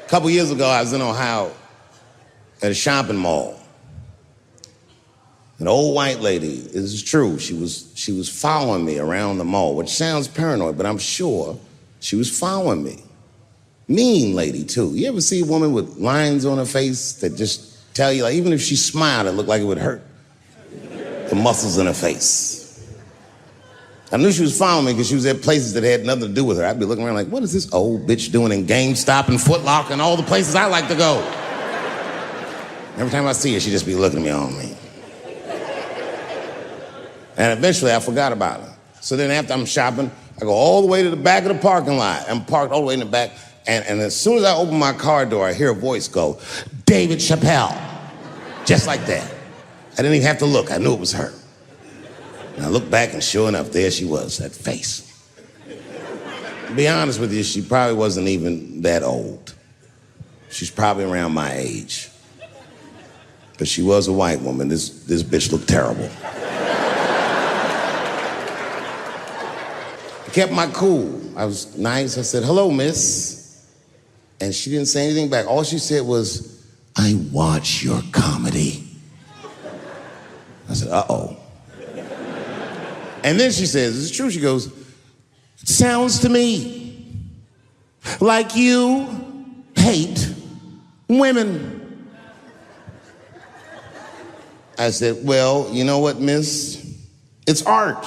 A couple years ago, I was in Ohio at a shopping mall. An old white lady, this is true, she was following me around the mall, which sounds paranoid, but I'm sure she was following me. Mean lady, too. You ever see a woman with lines on her face that just tell you, like, even if she smiled, it looked like it would hurt the muscles in her face? I knew she was following me because she was at places that had nothing to do with her. I'd be looking around like, what is this old bitch doing in GameStop and Foot Locker and all the places I like to go? Every time I see her, she'd just be looking at me on me. And eventually, I forgot about her. So then after I'm shopping, I go all the way to the back of the parking lot. I'm parked all the way in the back. And as soon as I open my car door, I hear a voice go, David Chappelle. Just like that. I didn't even have to look. I knew it was her. And I looked back, and sure enough, there she was, that face. To be honest with you, she probably wasn't even that old. She's probably around my age. But she was a white woman. This bitch looked terrible. I kept my cool. I was nice. I said, hello, miss. And she didn't say anything back. All she said was, I watch your comedy. I said, uh-oh. And then she says, this is true, she goes, it sounds to me like you hate women. I said, well, you know what, miss? It's art.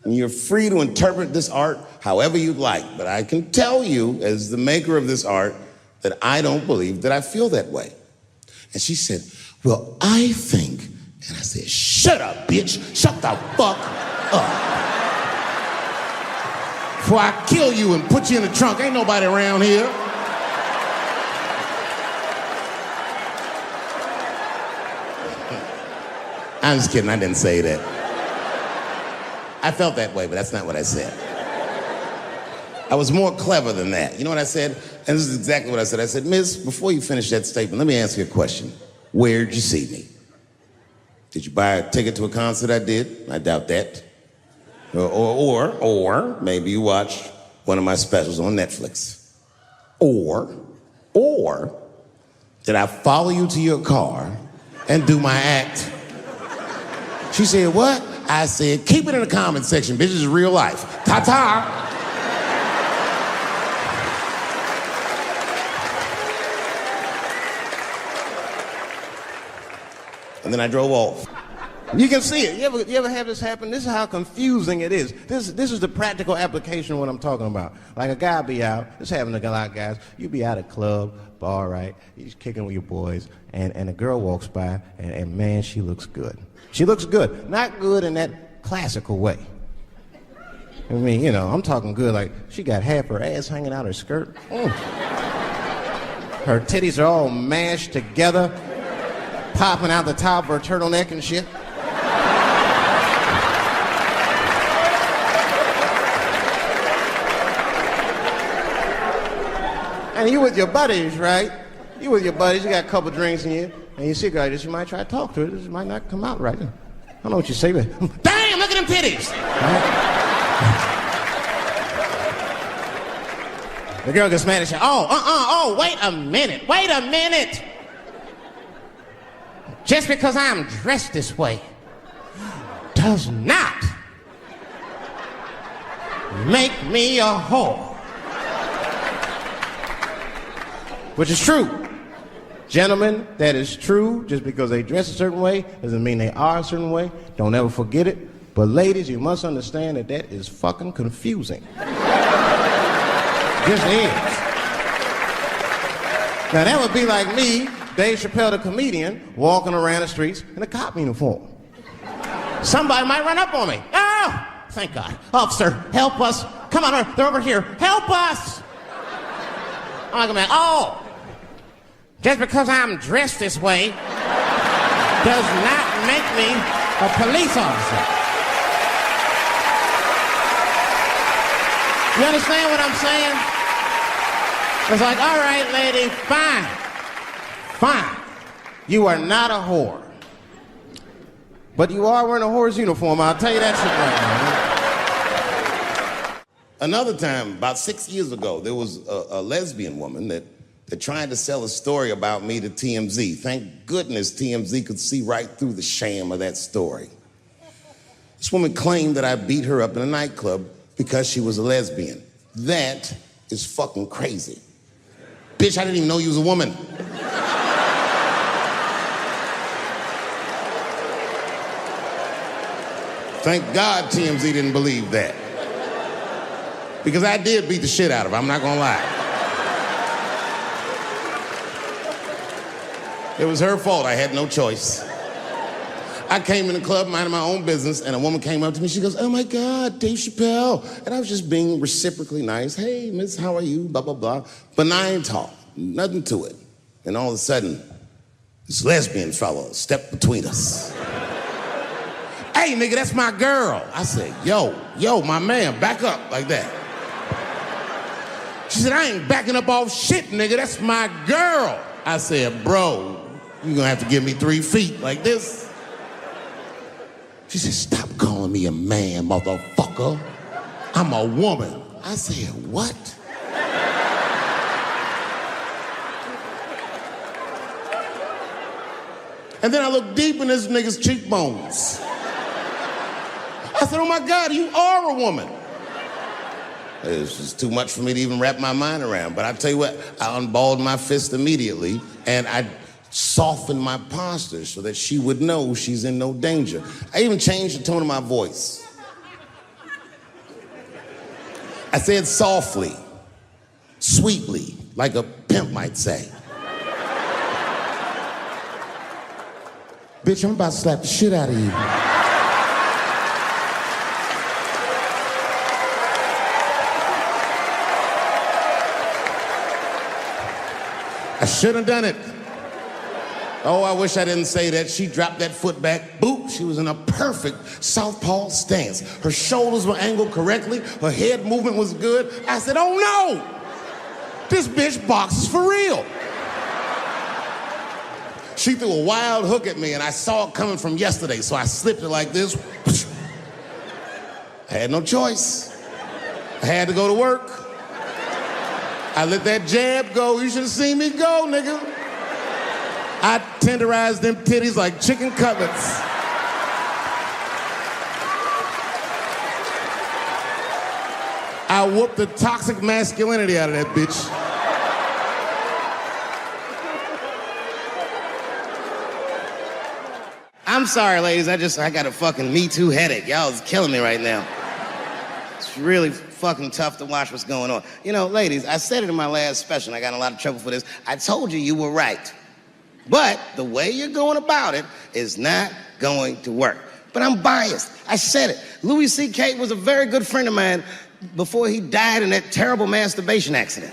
And you're free to interpret this art however you'd like. But I can tell you, as the maker of this art, that I don't believe that I feel that way. And she said, well, I think. And I said, shut up, bitch. Shut the fuck up. Before I kill you and put you in the trunk. Ain't nobody around here. I'm just kidding, I didn't say that. I felt that way, but that's not what I said. I was more clever than that. You know what I said? And this is exactly what I said. I said, miss, before you finish that statement, let me ask you a question. Where'd you see me? Did you buy a ticket to a concert I did? I doubt that. Or maybe you watched one of my specials on Netflix. Or did I follow you to your car and do my act? She said, what? I said, keep it in the comment section, bitch. This is real life. Ta-ta. And then I drove off. You can see it. You ever have this happen? This is how confusing it is. This is the practical application of what I'm talking about. Like a guy be out, this having a lot of guys, you be out at a club, bar, right? You're kicking with your boys, and a girl walks by, and man, she looks good. She looks good. Not good in that classical way. I mean, you know, I'm talking good like she got half her ass hanging out her skirt. Her titties are all mashed together, popping out the top of her turtleneck and shit. And you with your buddies, right? You with your buddies, you got a couple drinks in you, and you see a girl like this, you might try to talk to her. This might not come out right. I don't know what you say, but damn, look at them titties! Right? The girl gets mad and says, wait a minute. Just because I'm dressed this way does not make me a whore. Which is true. Gentlemen, that is true. Just because they dress a certain way doesn't mean they are a certain way. Don't ever forget it. But ladies, you must understand that that is fucking confusing. Just is. Now that would be like me, Dave Chappelle the comedian, walking around the streets in a cop uniform. Somebody might run up on me. Oh, thank God. Officer, help us. Come on, they're over here. Help us. I'm like, oh, just because I'm dressed this way does not make me a police officer. You understand what I'm saying? It's like, all right, lady, fine. You are not a whore. But you are wearing a whore's uniform, I'll tell you that shit right now. Another time, about 6 years ago, there was a lesbian woman that They're trying to sell a story about me to TMZ. Thank goodness TMZ could see right through the sham of that story. This woman claimed that I beat her up in a nightclub because she was a lesbian. That is fucking crazy. Bitch, I didn't even know you was a woman. Thank God TMZ didn't believe that. Because I did beat the shit out of her, I'm not gonna lie. It was her fault, I had no choice. I came in the club minding my own business, and a woman came up to me, she goes, "Oh my God, Dave Chappelle." And I was just being reciprocally nice. "Hey, miss, how are you?" Blah, blah, blah. Benign talk, nothing to it. And all of a sudden, this lesbian fellow stepped between us. "Hey, nigga, that's my girl." I said, yo, my man, back up like that. She said, "I ain't backing up off shit, nigga, that's my girl." I said, "Bro, you're gonna have to give me 3 feet like this." She said, "Stop calling me a man, motherfucker. I'm a woman." I said, "What?" And then I looked deep in this nigga's cheekbones. I said, "Oh my God, you are a woman." It was just too much for me to even wrap my mind around. But I tell you what, I unballed my fist immediately, and I softened my posture so that she would know she's in no danger. I even changed the tone of my voice. I said softly, sweetly, like a pimp might say. "Bitch, I'm about to slap the shit out of you." I should have done it. Oh, I wish I didn't say that. She dropped that foot back. Boop, she was in a perfect southpaw stance. Her shoulders were angled correctly. Her head movement was good. I said, "Oh no, this bitch boxes for real." She threw a wild hook at me and I saw it coming from yesterday, so I slipped it like this. I had no choice. I had to go to work. I let that jab go. You should have seen me go, nigga. I tenderized them titties like chicken cutlets. I whooped the toxic masculinity out of that bitch. I'm sorry, ladies. I got a fucking Me Too headache. Y'all is killing me right now. It's really fucking tough to watch what's going on. You know, ladies, I said it in my last special, and I got in a lot of trouble for this. I told you were right. But the way you're going about it is not going to work. But I'm biased. I said it. Louis C.K. was a very good friend of mine before he died in that terrible masturbation accident.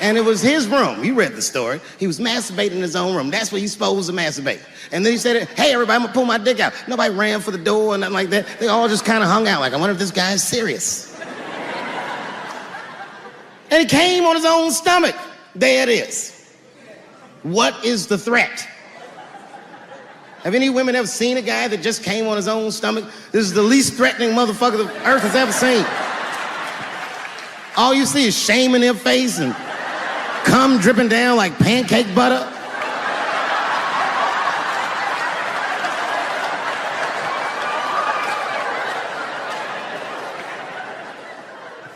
And it was his room. You read the story. He was masturbating in his own room. That's where you're supposed to masturbate. And then he said, "Hey, everybody, I'm gonna pull my dick out." Nobody ran for the door or nothing like that. They all just kind of hung out like, I wonder if this guy's serious. And he came on his own stomach. There it is. What is the threat? Have any women ever seen a guy that just came on his own stomach? This is the least threatening motherfucker the earth has ever seen. All you see is shame in their face and cum dripping down like pancake butter.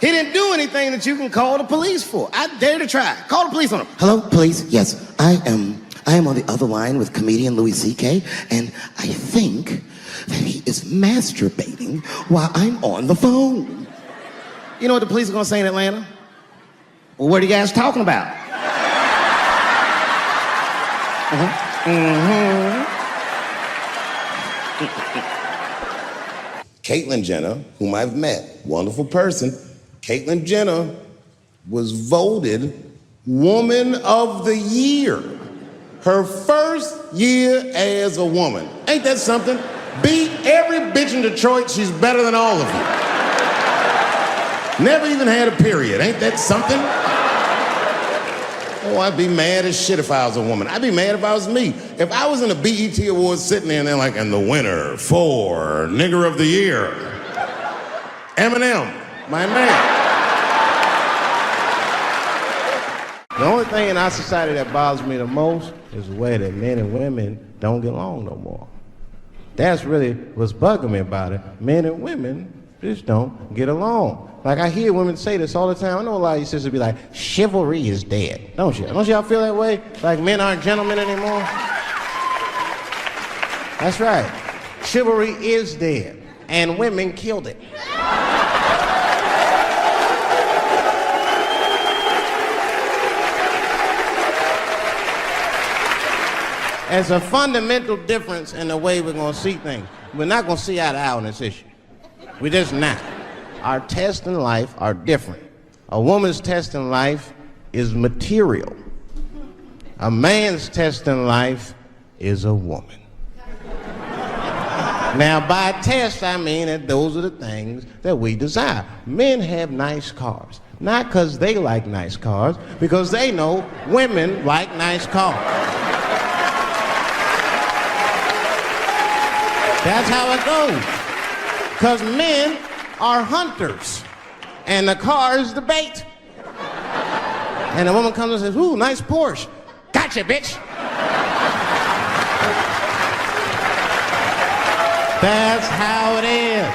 He didn't do anything that you can call the police for. I dare to try. Call the police on him. "Hello, police? Yes, I am on the other line with comedian Louis C.K., and I think that he is masturbating while I'm on the phone." You know what the police are gonna say in Atlanta? "Well, what are you guys talking about?" Caitlyn Jenner, whom I've met, wonderful person. Caitlyn Jenner was voted Woman of the Year. Her first year as a woman. Ain't that something? Beat every bitch in Detroit, she's better than all of you. Never even had a period, ain't that something? Oh, I'd be mad as shit if I was a woman. I'd be mad if I was me. If I was in a BET Awards sitting there and they're like, "And the winner for Nigger of the Year, Eminem, my man." The only thing in our society that bothers me the most is the way that men and women don't get along no more. That's really what's bugging me about it. Men and women just don't get along. Like, I hear women say this all the time. I know a lot of you sisters be like, chivalry is dead. Don't you? Don't y'all feel that way? Like men aren't gentlemen anymore? That's right. Chivalry is dead. And women killed it. There's a fundamental difference in the way we're going to see things. We're not going to see eye to eye on this issue. We're just not. Our tests in life are different. A woman's test in life is material. A man's test in life is a woman. Now, by test, I mean that those are the things that we desire. Men have nice cars. Not because they like nice cars, because they know women like nice cars. That's how it goes. Because men are hunters, and the car is the bait. And the woman comes and says, ooh, nice Porsche. Gotcha, bitch. That's how it is.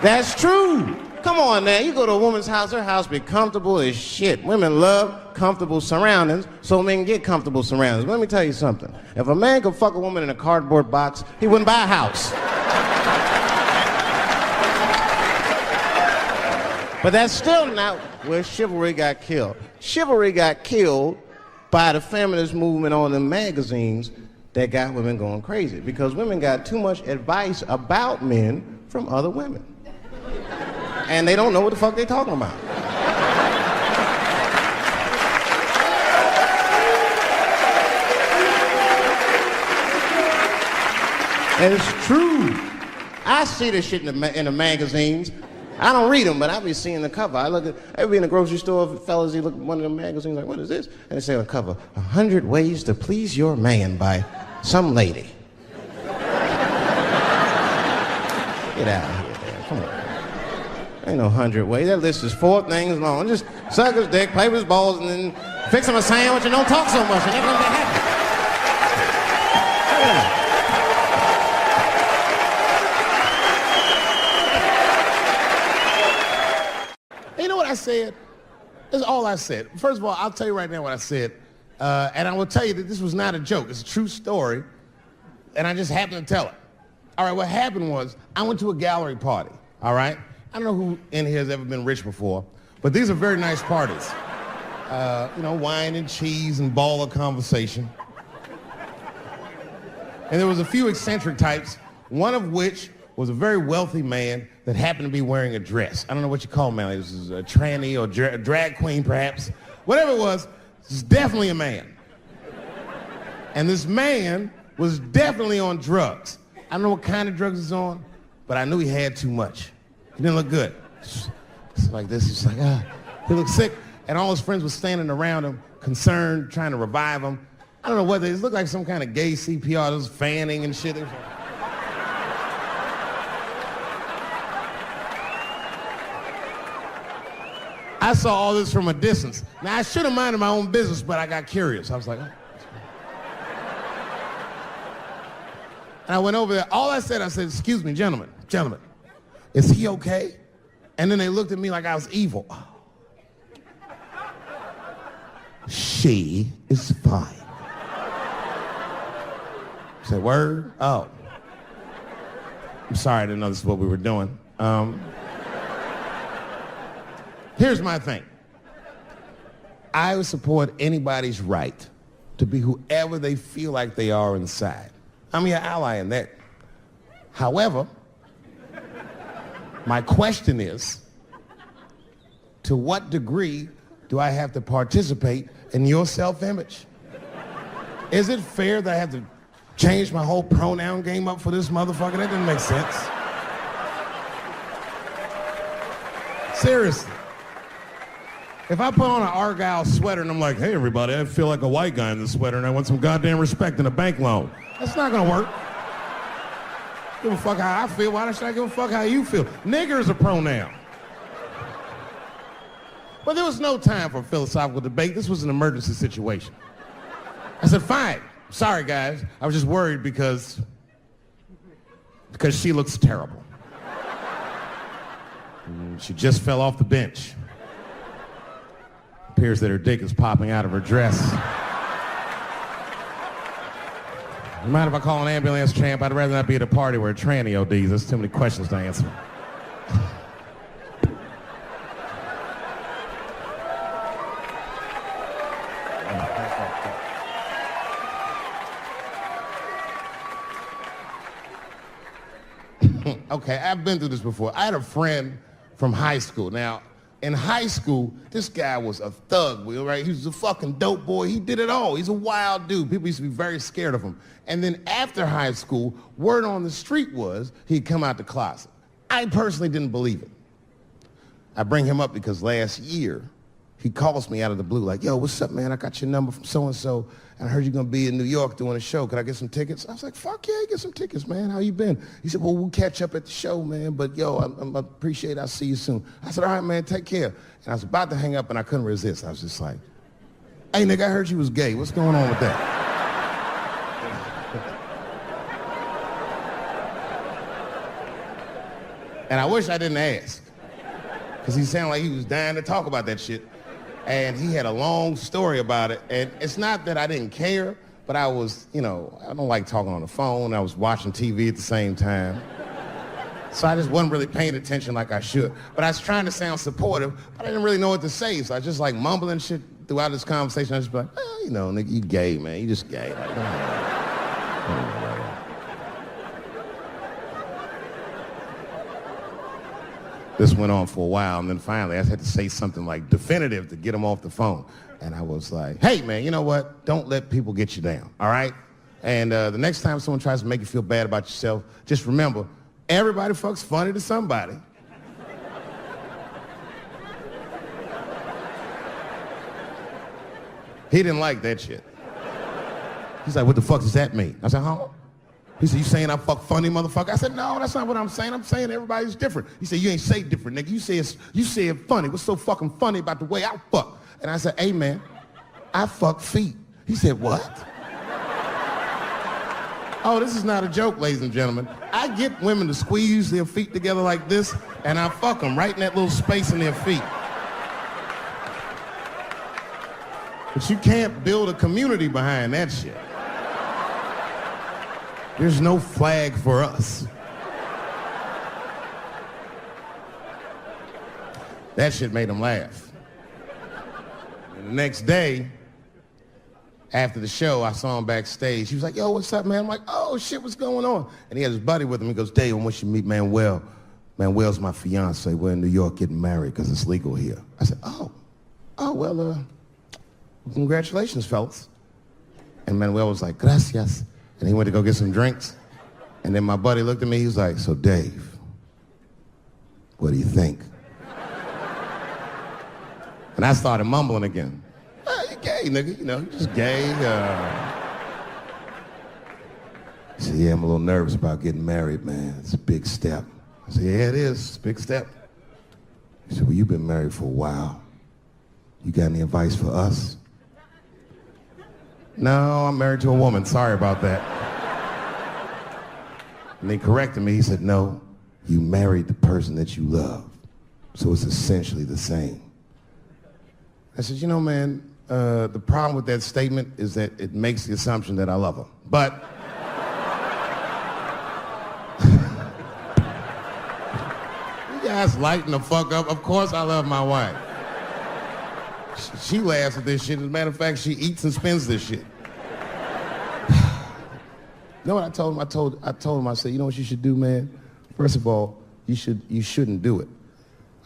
That's true. Come on now, you go to a woman's house, her house be comfortable as shit. Women love comfortable surroundings, so men get comfortable surroundings. Let me tell you something. If a man could fuck a woman in a cardboard box, he wouldn't buy a house. But that's still not where chivalry got killed. Chivalry got killed by the feminist movement on the magazines that got women going crazy, because women got too much advice about men from other women. And they don't know what the fuck they talking about. And it's true. I see this shit in the magazines. I don't read them, but I be seeing the cover. I be in the grocery store, fellas, you look at one of the magazines, like, what is this? And they say on the cover, 100 Ways to Please Your Man by some lady. Get out of here, man. Come on. Ain't no 100 ways. That list is 4 things long. Just suck his dick, play with his balls, and then fix him a sandwich and don't talk so much, and everything's gonna happen. You know what I said? That's all I said. First of all, I'll tell you right now what I said. And I will tell you that this was not a joke. It's a true story. And I just happened to tell it. All right, what happened was I went to a gallery party, all right? I don't know who in here has ever been rich before, but these are very nice parties. You know, wine and cheese and ball of conversation. And there was a few eccentric types, one of which was a very wealthy man that happened to be wearing a dress. I don't know what you call him, man. It was a tranny or drag queen, perhaps. Whatever it was definitely a man. And this man was definitely on drugs. I don't know what kind of drugs he's on, but I knew he had too much. He didn't look good. It's like this, he's like, he looked sick. And all his friends were standing around him, concerned, trying to revive him. I don't know what it looked like some kind of gay CPR, there was fanning and shit. I saw all this from a distance. Now, I should have minded my own business, but I got curious. I was like, oh. And I went over there. All I said, excuse me, gentlemen, is he okay? And then they looked at me like I was evil. Oh. She is fine. I said, word? Oh. I'm sorry, I didn't know this is what we were doing. Here's my thing. I would support anybody's right to be whoever they feel like they are inside. I'm your ally in that. However, my question is, to what degree do I have to participate in your self-image? Is it fair that I have to change my whole pronoun game up for this motherfucker? That doesn't make sense. Seriously. If I put on an Argyle sweater and I'm like, hey everybody, I feel like a white guy in this sweater and I want some goddamn respect and a bank loan. That's not gonna work. Give a fuck how I feel. Why should I give a fuck how you feel? Nigger is a pronoun. But there was no time for philosophical debate. This was an emergency situation. I said, fine. Sorry, guys. I was just worried because she looks terrible. She just fell off the bench. Appears that her dick is popping out of her dress. You mind if I call an ambulance, champ? I'd rather not be at a party where a tranny ODs. There's too many questions to answer. Okay, I've been through this before. I had a friend from high school. Now, in high school, this guy was a thug, right? He was a fucking dope boy. He did it all. He's a wild dude. People used to be very scared of him. And then after high school, word on the street was he'd come out the closet. I personally didn't believe it. I bring him up because last year, he calls me out of the blue like, yo, what's up, man? I got your number from so-and-so, and I heard you're going to be in New York doing a show. Could I get some tickets? I was like, fuck yeah, get some tickets, man. How you been? He said, well, we'll catch up at the show, man, but yo, I appreciate it. I'll see you soon. I said, all right, man, take care. And I was about to hang up, and I couldn't resist. I was just like, hey, nigga, I heard you was gay. What's going on with that? And I wish I didn't ask, because he sounded like he was dying to talk about that shit. And he had a long story about it. And it's not that I didn't care, but I was, I don't like talking on the phone. I was watching TV at the same time. So I just wasn't really paying attention like I should. But I was trying to sound supportive, but I didn't really know what to say. So I was just like mumbling shit throughout this conversation. I was just like, nigga, you gay, man. You just gay. Like, This went on for a while, and then finally I had to say something like definitive to get him off the phone. And I was like, hey, man, you know what? Don't let people get you down, all right? And the next time someone tries to make you feel bad about yourself, just remember, everybody fucks funny to somebody. He didn't like that shit. He's like, what the fuck does that mean? I said, huh? He said, you saying I fuck funny, motherfucker? I said, no, that's not what I'm saying. I'm saying everybody's different. He said, you ain't say different, nigga. You say it funny. What's so fucking funny about the way I fuck? And I said, hey, man, I fuck feet. He said, what? Oh, this is not a joke, ladies and gentlemen. I get women to squeeze their feet together like this, and I fuck them right in that little space in their feet. But you can't build a community behind that shit. There's no flag for us. That shit made him laugh. And the next day, after the show, I saw him backstage. He was like, yo, what's up, man? I'm like, oh, shit, what's going on? And he had his buddy with him. He goes, Dave, I want you to meet Manuel. Manuel's my fiance. We're in New York getting married because it's legal here. I said, well, congratulations, fellas. And Manuel was like, gracias. And he went to go get some drinks. And then my buddy looked at me, he was like, so Dave, what do you think? And I started mumbling again. You gay, nigga, you're just gay. He said, yeah, I'm a little nervous about getting married, man. It's a big step. I said, yeah, it is. It's a big step. He said, well, you've been married for a while. You got any advice for us? No, I'm married to a woman. Sorry about that. And they corrected me. He said, no, you married the person that you love. So it's essentially the same. I said, man, the problem with that statement is that it makes the assumption that I love her. But you guys lighten the fuck up. Of course I love my wife. She laughs at this shit. As a matter of fact, she eats and spends this shit. You know what I told him? I told him, I said, you know what you should do, man? First of all, you shouldn't do it.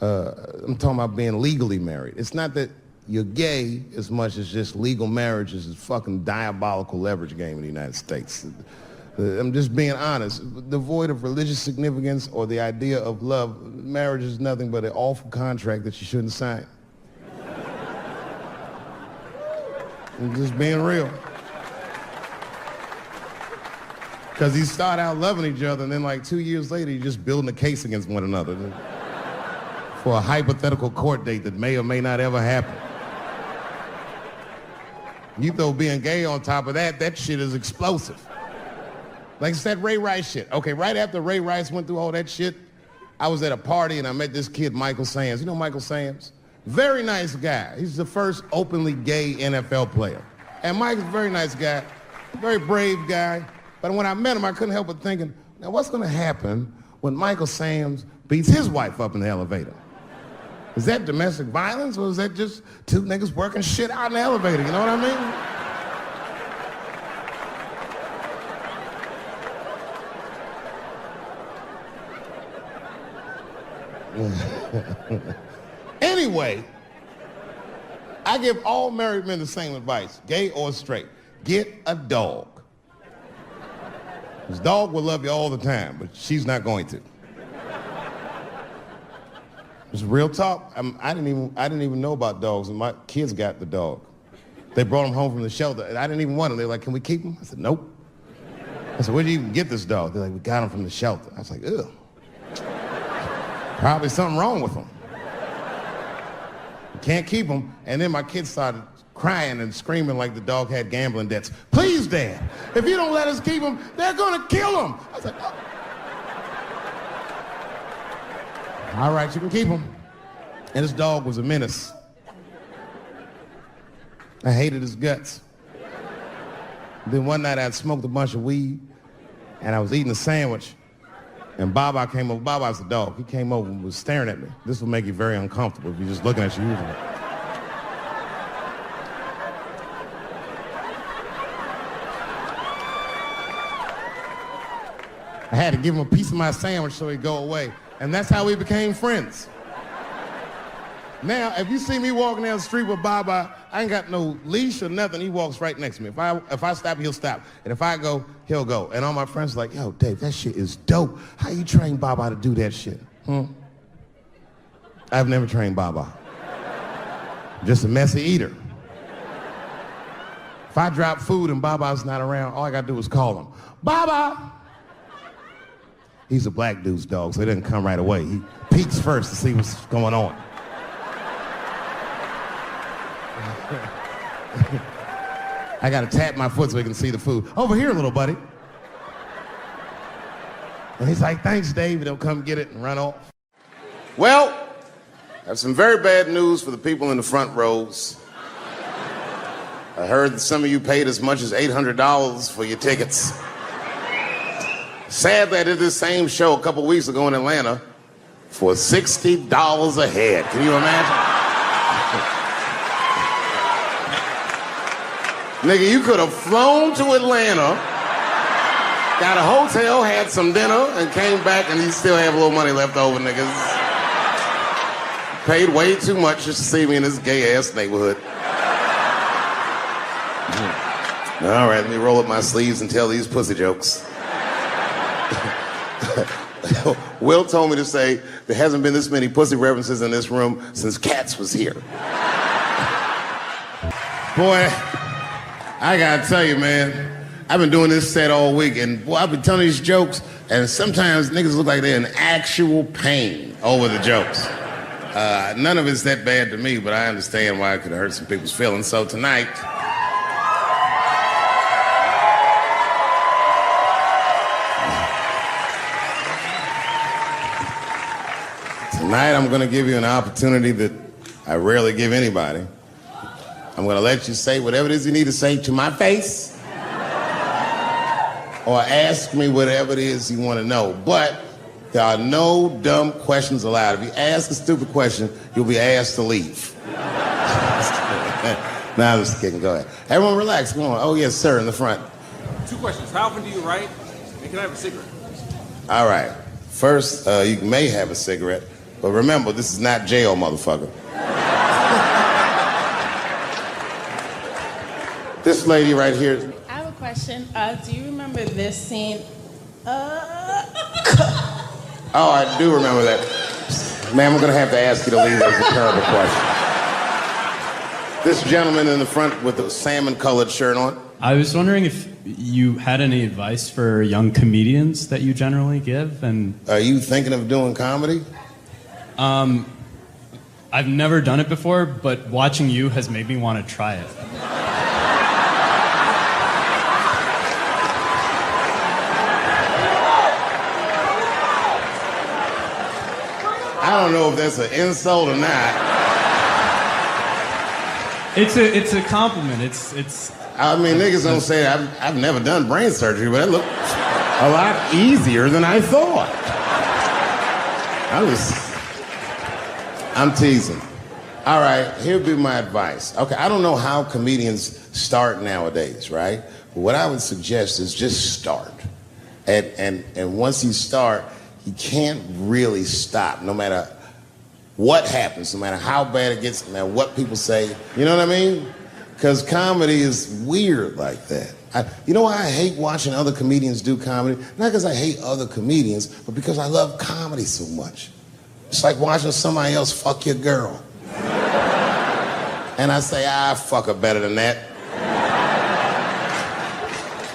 I'm talking about being legally married. It's not that you're gay as much as just legal marriage is a fucking diabolical leverage game in the United States. I'm just being honest. Devoid of religious significance or the idea of love, marriage is nothing but an awful contract that you shouldn't sign. I'm just being real. Because you start out loving each other, and then like 2 years later, you're just building a case against one another. for a hypothetical court date that may or may not ever happen. You throw being gay on top of that, that shit is explosive. Like it's that Ray Rice shit. Okay, right after Ray Rice went through all that shit, I was at a party and I met this kid, Michael Samms. You know Michael Samms? Very nice guy. He's the first openly gay NFL player. And Mike's a very nice guy, very brave guy. But when I met him, I couldn't help but thinking, now what's gonna happen when Michael Samms beats his wife up in the elevator? Is that domestic violence or is that just two niggas working shit out in the elevator? You know what I mean? Anyway, I give all married men the same advice, gay or straight. Get a dog. His dog will love you all the time, but she's not going to. It's real talk. I didn't even know about dogs, and my kids got the dog. They brought him home from the shelter, and I didn't even want him. They're like, "Can we keep him?" I said, "Nope." I said, "Where'd you even get this dog?" They're like, "We got him from the shelter." I was like, "Ugh." Probably something wrong with him. You can't keep him. And then my kids started crying and screaming like the dog had gambling debts. "Please, Dad, if you don't let us keep him, they're gonna kill him." I was like, "Oh. All right, you can keep him." And this dog was a menace. I hated his guts. Then one night I'd smoked a bunch of weed and I was eating a sandwich and Baba came over. Baba's the dog. He came over and was staring at me. This will make you very uncomfortable if you're just looking at you usually. I had to give him a piece of my sandwich so he'd go away. And that's how we became friends. Now, if you see me walking down the street with Baba, I ain't got no leash or nothing. He walks right next to me. If I stop, he'll stop. And if I go, he'll go. And all my friends are like, "Yo, Dave, that shit is dope. How you train Baba to do that shit?" I've never trained Baba. I'm just a messy eater. If I drop food and Baba's not around, all I gotta do is call him. "Baba!" He's a black dude's dog, so he doesn't come right away. He peeks first to see what's going on. I gotta tap my foot so he can see the food. "Over here, little buddy." And he's like, "Thanks, Dave." He'll come get it and run off. Well, I have some very bad news for the people in the front rows. I heard that some of you paid as much as $800 for your tickets. Sadly, I did this same show a couple weeks ago in Atlanta for $60 a head. Can you imagine? Nigga, you could have flown to Atlanta, got a hotel, had some dinner, and came back and you still have a little money left over, niggas. Paid way too much just to see me in this gay-ass neighborhood. All right, let me roll up my sleeves and tell these pussy jokes. Will told me to say there hasn't been this many pussy references in this room since Cats was here. Boy, I gotta tell you, man, I've been doing this set all week, and boy, I've been telling these jokes, and sometimes niggas look like they're in actual pain over the jokes. None of it's that bad to me, but I understand why it could hurt some people's feelings. So tonight, I'm gonna give you an opportunity that I rarely give anybody. I'm gonna let you say whatever it is you need to say to my face, or ask me whatever it is you wanna know. But there are no dumb questions allowed. If you ask a stupid question, you'll be asked to leave. Nah, I'm just kidding, go ahead. Everyone relax, come on. Oh yes, sir, in the front. 2 questions, how often do you write, and can I have a cigarette? All right, first, you may have a cigarette, but remember, this is not jail, motherfucker. This lady right here. I have a question. Do you remember this scene? Oh, I do remember that. Ma'am, I'm gonna have to ask you to leave. That's a terrible question. This gentleman in the front with the salmon-colored shirt on. I was wondering if you had any advice for young comedians that you generally give, and... Are you thinking of doing comedy? I've never done it before, but watching you has made me want to try it. I don't know if that's an insult or not. It's a compliment. It's. I mean, niggas don't say I've never done brain surgery, but it looked a lot easier than I thought. I'm teasing. All right, here'd be my advice. Okay, I don't know how comedians start nowadays, right? But what I would suggest is just start. And once you start, you can't really stop, no matter what happens, no matter how bad it gets, no matter what people say. You know what I mean? Because comedy is weird like that. You know why I hate watching other comedians do comedy? Not because I hate other comedians, but because I love comedy so much. It's like watching somebody else fuck your girl. And I say, fuck her better than that.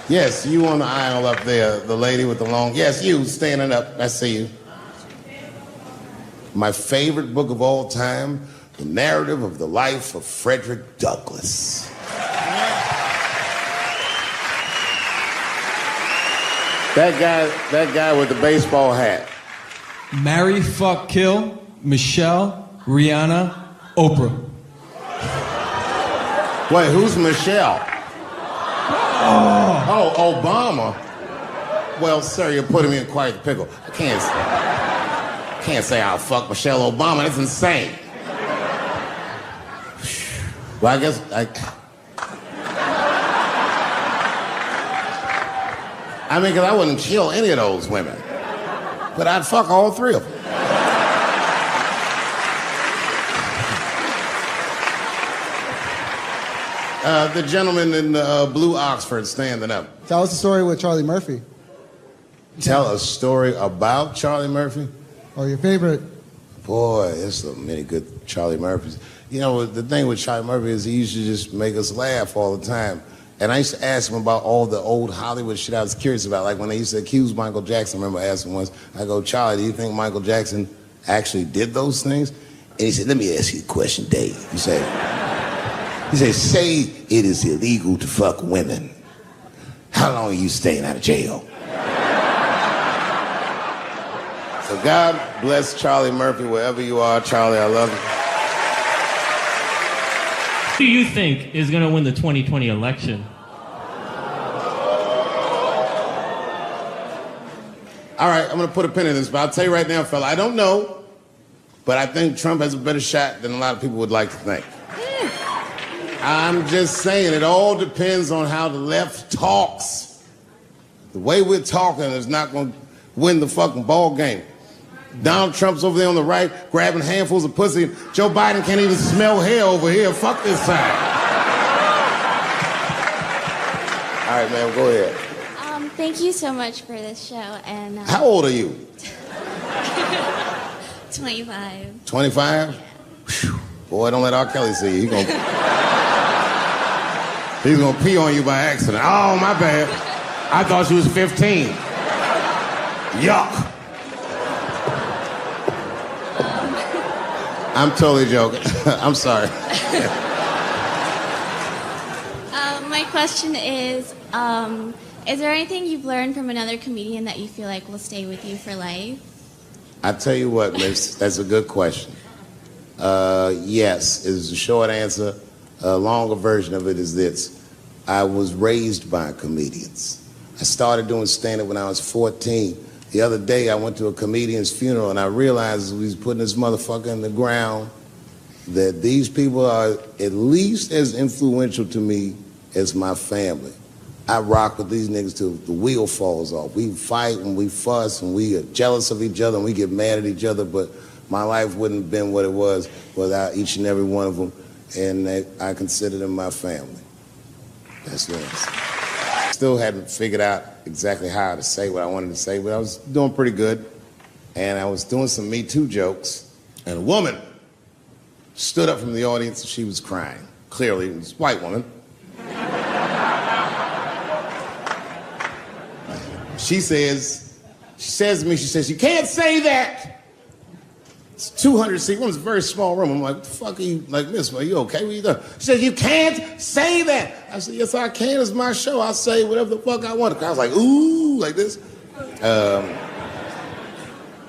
Yes, you on the aisle up there, the lady with the long... Yes, you, standing up. I see you. My favorite book of all time, The Narrative of the Life of Frederick Douglass. That guy with the baseball hat. Marry, fuck, kill, Michelle, Rihanna, Oprah. Wait, who's Michelle? Oh, Obama. Well, sir, you're putting me in quite the pickle. I can't say I'll fuck Michelle Obama. That's insane. Well, I guess I mean, because I wouldn't kill any of those women. But I'd fuck all three of them. The gentleman in blue Oxford standing up. Tell us the story with Charlie Murphy. Tell a story about Charlie Murphy? Or your favorite. Boy, there's so many good Charlie Murphys. You know, the thing with Charlie Murphy is he used to just make us laugh all the time. And I used to ask him about all the old Hollywood shit I was curious about. Like when they used to accuse Michael Jackson, I remember asking once, I go, Charlie, do you think Michael Jackson actually did those things? And he said, let me ask you a question, Dave. He said, say it is illegal to fuck women. How long are you staying out of jail? So God bless Charlie Murphy, wherever you are. Charlie, I love you. Who do you think is going to win the 2020 election? All right, I'm going to put a pin in this, but I'll tell you right now, fella, I don't know, but I think Trump has a better shot than a lot of people would like to think. I'm just saying, it all depends on how the left talks. The way we're talking is not going to win the fucking ball game. Donald Trump's over there on the right, grabbing handfuls of pussy. Joe Biden can't even smell hair over here. Fuck this side. All right, man, go ahead. Thank you so much for this show. And how old are you? 25. 25? Yeah. Boy, don't let R. Kelly see you. He's gonna pee on you by accident. Oh, my bad. I thought she was 15. Yuck. I'm totally joking. I'm sorry. My question is there anything you've learned from another comedian that you feel like will stay with you for life? I tell you what, miss, that's a good question. Yes, is the short answer. A longer version of it is this. I was raised by comedians. I started doing stand-up when I was 14. The other day, I went to a comedian's funeral, and I realized as we was putting this motherfucker in the ground that these people are at least as influential to me as my family. I rock with these niggas till the wheel falls off. We fight and we fuss and we are jealous of each other and we get mad at each other, but my life wouldn't have been what it was without each and every one of them, and I consider them my family. That's what it is. Still hadn't figured out exactly how to say what I wanted to say, but I was doing pretty good. And I was doing some Me Too jokes, and a woman stood up from the audience and she was crying. Clearly, it was a white woman. She says to me, you can't say that. 200 seat room. It's a very small room. I'm like, what the fuck are you, like, miss, are you okay? What are you doing? She said, you can't say that. I said, yes, I can. It's my show. I'll say whatever the fuck I want. The crowd's like, ooh, like this.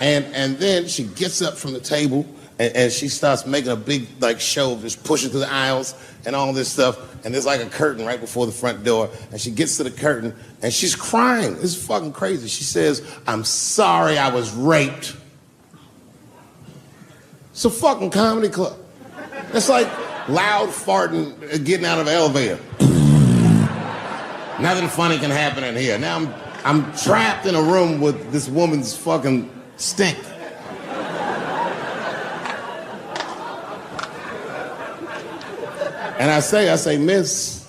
And then she gets up from the table and she starts making a big, like, show, just pushing through the aisles and all this stuff. And there's like a curtain right before the front door. And she gets to the curtain and she's crying. This is fucking crazy. She says, I'm sorry I was raped. It's a fucking comedy club. It's like loud farting getting out of an elevator. Nothing funny can happen in here. Now I'm trapped in a room with this woman's fucking stink. And I say, miss,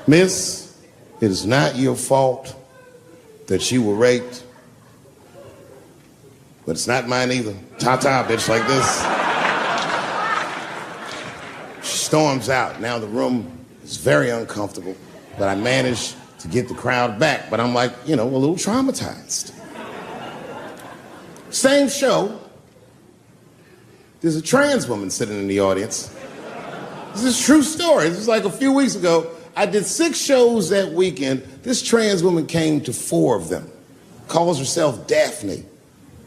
it is not your fault that you were raped, but it's not mine either. Ta-ta, bitch, like this. She storms out. Now the room is very uncomfortable, but I managed to get the crowd back, but I'm like, a little traumatized. Same show, there's a trans woman sitting in the audience. This is a true story. This was like a few weeks ago. I did 6 shows that weekend. This trans woman came to 4 of them. Calls herself Daphne.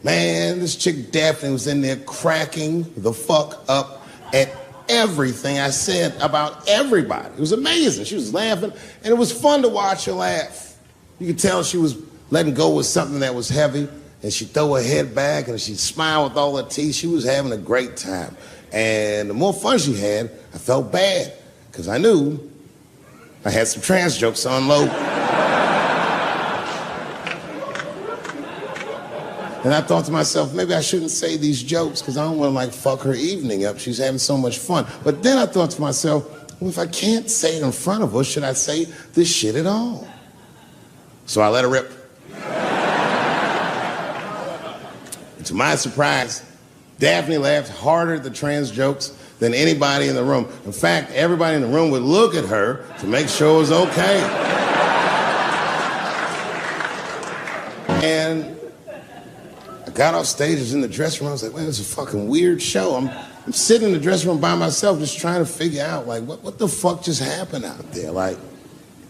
Man, this chick Daphne was in there cracking the fuck up at everything I said about everybody. It was amazing. She was laughing, and it was fun to watch her laugh. You could tell she was letting go with something that was heavy, and she'd throw her head back, and she'd smile with all her teeth. She was having a great time. And the more fun she had, I felt bad, because I knew I had some trans jokes to unload. And I thought to myself, maybe I shouldn't say these jokes, because I don't want to, like, fuck her evening up. She's having so much fun. But then I thought to myself, well, if I can't say it in front of her, should I say this shit at all? So I let her rip. And to my surprise, Daphne laughed harder at the trans jokes than anybody in the room. In fact, everybody in the room would look at her to make sure it was okay. And I got off stage, I was in the dressing room, I was like, man, it's a fucking weird show. I'm sitting in the dressing room by myself just trying to figure out, like, what the fuck just happened out there? Like,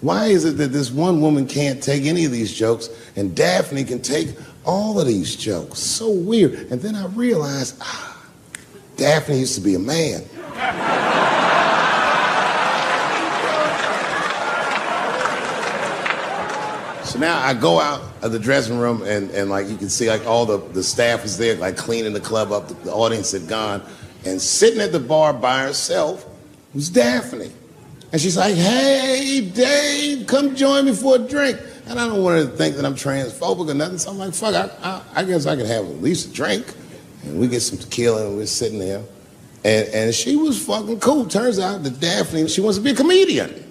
why is it that this one woman can't take any of these jokes and Daphne can take all of these jokes? So weird. And then I realized, Daphne used to be a man. So now I go out of the dressing room and like you can see like all the staff was there like cleaning the club up, the audience had gone, and sitting at the bar by herself was Daphne. And she's like, hey, Dave, come join me for a drink. And I don't want her to think that I'm transphobic or nothing, so I'm like, fuck, I guess I could have at least a drink. And we get some tequila and we're sitting there. And she was fucking cool. Turns out that Daphne, she wants to be a comedian.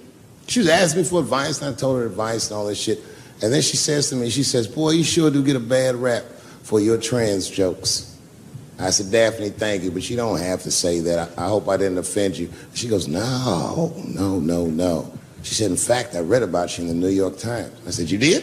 She was asking me for advice, and I told her advice and all this shit. And then she says to me, she says, boy, you sure do get a bad rap for your trans jokes. I said, Daphne, thank you, but you don't have to say that. I hope I didn't offend you. She goes, no. She said, in fact, I read about you in the New York Times. I said, you did?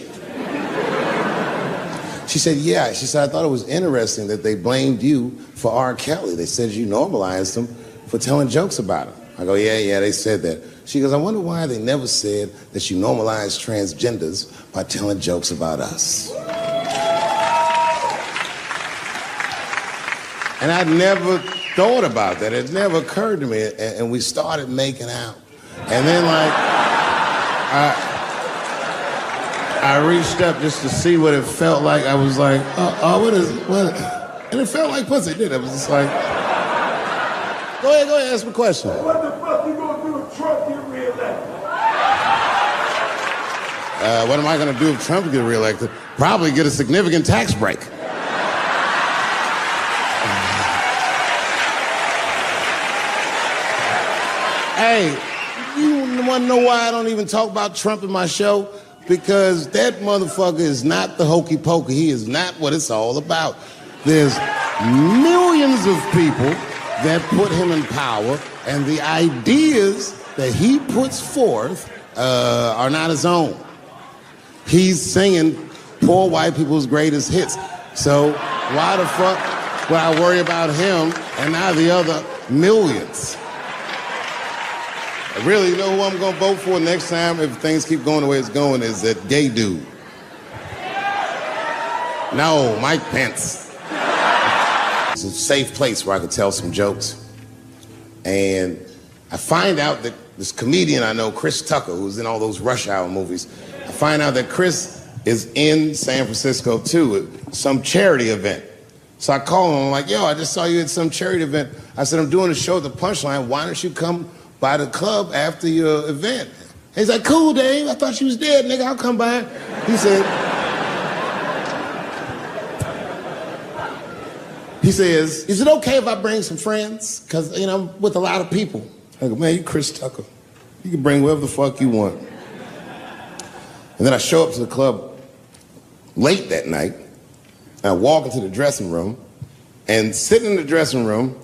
She said, yeah. She said, I thought it was interesting that they blamed you for R. Kelly. They said you normalized him for telling jokes about him. I go, yeah, they said that. She goes, I wonder why they never said that you normalized transgenders by telling jokes about us. And I'd never thought about that. It never occurred to me. And we started making out. And then, like, I reached up just to see what it felt like. I was like, what? And it felt like pussy, didn't it? I was just like, go ahead, ask me a question. What the fuck you gonna do if Trump get reelected? What am I gonna do if Trump get reelected? Probably get a significant tax break. Hey, you wanna know why I don't even talk about Trump in my show? Because that motherfucker is not the hokey pokey. He is not what it's all about. There's millions of people that put him in power, and the ideas that he puts forth are not his own. He's singing poor white people's greatest hits. So why the fuck But I worry about him and now the other millions. Really, you know who I'm gonna vote for next time if things keep going the way it's going is that gay dude. No, Mike Pence. It's a safe place where I could tell some jokes. And I find out that this comedian I know, Chris Tucker, who's in all those Rush Hour movies, I find out that Chris is in San Francisco too at some charity event. So I call him, I'm like, yo, I just saw you at some charity event. I said, I'm doing a show at the Punchline. Why don't you come by the club after your event? He's like, cool, Dave. I thought you was dead, nigga. I'll come by. He says, is it okay if I bring some friends? Because, you know, I'm with a lot of people. I go, man, you Chris Tucker. You can bring whoever the fuck you want. And then I show up to the club late that night. I walk into the dressing room, and sitting in the dressing room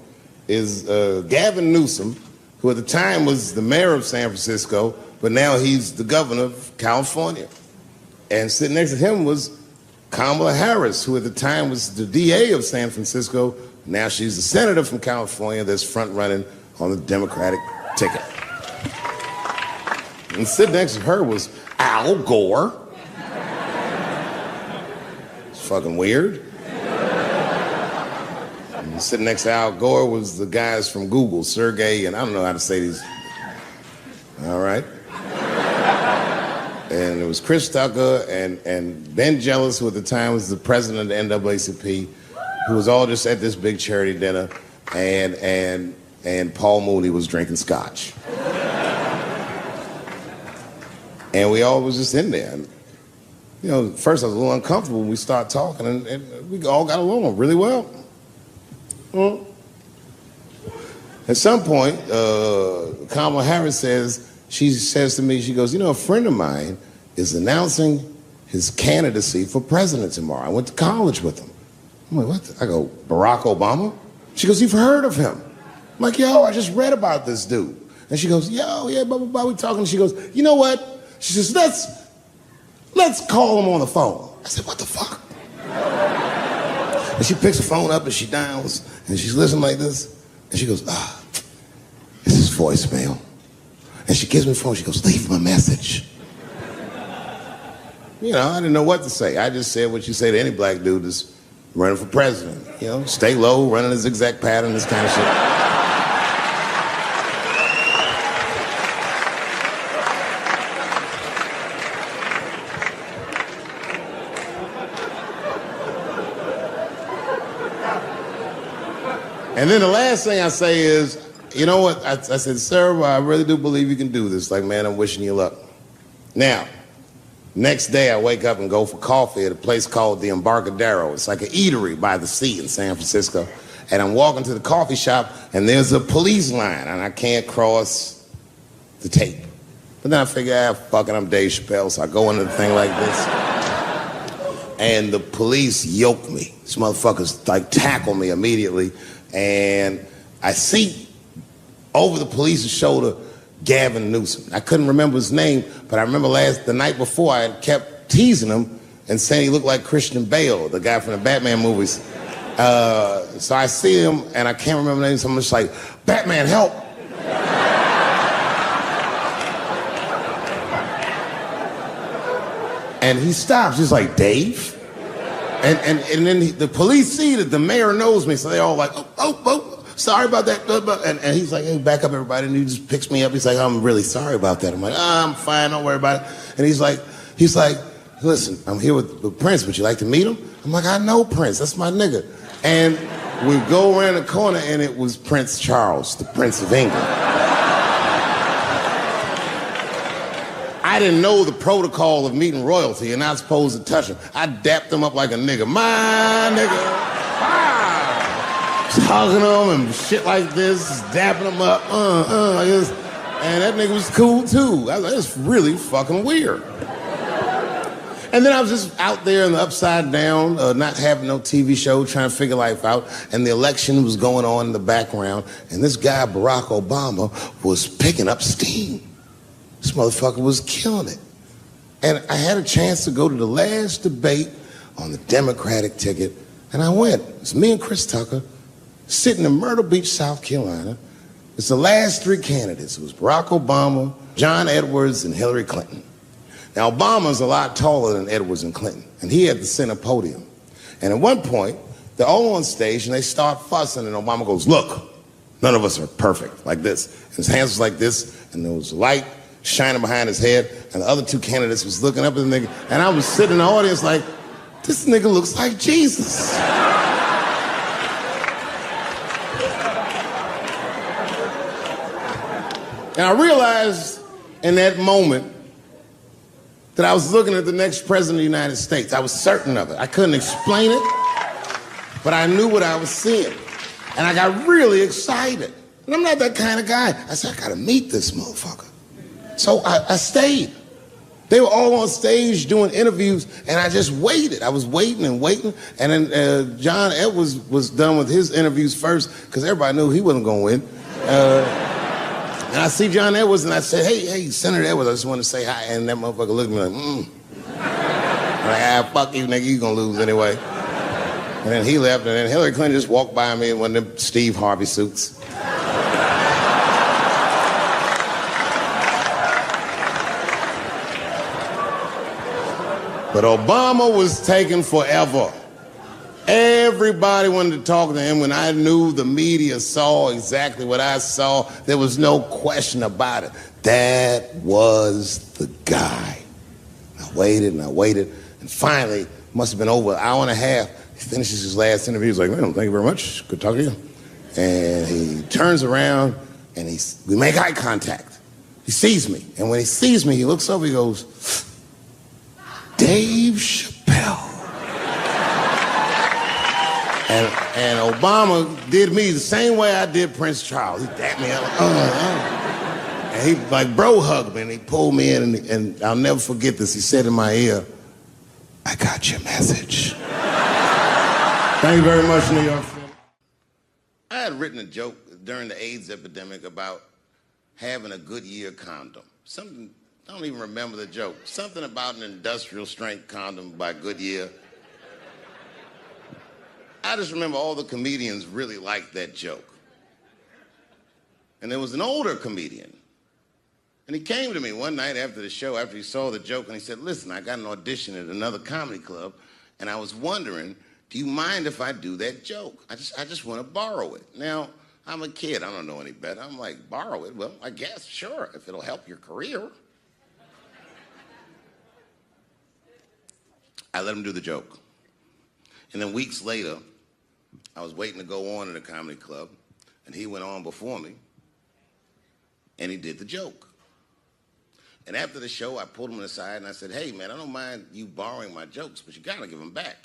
is Gavin Newsom, who at the time was the mayor of San Francisco, but now he's the governor of California. And sitting next to him was Kamala Harris, who at the time was the DA of San Francisco. Now she's the senator from California that's front-running on the Democratic ticket. And sitting next to her was Al Gore. It's fucking weird. And sitting next to Al Gore was the guys from Google, Sergey, and I don't know how to say these. All right. And it was Chris Tucker and Ben Jealous, who at the time was the president of the NAACP, who was all just at this big charity dinner, and Paul Mooney was drinking scotch. And we all was just in there. And, you know, at first I was a little uncomfortable when we started talking, and we all got along really well. At some point, Kamala Harris says to me, she goes, you know, a friend of mine is announcing his candidacy for president tomorrow. I went to college with him. I'm like, what? I go, Barack Obama? She goes, you've heard of him? I'm like, yo, I just read about this dude. And she goes, yo, yeah, blah, blah, blah, we talking. She goes, you know what? She says, let's call him on the phone. I said, what the fuck? And she picks the phone up and she dials and she's listening like this. And she goes, it's his voicemail. And she gives me the phone. She goes, leave him a message. You know, I didn't know what to say. I just said what you say to any black dude that's running for president. You know, stay low, running a zigzag pattern, this kind of shit. And then the last thing I say is, you know what? I said, sir, I really do believe you can do this. Like, man, I'm wishing you luck. Now, next day I wake up and go for coffee at a place called the Embarcadero. It's like an eatery by the sea in San Francisco. And I'm walking to the coffee shop and there's a police line and I can't cross the tape. But then I figure, fuck it, I'm Dave Chappelle, so I go into the thing like this. And the police yoke me. These motherfuckers like tackle me immediately. And I see over the police's shoulder Gavin Newsom. I couldn't remember his name, but I remember the night before I had kept teasing him and saying he looked like Christian Bale, the guy from the Batman movies. So I see him and I can't remember the name, so I'm just like, Batman, help! And he stops, he's like, Dave? And then the police see that the mayor knows me, so they all like, oh, sorry about that. And he's like, hey, back up, everybody. And he just picks me up. He's like, I'm really sorry about that. I'm like, I'm fine, don't worry about it. And he's like, listen, I'm here with Prince. Would you like to meet him? I'm like, I know Prince. That's my nigga. And we go around the corner, and it was Prince Charles, the Prince of England. I didn't know the protocol of meeting royalty. You're not supposed to touch him. I dapped him up like a nigga. My nigga. Just hugging him and shit like this, dapping him up. Like this. And that nigga was cool too. I was like, it's really fucking weird. And then I was just out there in the upside down, not having no TV show, trying to figure life out. And the election was going on in the background. And this guy, Barack Obama, was picking up steam. This motherfucker was killing it. And I had a chance to go to the last debate on the Democratic ticket And I went. It's me and Chris Tucker sitting in Myrtle Beach, South Carolina. It's the last three candidates. It was Barack Obama, John Edwards, and Hillary Clinton. Now, Obama's a lot taller than Edwards and Clinton, and he had the center podium. And at one point, they're all on stage, and they start fussing, and Obama goes, look, none of us are perfect, like this. And his hands was like this, and there was light shining behind his head, and the other two candidates was looking up at the nigga, and I was sitting in the audience like, this nigga looks like Jesus. And I realized in that moment that I was looking at the next president of the United States. I was certain of it. I couldn't explain it, but I knew what I was seeing. And I got really excited. And I'm not that kind of guy. I said, I gotta meet this motherfucker. So I stayed. They were all on stage doing interviews, and I just waited. I was waiting and waiting, and then John Edwards was done with his interviews first, because everybody knew he wasn't gonna win. And I see John Edwards, and I said, hey, Senator Edwards, I just want to say hi. And that motherfucker looked at me like, I'm like, fuck you, nigga, you gonna lose anyway. And then he left, and then Hillary Clinton just walked by me in one of them Steve Harvey suits. But Obama was taking forever. Everybody wanted to talk to him. When I knew the media saw exactly what I saw, there was no question about it. That was the guy. I waited and I waited, and finally, must have been over an hour and a half, he finishes his last interview. He's like, man, thank you very much. Good talking to you. And he turns around, and we make eye contact. He sees me, and when he sees me, he looks over, he goes, Dave Chappelle. And Obama did me the same way I did Prince Charles. He dapped me up, and he like bro hugged me, and he pulled me in, and I'll never forget this. He said in my ear, I got your message. Thank you very much, New York City. I had written a joke during the AIDS epidemic about having a Goodyear condom. Something, I don't even remember the joke. Something about an industrial strength condom by Goodyear. I just remember all the comedians really liked that joke. And there was an older comedian. And he came to me one night after the show, after he saw the joke, and he said, listen, I got an audition at another comedy club, and I was wondering, do you mind if I do that joke? I just want to borrow it. Now, I'm a kid. I don't know any better. I'm like, borrow it? Well, I guess, sure, if it'll help your career. I let him do the joke. And then weeks later, I was waiting to go on in a comedy club, and he went on before me, and he did the joke. And after the show, I pulled him aside, and I said, hey, man, I don't mind you borrowing my jokes, but you gotta give them back.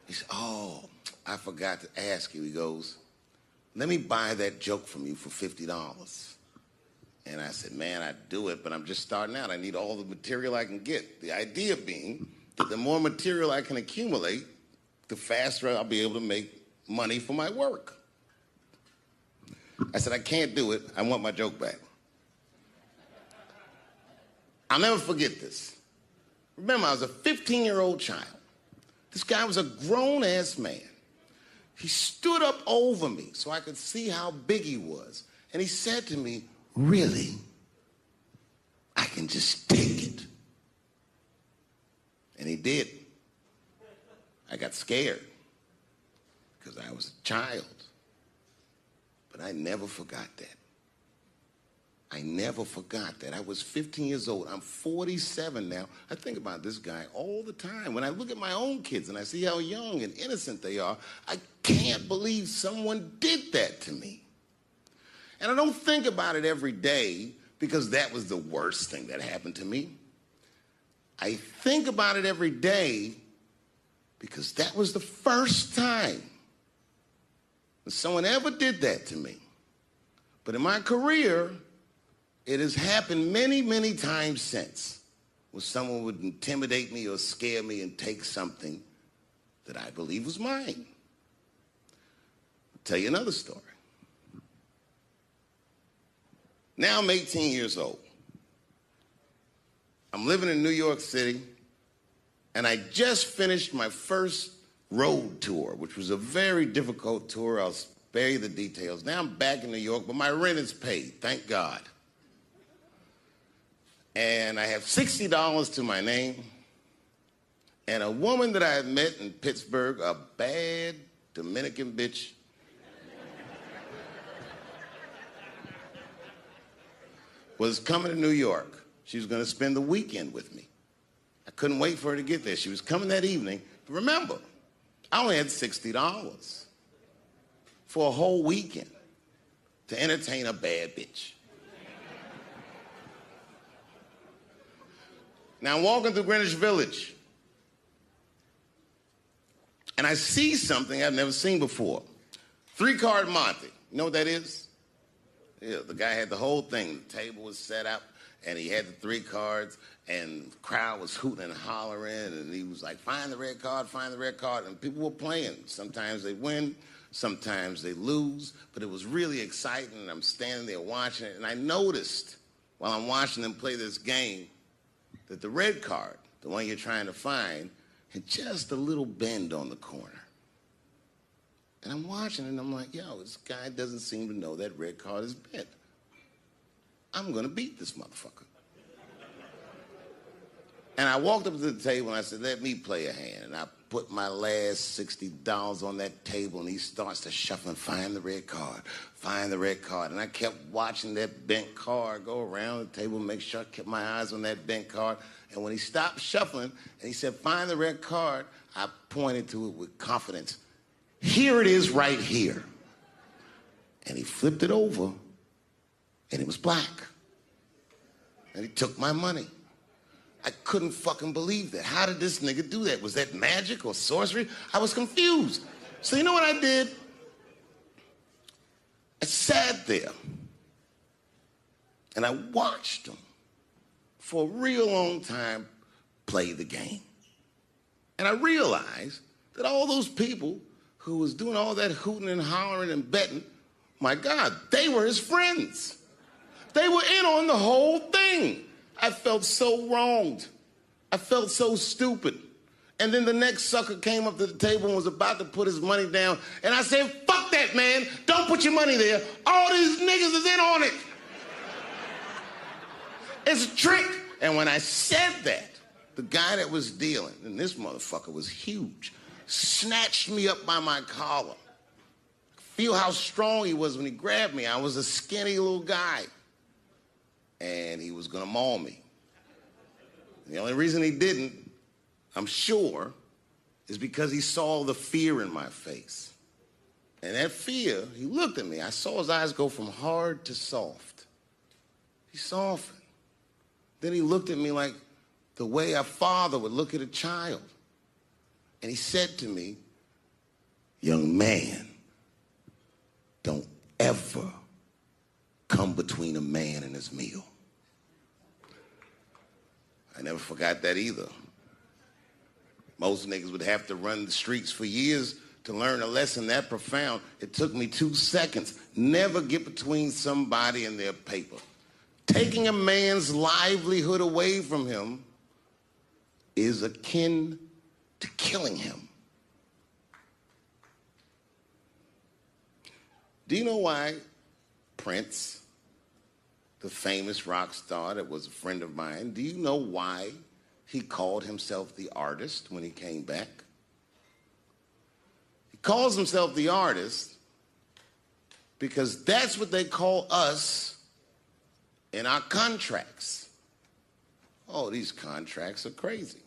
He said, oh, I forgot to ask you. He goes, let me buy that joke from you for $50. And I said, man, I'd do it, but I'm just starting out. I need all the material I can get. The idea being that the more material I can accumulate, the faster I'll be able to make money for my work. I said, I can't do it. I want my joke back. I'll never forget this. Remember, I was a 15-year-old child. This guy was a grown-ass man. He stood up over me so I could see how big he was. And he said to me, really? I can just take it. And he did. I got scared because I was a child. But I never forgot that. I never forgot that. I was 15 years old. I'm 47 now. I think about this guy all the time. When I look at my own kids and I see how young and innocent they are, I can't believe someone did that to me. And I don't think about it every day because that was the worst thing that happened to me. I think about it every day because that was the first time that someone ever did that to me. But in my career, it has happened many, many times since, where someone would intimidate me or scare me and take something that I believe was mine. I'll tell you another story. Now I'm 18 years old. I'm living in New York City, And I just finished my first road tour, which was a very difficult tour. I'll spare you the details. Now I'm back in New York, but my rent is paid, thank God. And I have $60 to my name. And a woman that I had met in Pittsburgh, a bad Dominican bitch, was coming to New York. She was going to spend the weekend with me. I couldn't wait for her to get there. She was coming that evening. But remember, I only had $60 for a whole weekend to entertain a bad bitch. Now I'm walking through Greenwich Village, and I see something I've never seen before. 3-card Monte. You know what that is? Yeah, the guy had the whole thing. The table was set up, and he had the 3 cards, and the crowd was hooting and hollering, and he was like, find the red card, find the red card, and people were playing. Sometimes they win, sometimes they lose, but it was really exciting, and I'm standing there watching it, and I noticed while I'm watching them play this game that the red card, the one you're trying to find, had just a little bend on the corner. And I'm watching it, and I'm like, yo, this guy doesn't seem to know that red card is bent. I'm going to beat this motherfucker. And I walked up to the table, and I said, let me play a hand. And I put my last $60 on that table, and he starts to shuffle and find the red card, find the red card. And I kept watching that bent card go around the table, make sure I kept my eyes on that bent card. And when he stopped shuffling, and he said, find the red card, I pointed to it with confidence. Here it is right here. And he flipped it over, and it was black. And he took my money. I couldn't fucking believe that. How did this nigga do that? Was that magic or sorcery? I was confused. So you know what I did? I sat there, and I watched him for a real long time play the game. And I realized that all those people who was doing all that hooting and hollering and betting, my God, they were his friends. They were in on the whole thing. I felt so wronged. I felt so stupid. And then the next sucker came up to the table and was about to put his money down. And I said, fuck that, man. Don't put your money there. All these niggas is in on it. It's a trick. And when I said that, the guy that was dealing, and this motherfucker was huge, snatched me up by my collar. Feel how strong he was when he grabbed me. I was a skinny little guy. And he was going to maul me. The only reason he didn't, I'm sure, is because he saw the fear in my face. And that fear, he looked at me. I saw his eyes go from hard to soft. He softened. Then he looked at me like the way a father would look at a child. And he said to me, young man, don't ever come between a man and his meal. I never forgot that either. Most niggas would have to run the streets for years to learn a lesson that profound. It took me 2 seconds. Never get between somebody and their paper. Taking a man's livelihood away from him is akin to killing him. Do you know why Prince, the famous rock star that was a friend of mine, do you know why he called himself the artist when he came back? He calls himself the artist because that's what they call us in our contracts. Oh, these contracts are crazy.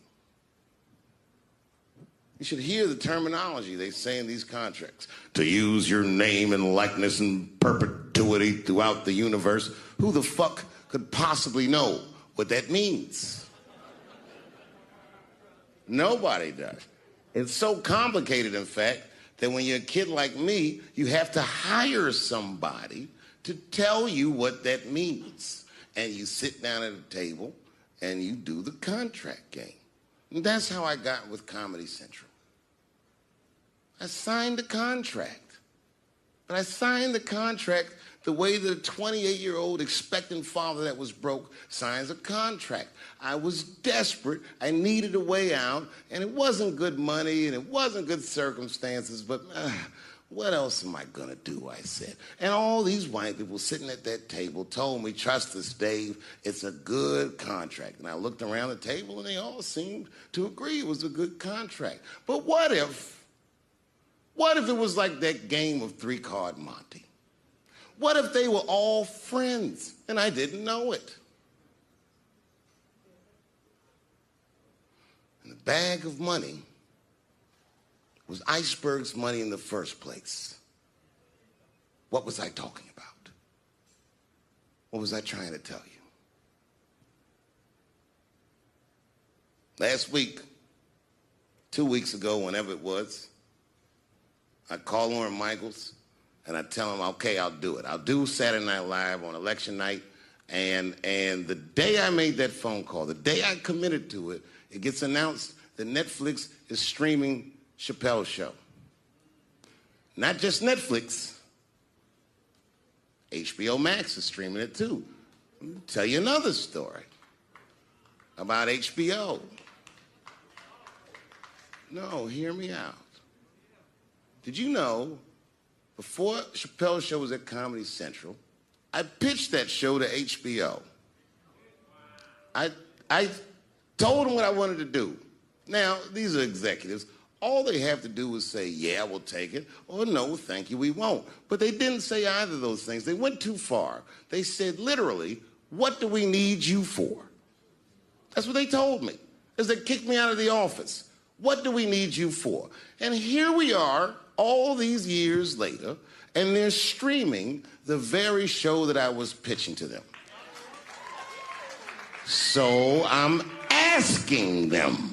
You should hear the terminology they say in these contracts. To use your name and likeness in perpetuity throughout the universe. Who the fuck could possibly know what that means? Nobody does. It's so complicated, in fact, that when you're a kid like me, you have to hire somebody to tell you what that means. And you sit down at a table and you do the contract game. And that's how I got with Comedy Central. I signed a contract. But I signed the contract the way that a 28-year-old expectant father that was broke signs a contract. I was desperate. I needed a way out, and it wasn't good money, and it wasn't good circumstances, but what else am I going to do, I said. And all these white people sitting at that table told me, trust us, Dave, it's a good contract. And I looked around the table, and they all seemed to agree it was a good contract. But what if it was like that game of three-card Monte? What if they were all friends and I didn't know it? And the bag of money was Iceberg's money in the first place. What was I talking about? What was I trying to tell you? Last week, 2 weeks ago, whenever it was, I call Lauren Michaels and I tell him, okay, I'll do it. I'll do Saturday Night Live on election night. And the day I made that phone call, the day I committed to it, it gets announced that Netflix is streaming Chappelle's show. Not just Netflix, HBO Max is streaming it too. Let me tell you another story about HBO. No, hear me out. Did you know, before Chappelle's show was at Comedy Central, I pitched that show to HBO. I told them what I wanted to do. Now, these are executives. All they have to do is say, yeah, we'll take it, or no, thank you, we won't. But they didn't say either of those things. They went too far. They said, literally, what do we need you for? That's what they told me, as they kicked me out of the office. What do we need you for? And here we are, all these years later, and they're streaming the very show that I was pitching to them. So I'm asking them.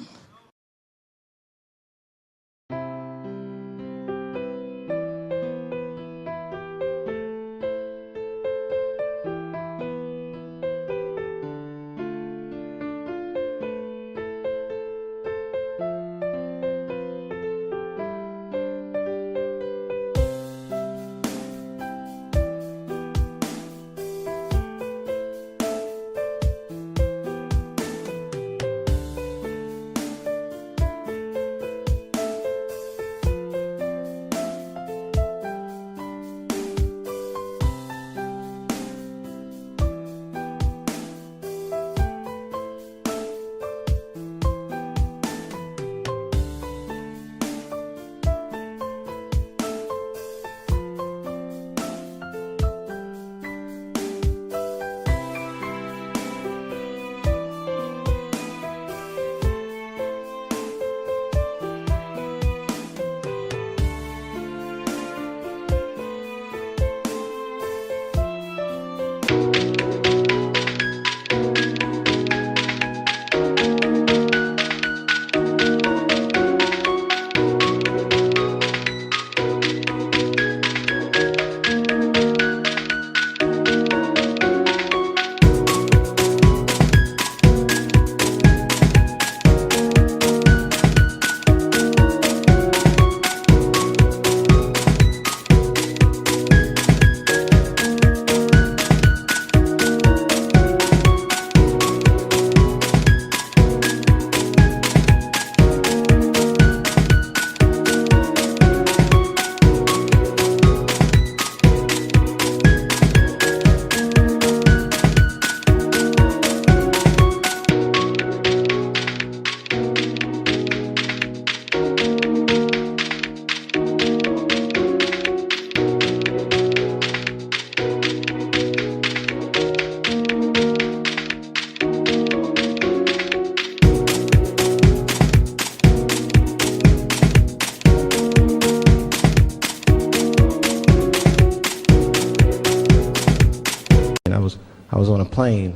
I was on a plane.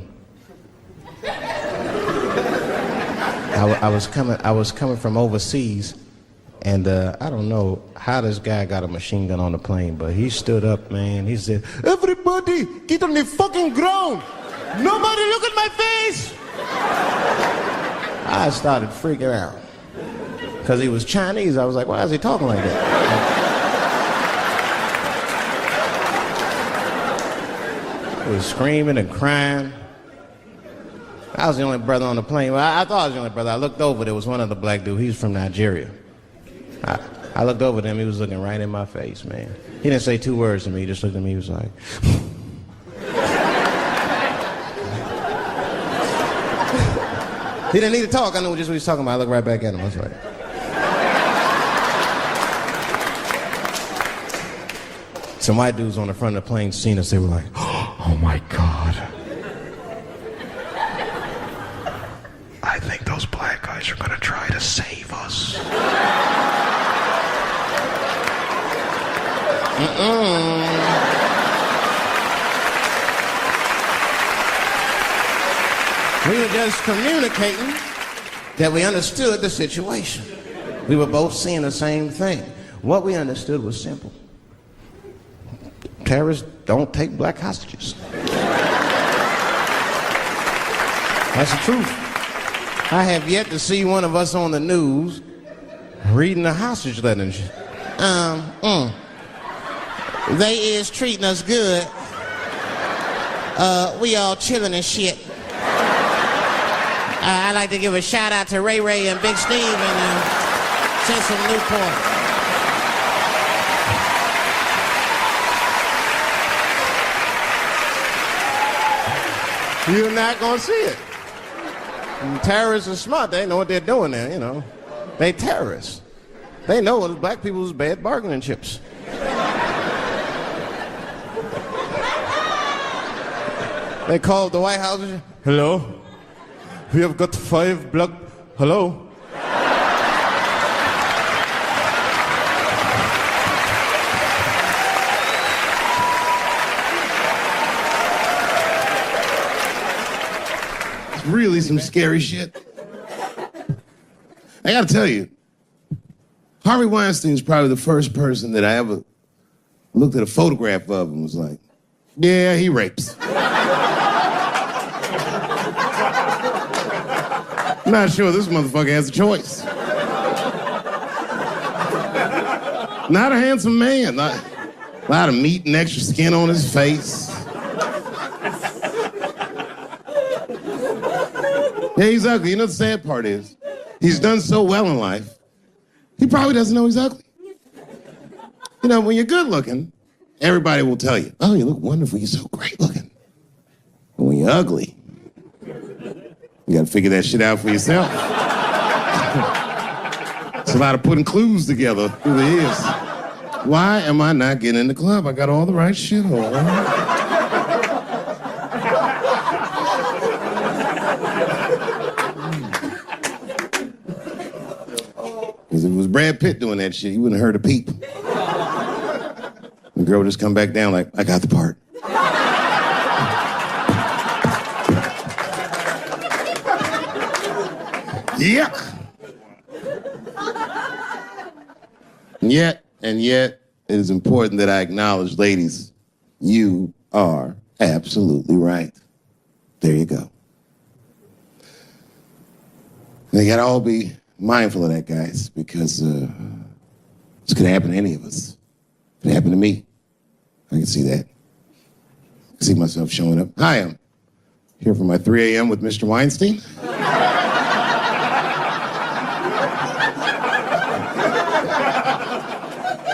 I was coming from overseas, and I don't know how this guy got a machine gun on the plane, but he stood up, man. He said, "Everybody, get on the fucking ground! Nobody look at my face!" I started freaking out because he was Chinese. I was like, "Why is he talking like that?" He was screaming and crying. I was the only brother on the plane. Well, I thought I was the only brother. I looked over. There was one other black dude. He was from Nigeria. I looked over at him. He was looking right in my face, man. He didn't say two words to me. He just looked at me. He was like... He didn't need to talk. I knew just what he was talking about. I looked right back at him. I was like... Some white dudes on the front of the plane seen us. They were like, oh my God. I think those black guys are going to try to save us. We were just communicating that we understood the situation. We were both seeing the same thing. What we understood was simple. Terrorists don't take black hostages. That's the truth. I have yet to see one of us on the news reading a hostage letter and shit. They is treating us good. We all chilling and shit. I'd like to give a shout out to Ray Ray and Big Steve and send some Newport. You're not gonna see it. And terrorists are smart. They know what they're doing there, you know. They terrorists. They know what black people's bad bargaining chips. They called the White House. Hello? We have got 5 black... Hello? It's really some scary shit. I gotta tell you, Harvey Weinstein is probably the first person that I ever looked at a photograph of and was like, yeah, he rapes. I'm not sure this motherfucker has a choice. Not a handsome man. Not a lot of meat and extra skin on his face. Yeah, he's ugly. You know the sad part is, he's done so well in life, he probably doesn't know he's ugly. You know, when you're good looking, everybody will tell you, oh, you look wonderful, you're so great looking. But when you're ugly, you gotta figure that shit out for yourself. It's a lot of putting clues together through the years. Why am I not getting in the club? I got all the right shit on. Because if it was Brad Pitt doing that shit, you wouldn't have heard a peep. The girl would just come back down like, I got the part. Yuck. And yet, it is important that I acknowledge, ladies, you are absolutely right. There you go. They gotta all be mindful of that, guys, because this could happen to any of us. It could happen to me. I can see that. I can see myself showing up. Hi, I'm here for my 3 a.m. with Mr. Weinstein.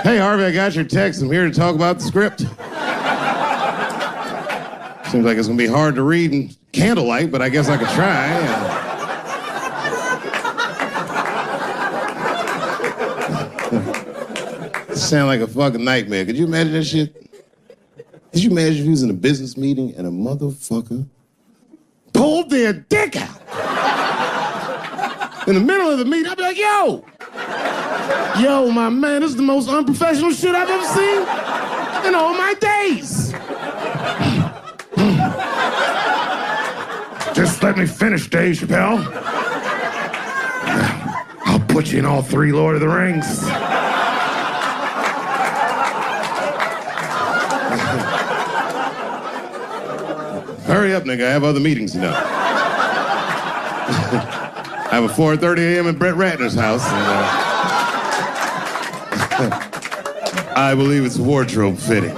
Hey, Harvey, I got your text. I'm here to talk about the script. Seems like it's going to be hard to read in candlelight, but I guess I could try. Sound like a fucking nightmare. Could you imagine that shit? Could you imagine if you was in a business meeting and a motherfucker pulled their dick out? In the middle of the meeting, I'd be like, yo, my man, this is the most unprofessional shit I've ever seen in all my days. Just let me finish, Dave Chappelle. I'll put you in all 3 Lord of the Rings. Hurry up, nigga. I have other meetings, you know. I have a 4:30 a.m. at Brett Ratner's house. And, I believe it's wardrobe fitting.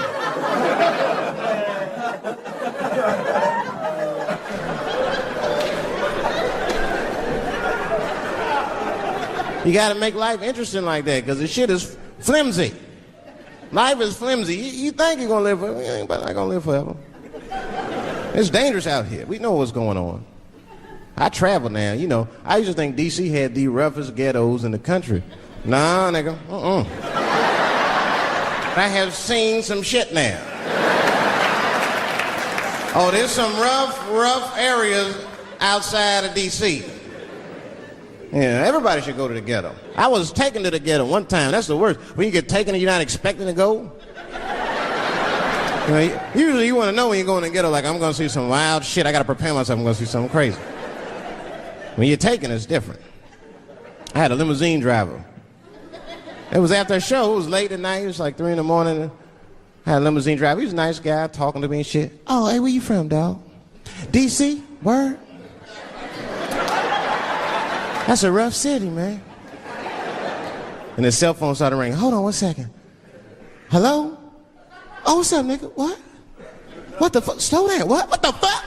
You gotta make life interesting like that, because the shit is flimsy. Life is flimsy. You think you're gonna live forever, you ain't not gonna live forever. It's dangerous out here. We know what's going on. I travel now, you know. I used to think D.C. had the roughest ghettos in the country. Nah, nigga, I have seen some shit now. Oh, there's some rough areas outside of D.C. Yeah, everybody should go to the ghetto. I was taken to the ghetto one time. That's the worst. When you get taken and you're not expecting to go. You know, usually you want to know when you're going to the ghetto, like, I'm going to see some wild shit. I got to prepare myself. I'm going to see something crazy. When you're taken, it's different. I had a limousine driver. It was after a show. It was late at night. It was like 3 in the morning. I had a limousine driver. He was a nice guy, talking to me and shit. Oh, hey, where you from, dog? D.C.? Word? That's a rough city, man. And his cell phone started ringing. Hold on 1 second. Hello? Oh, what's up, nigga? What? What the fuck? Slow down. What? What the fuck?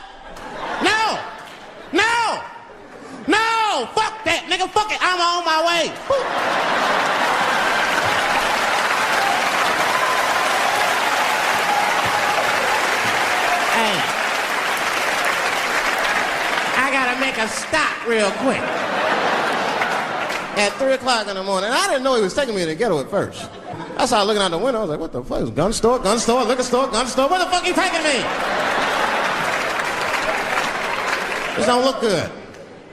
No! No! No! Fuck that, nigga. Fuck it. I'm on my way. Hey. I gotta make a stop real quick. At 3 o'clock in the morning. I didn't know he was taking me to the ghetto at first. I started looking out the window. I was like, what the fuck? It's gun store, liquor store, gun store. Where the fuck you taking me? This don't look good.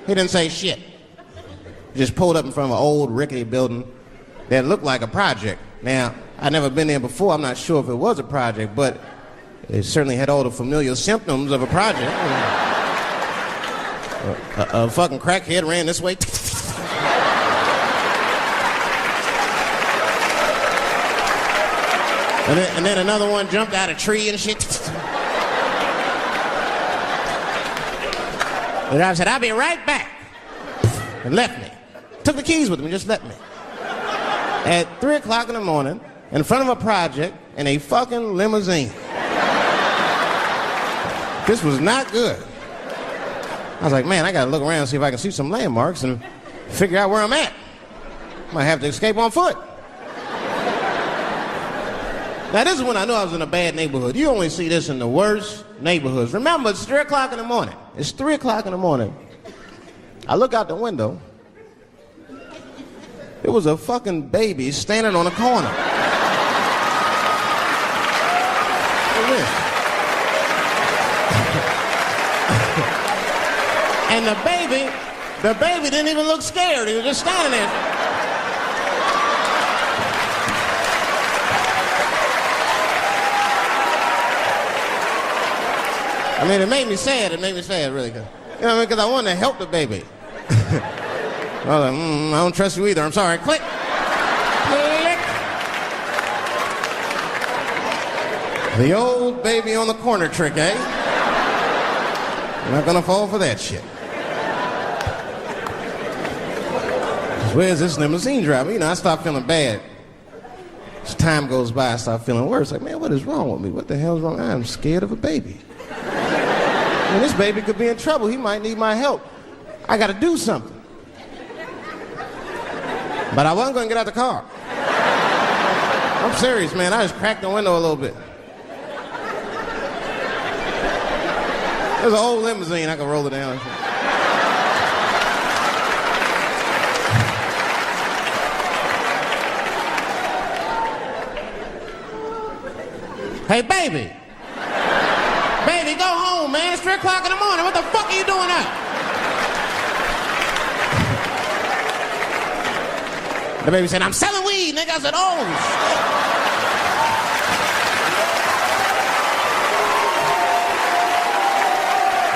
He didn't say shit. He just pulled up in front of an old rickety building that looked like a project. Now, I'd never been there before. I'm not sure if it was a project, but it certainly had all the familiar symptoms of a project. A fucking crackhead ran this way. And then another one jumped out of a tree and shit. The driver said, I'll be right back. And left me. Took the keys with him and just left me. At 3 o'clock in the morning, in front of a project, in a fucking limousine. This was not good. I was like, man, I gotta look around and see if I can see some landmarks and figure out where I'm at. Might have to escape on foot. Now, this is when I knew I was in a bad neighborhood. You only see this in the worst neighborhoods. Remember, it's 3 o'clock in the morning. It's 3 o'clock in the morning. I look out the window. There was a fucking baby standing on a corner. And the baby didn't even look scared. He was just standing there. I mean, it made me sad. It made me sad, really. You know what I mean? Because I wanted to help the baby. I was like, I don't trust you either. I'm sorry. Click. Click. The old baby on the corner trick, eh? I'm not going to fall for that shit. Where's this limousine driver? You know, I start feeling bad. As time goes by, I start feeling worse. Like, man, what is wrong with me? What the hell's wrong? I'm scared of a baby. And this baby could be in trouble. He might need my help. I got to do something. But I wasn't going to get out the car. I'm serious, man. I just cracked the window a little bit. There's an old limousine. I could roll it down. Hey, baby. Baby, go home, man. It's 3 o'clock in the morning. What the fuck are you doing out? The baby said, I'm selling weed, nigga. I said, oh, shit.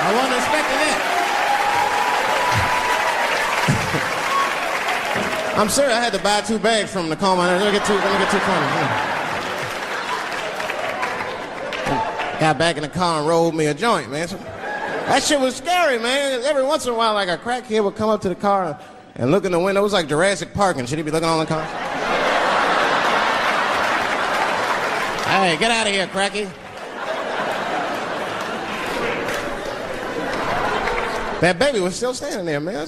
I wasn't expecting that. I'm serious. I had to buy 2 bags from him to calm my nerves. Let me get 2 coins. Got back in the car and rolled me a joint, man. So, that shit was scary, man. Every once in a while, like a crackhead would come up to the car and look in the window. It was like Jurassic Park and shit. He'd be looking on the car. Hey, get out of here, cracky. That baby was still standing there, man.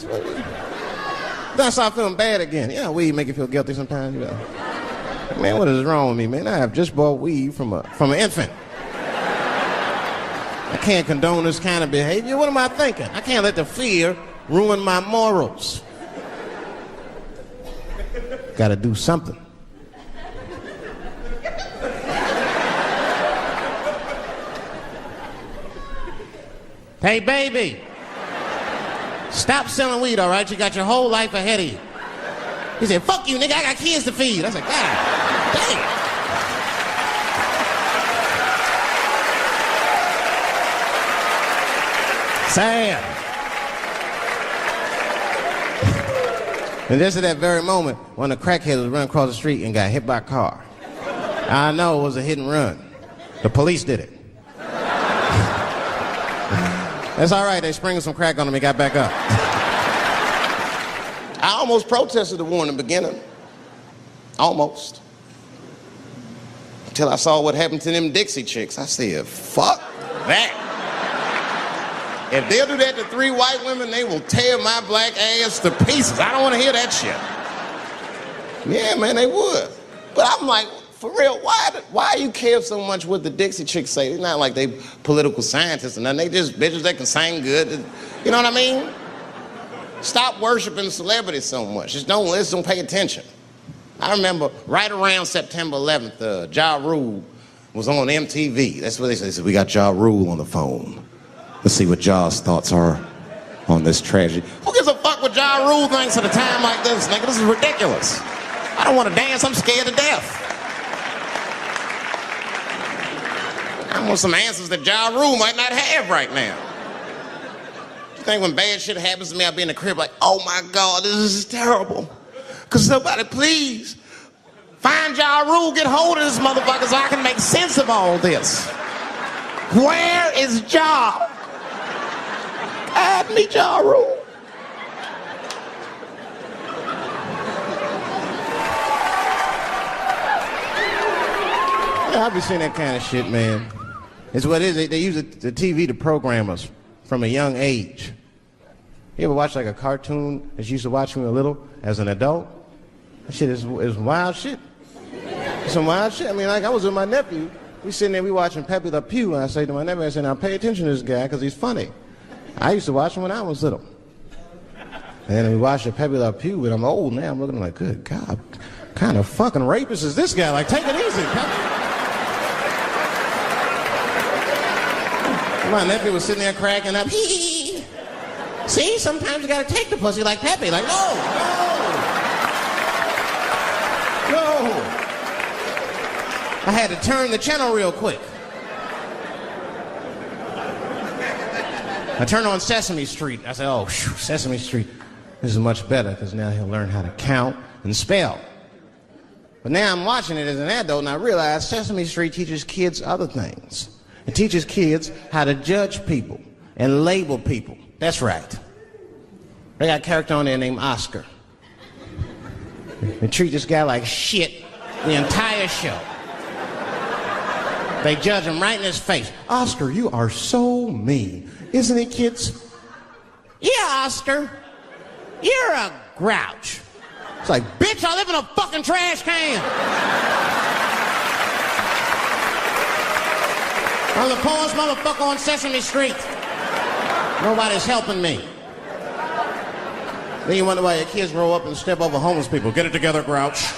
Then I started feeling bad again. You know, weed make you feel guilty sometimes. You know. Man, what is wrong with me, man? I have just bought weed from an infant. I can't condone this kind of behavior. What am I thinking? I can't let the fear ruin my morals. Gotta do something. Hey, baby. Stop selling weed, all right? You got your whole life ahead of you. He said, fuck you, nigga, I got kids to feed. I said, God damn. Sad. And just at that very moment, one of the crackheads was running across the street and got hit by a car. I know it was a hit and run. The police did it. That's all right, they sprinkled some crack on him and got back up. I almost protested the war in the beginning. Almost. Until I saw what happened to them Dixie chicks. I said, fuck that. If they'll do that to 3 white women, they will tear my black ass to pieces. I don't want to hear that shit. Yeah, man, they would. But I'm like, for real, why you care so much what the Dixie chicks say? It's not like they political scientists or nothing. They just bitches that can sing good. You know what I mean? Stop worshiping celebrities so much. Just don't listen, don't pay attention. I remember right around September 11th, Ja Rule was on MTV. That's what they said. They said, we got Ja Rule on the phone. Let's see what Ja's thoughts are on this tragedy. Who gives a fuck what Ja Rule thinks at a time like this, nigga? This is ridiculous. I don't want to dance. I'm scared to death. I want some answers that Ja Rule might not have right now. You think when bad shit happens to me, I'll be in the crib like, oh my God, this is terrible. Cause somebody please find Ja Rule, get hold of this motherfucker so I can make sense of all this. Where is Ja? Guide me, Ja Rule. Yeah, I be seeing that kind of shit, man. It's what it is. They use the TV to program us from a young age. You ever watch like a cartoon that you used to watch when you were little as an adult? That shit is wild shit. Some wild shit. I mean, like I was with my nephew. We sitting there, we watching Pepe Le Pew, and I say to my nephew, I say, now pay attention to this guy because he's funny. I used to watch him when I was little. And then we watched the Pepe Le Pew, and I'm old now. I'm looking like, good God, what kind of fucking rapist is this guy? Like, take it easy, Pepe. My nephew was sitting there cracking up. Hee. See, sometimes you gotta take the pussy like Pepe. Like, no. I had to turn the channel real quick. I turned on Sesame Street. I said, oh, Sesame Street. This is much better because now he'll learn how to count and spell. But now I'm watching it as an adult and I realize Sesame Street teaches kids other things. It teaches kids how to judge people and label people. That's right. They got a character on there named Oscar. They treat this guy like shit the entire show. They judge him right in his face. Oscar, you are so mean. Isn't it, kids? Yeah, Oscar. You're a grouch. It's like, bitch, I live in a fucking trash can. I'm the poorest motherfucker on Sesame Street. Nobody's helping me. Then you wonder why your kids grow up and step over homeless people. Get it together, grouch.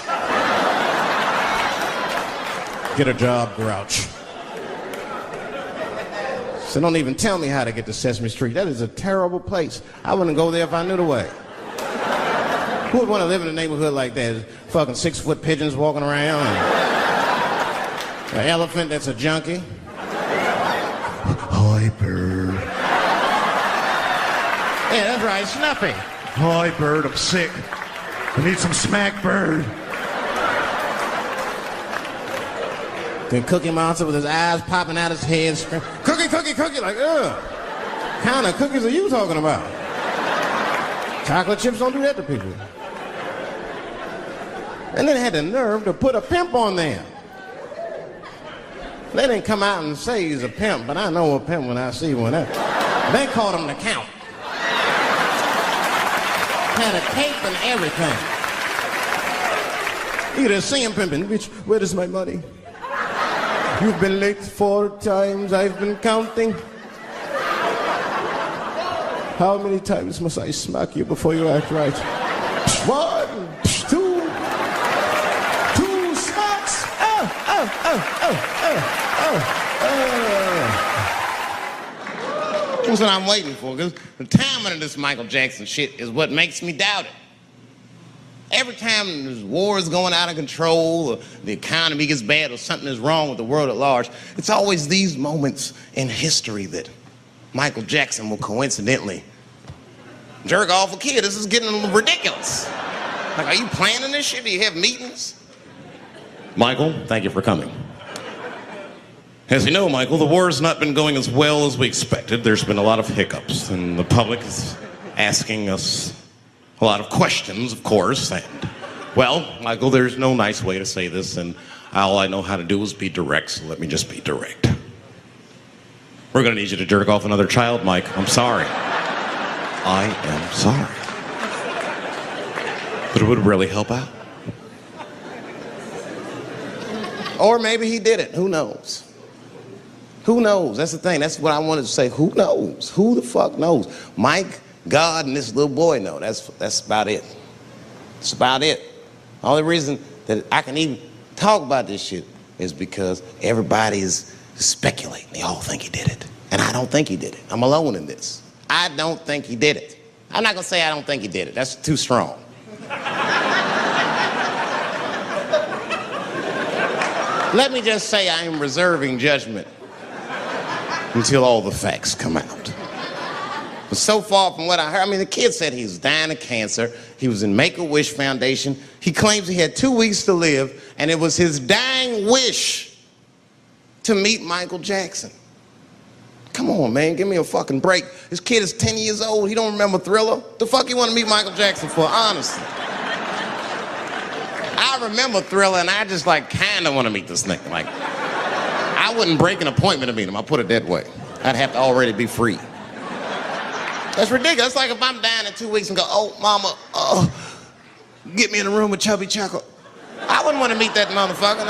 Get a job, grouch. So don't even tell me how to get to Sesame Street. That is a terrible place. I wouldn't go there if I knew the way. Who would want to live in a neighborhood like that? Fucking 6-foot pigeons walking around. And an elephant that's a junkie. Hi, bird. Yeah, that's right, Snuffy. Hi, bird, I'm sick. I need some smack, bird. Then Cookie Monster with his eyes popping out his head, cookie, cookie, cookie, like, ugh. What kind of cookies are you talking about? Chocolate chips don't do that to people. And then they had the nerve to put a pimp on there. They didn't come out and say he's a pimp, but I know a pimp when I see one. They called him the Count. Had a cape and everything. You just see him pimping. Bitch, where is my money? You've been late 4 times. I've been counting. How many times must I smack you before you act right? 1, 2 smacks. That's what I'm waiting for, because the timing of this Michael Jackson shit is what makes me doubt it. Every time there's wars going out of control, or the economy gets bad, or something is wrong with the world at large, it's always these moments in history that Michael Jackson will coincidentally jerk off a kid. This is getting a little ridiculous. Like, are you planning this shit? Do you have meetings? Michael, thank you for coming. As you know, Michael, the war has not been going as well as we expected. There's been a lot of hiccups, and the public is asking us a lot of questions, of course. And, well, Michael, there's no nice way to say this, and all I know how to do is be direct, so let me just be direct. We're gonna need you to jerk off another child, Mike. I'm sorry. I am sorry. But it would really help out. Or maybe he did it. Who knows? Who knows? That's the thing. That's what I wanted to say. Who knows? Who the fuck knows? Mike, God, and this little boy know. That's about it. That's about it. The only reason that I can even talk about this shit is because everybody is speculating. They all think he did it. And I don't think he did it. I'm alone in this. I don't think he did it. I'm not gonna say I don't think he did it. That's too strong. Let me just say I am reserving judgment until all the facts come out. But so far from what I heard, I mean, the kid said he was dying of cancer. He was in Make-A-Wish Foundation. He claims he had 2 weeks to live, and it was his dying wish to meet Michael Jackson. Come on, man, give me a fucking break. This kid is 10 years old. He don't remember Thriller. The fuck you want to meet Michael Jackson for, honestly? I remember Thriller, and I just, like, kind of want to meet this nigga. Like, I wouldn't break an appointment to meet him. I'll put it that way. I'd have to already be free. That's ridiculous. It's like if I'm dying in 2 weeks and go, oh, mama, get me in a room with Chubby Chuckle. I wouldn't want to meet that motherfucker.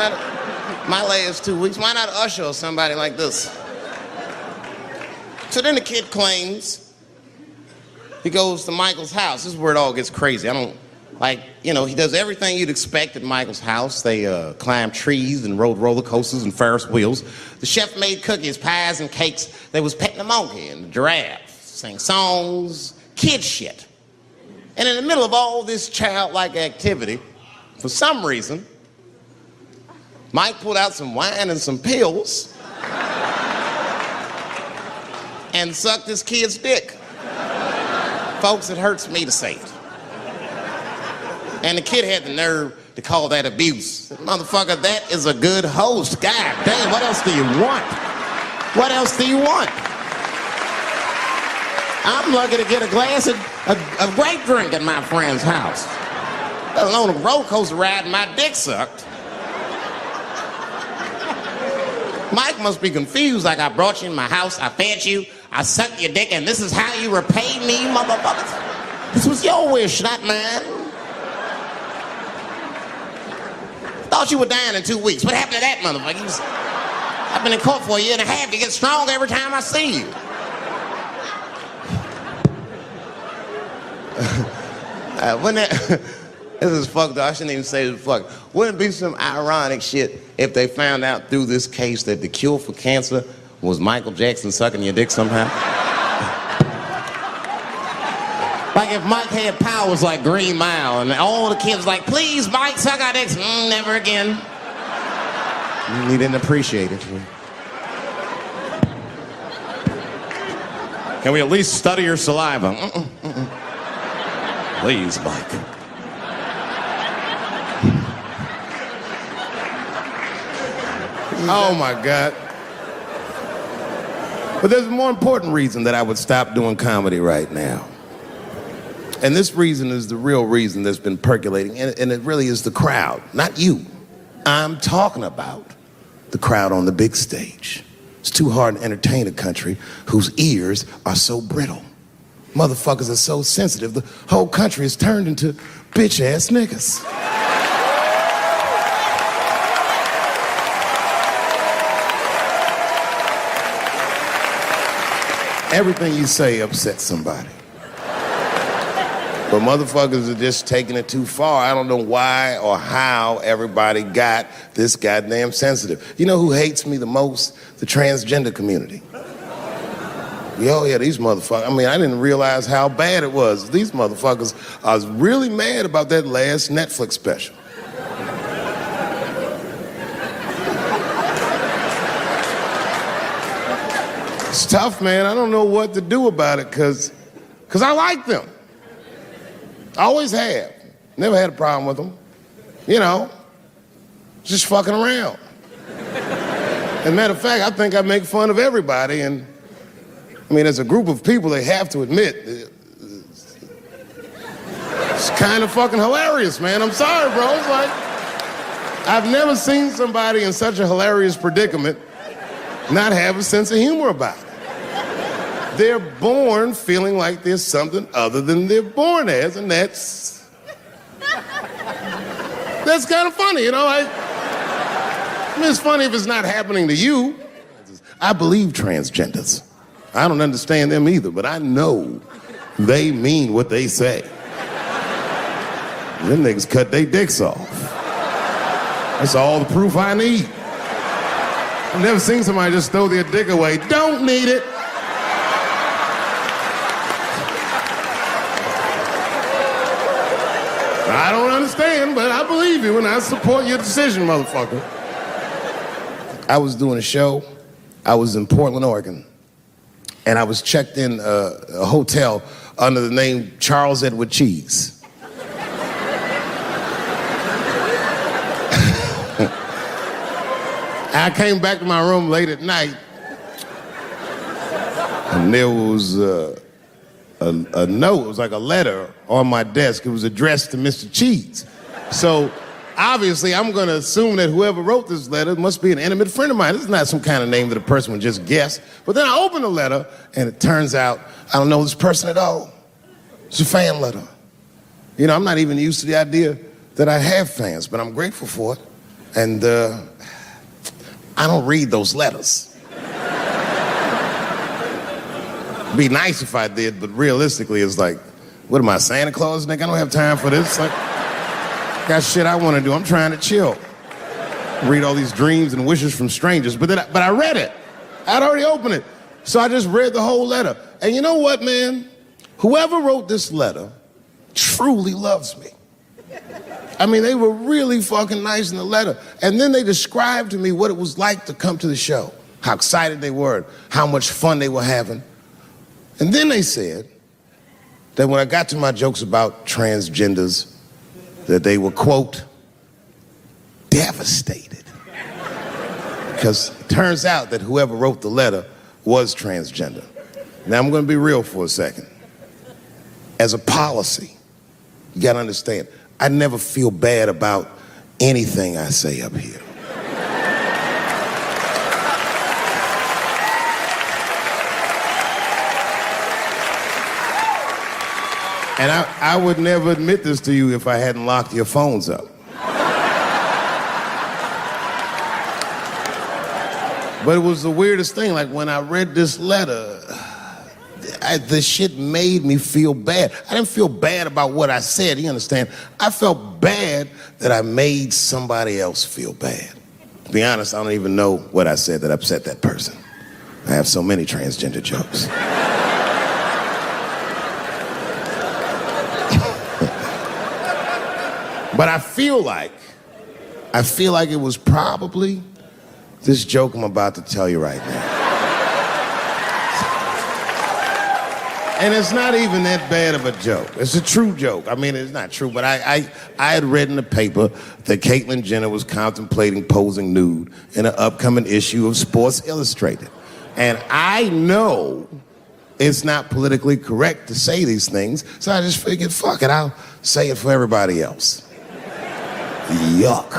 My last 2 weeks. Why not Usher or somebody like this? So then the kid claims he goes to Michael's house. This is where it all gets crazy. He does everything you'd expect at Michael's house. They climbed trees and rode roller coasters and Ferris wheels. The chef made cookies, pies, and cakes. They was petting the monkey and the giraffe, sang songs, kid shit. And in the middle of all this childlike activity, for some reason, Mike pulled out some wine and some pills and sucked his kid's dick. Folks, it hurts me to say it. And the kid had the nerve to call that abuse. Motherfucker, that is a good host. God damn, what else do you want? What else do you want? I'm lucky to get a glass of grape drink at my friend's house. Let alone a roller coaster ride and my dick sucked. Mike must be confused, like I brought you in my house, I fed you, I sucked your dick, and this is how you repay me, motherfuckers? This was your wish, not mine. Thought you were dying in 2 weeks. What happened to that motherfucker? I've been in court for 1.5 years. You get stronger every time I see you. This is fucked up. I shouldn't even say this fuck. Wouldn't it be some ironic shit if they found out through this case that the cure for cancer was Michael Jackson sucking your dick somehow? Like if Mike had powers like Green Mile and all the kids like, please, Mike, suck our dicks. Never again. He didn't appreciate it. Can we at least study your saliva? Please, Mike. Oh, my God. But there's a more important reason that I would stop doing comedy right now. And this reason is the real reason that's been percolating, and it really is the crowd, not you. I'm talking about the crowd on the big stage. It's too hard to entertain a country whose ears are so brittle. motherfuckers are so sensitive. The whole country is turned into bitch-ass niggas. Everything you say upsets somebody. But motherfuckers are just taking it too far. I don't know why or how everybody got this goddamn sensitive. You know who hates me the most? The transgender community. Oh yeah, these motherfuckers. I mean, I didn't realize how bad it was. These motherfuckers, I was really mad about that last Netflix special. It's tough, man. I don't know what to do about it because I like them. I always have. Never had a problem with them. You know, just fucking around. As a matter of fact, I think I make fun of everybody, and I mean, as a group of people, they have to admit, it's kind of fucking hilarious, man. I'm sorry, bro. It's like, I've never seen somebody in such a hilarious predicament not have a sense of humor about it. They're born feeling like there's something other than they're born as, and that's kind of funny, you know? I mean, it's funny if it's not happening to you. I believe transgenders. I don't understand them either, but I know they mean what they say. Them niggas cut their dicks off. That's all the proof I need. I've never seen somebody just throw their dick away. Don't need it. I don't understand, but I believe you and I support your decision, motherfucker. I was doing a show. I was in Portland, Oregon. And I was checked in a hotel under the name Charles Edward Cheese. I came back to my room late at night, and there was a note. It was like a letter on my desk. It was addressed to Mr. Cheese. So obviously, I'm going to assume that whoever wrote this letter must be an intimate friend of mine. This is not some kind of name that a person would just guess. But then I open the letter, and it turns out I don't know this person at all. It's a fan letter. You know, I'm not even used to the idea that I have fans, but I'm grateful for it. And I don't read those letters. It'd be nice if I did, but realistically, it's like, what am I, Santa Claus, nigga? I don't have time for this. Like, got shit I want to do. I'm trying to chill. Read all these dreams and wishes from strangers. But I read it. I'd already opened it. So I just read the whole letter. And you know what, man? Whoever wrote this letter truly loves me. I mean, they were really fucking nice in the letter. And then they described to me what it was like to come to the show, how excited they were, how much fun they were having. And then they said that when I got to my jokes about transgenders, that they were, quote, devastated. Because it turns out that whoever wrote the letter was transgender. Now, I'm going to be real for a second. As a policy, you got to understand, I never feel bad about anything I say up here. And I would never admit this to you if I hadn't locked your phones up. But it was the weirdest thing. Like, when I read this letter, the shit made me feel bad. I didn't feel bad about what I said, you understand? I felt bad that I made somebody else feel bad. To be honest, I don't even know what I said that upset that person. I have so many transgender jokes. But I feel like it was probably this joke I'm about to tell you right now. And it's not even that bad of a joke. It's a true joke. I mean, it's not true, but I had read in the paper that Caitlyn Jenner was contemplating posing nude in an upcoming issue of Sports Illustrated. And I know it's not politically correct to say these things, so I just figured, fuck it, I'll say it for everybody else. Yuck.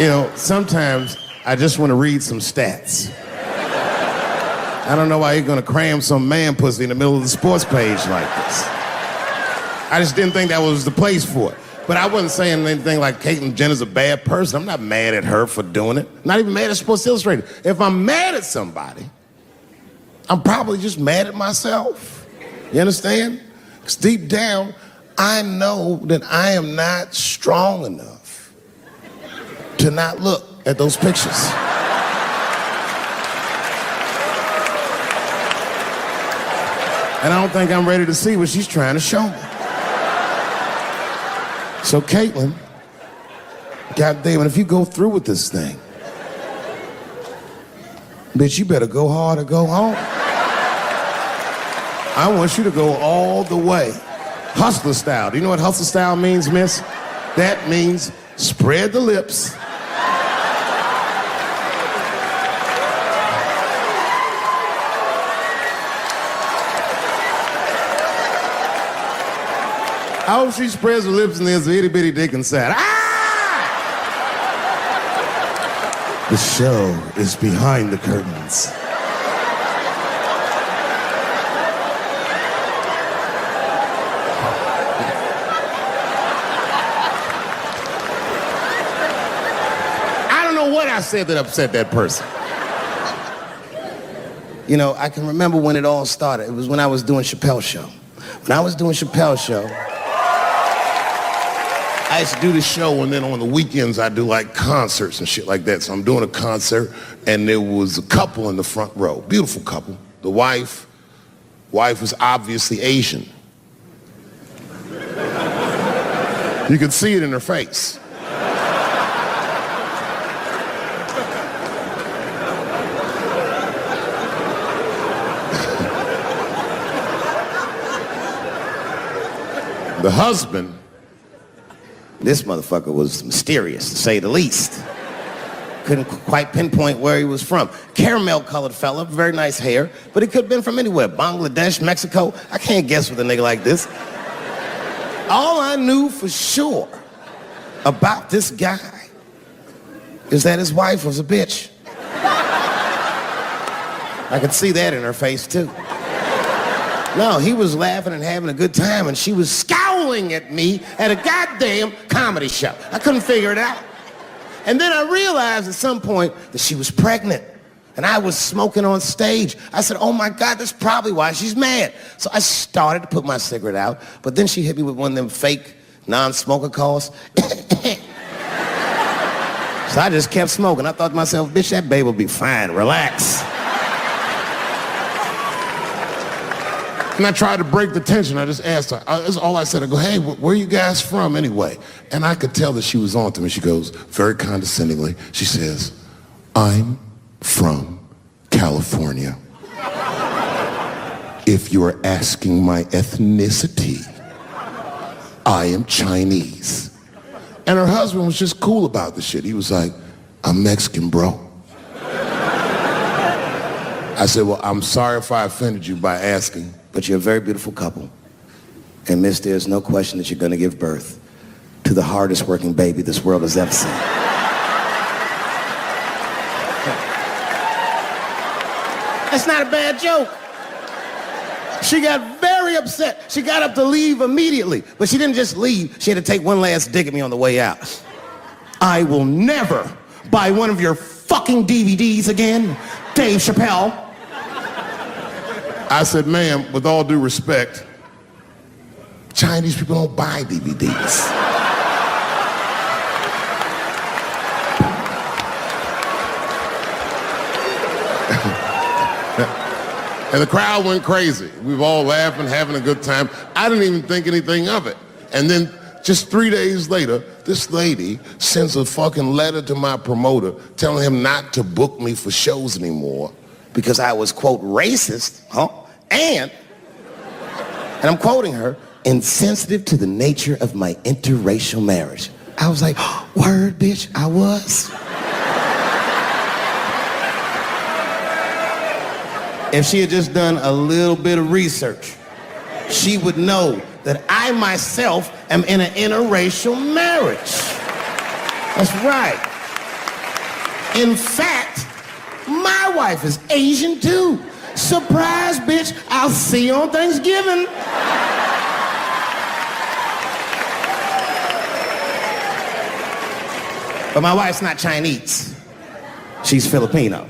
You know, sometimes I just want to read some stats. I don't know why you're gonna cram some man pussy in the middle of the sports page like this. I just didn't think that was the place for it. But I wasn't saying anything like Caitlyn Jenner's a bad person. I'm not mad at her for doing it. Not even mad at Sports Illustrated. If I'm mad at somebody, I'm probably just mad at myself. You understand? Because deep down, I know that I am not strong enough to not look at those pictures. And I don't think I'm ready to see what she's trying to show me. So Caitlyn, goddamn it, if you go through with this thing, bitch, you better go hard or go home. I want you to go all the way. Hustler style. Do you know what hustler style means, miss? That means spread the lips. I hope she spreads her lips and there's an itty bitty dick inside. Ah! The show is behind the curtains. I don't know what I said that upset that person. You know, I can remember when it all started. It was when I was doing Chappelle show. When I was doing Chappelle show, I used to do the show, and then on the weekends I do like concerts and shit like that. So I'm doing a concert, and there was a couple in the front row, beautiful couple. The wife was obviously Asian. You could see it in her face. The husband, this motherfucker was mysterious, to say the least. Couldn't quite pinpoint where he was from. Caramel-colored fella, very nice hair, but he could have been from anywhere. Bangladesh, Mexico. I can't guess with a nigga like this. All I knew for sure about this guy is that his wife was a bitch. I could see that in her face, too. No, he was laughing and having a good time, and she was scowling at me at a goddamn comedy show. I couldn't figure it out. And then I realized at some point that she was pregnant, and I was smoking on stage. I said, oh my God, that's probably why she's mad. So I started to put my cigarette out, but then she hit me with one of them fake non-smoker calls. So I just kept smoking. I thought to myself, bitch, that baby will be fine, relax. And I tried to break the tension. I just asked her. That's all I said. I go, hey, where are you guys from anyway? And I could tell that she was on to me. She goes, very condescendingly, she says, I'm from California. If you're asking my ethnicity, I am Chinese. And her husband was just cool about the shit. He was like, I'm Mexican, bro. I said, well, I'm sorry if I offended you by asking, but you're a very beautiful couple. And miss, there's no question that you're gonna give birth to the hardest working baby this world has ever seen. That's not a bad joke. She got very upset. She got up to leave immediately, but she didn't just leave. She had to take one last dig at me on the way out. I will never buy one of your fucking DVDs again, Dave Chappelle. I said, ma'am, with all due respect, Chinese people don't buy DVDs. And the crowd went crazy. We were all laughing, having a good time. I didn't even think anything of it. And then just 3 days later, this lady sends a fucking letter to my promoter telling him not to book me for shows anymore because I was, quote, racist, and I'm quoting her, insensitive to the nature of my interracial marriage. I was like, word, bitch, I was. If she had just done a little bit of research, she would know that I myself am in an interracial marriage. That's right. In fact, my wife is Asian too. Surprise, bitch, I'll see you on Thanksgiving. But my wife's not Chinese. She's Filipino.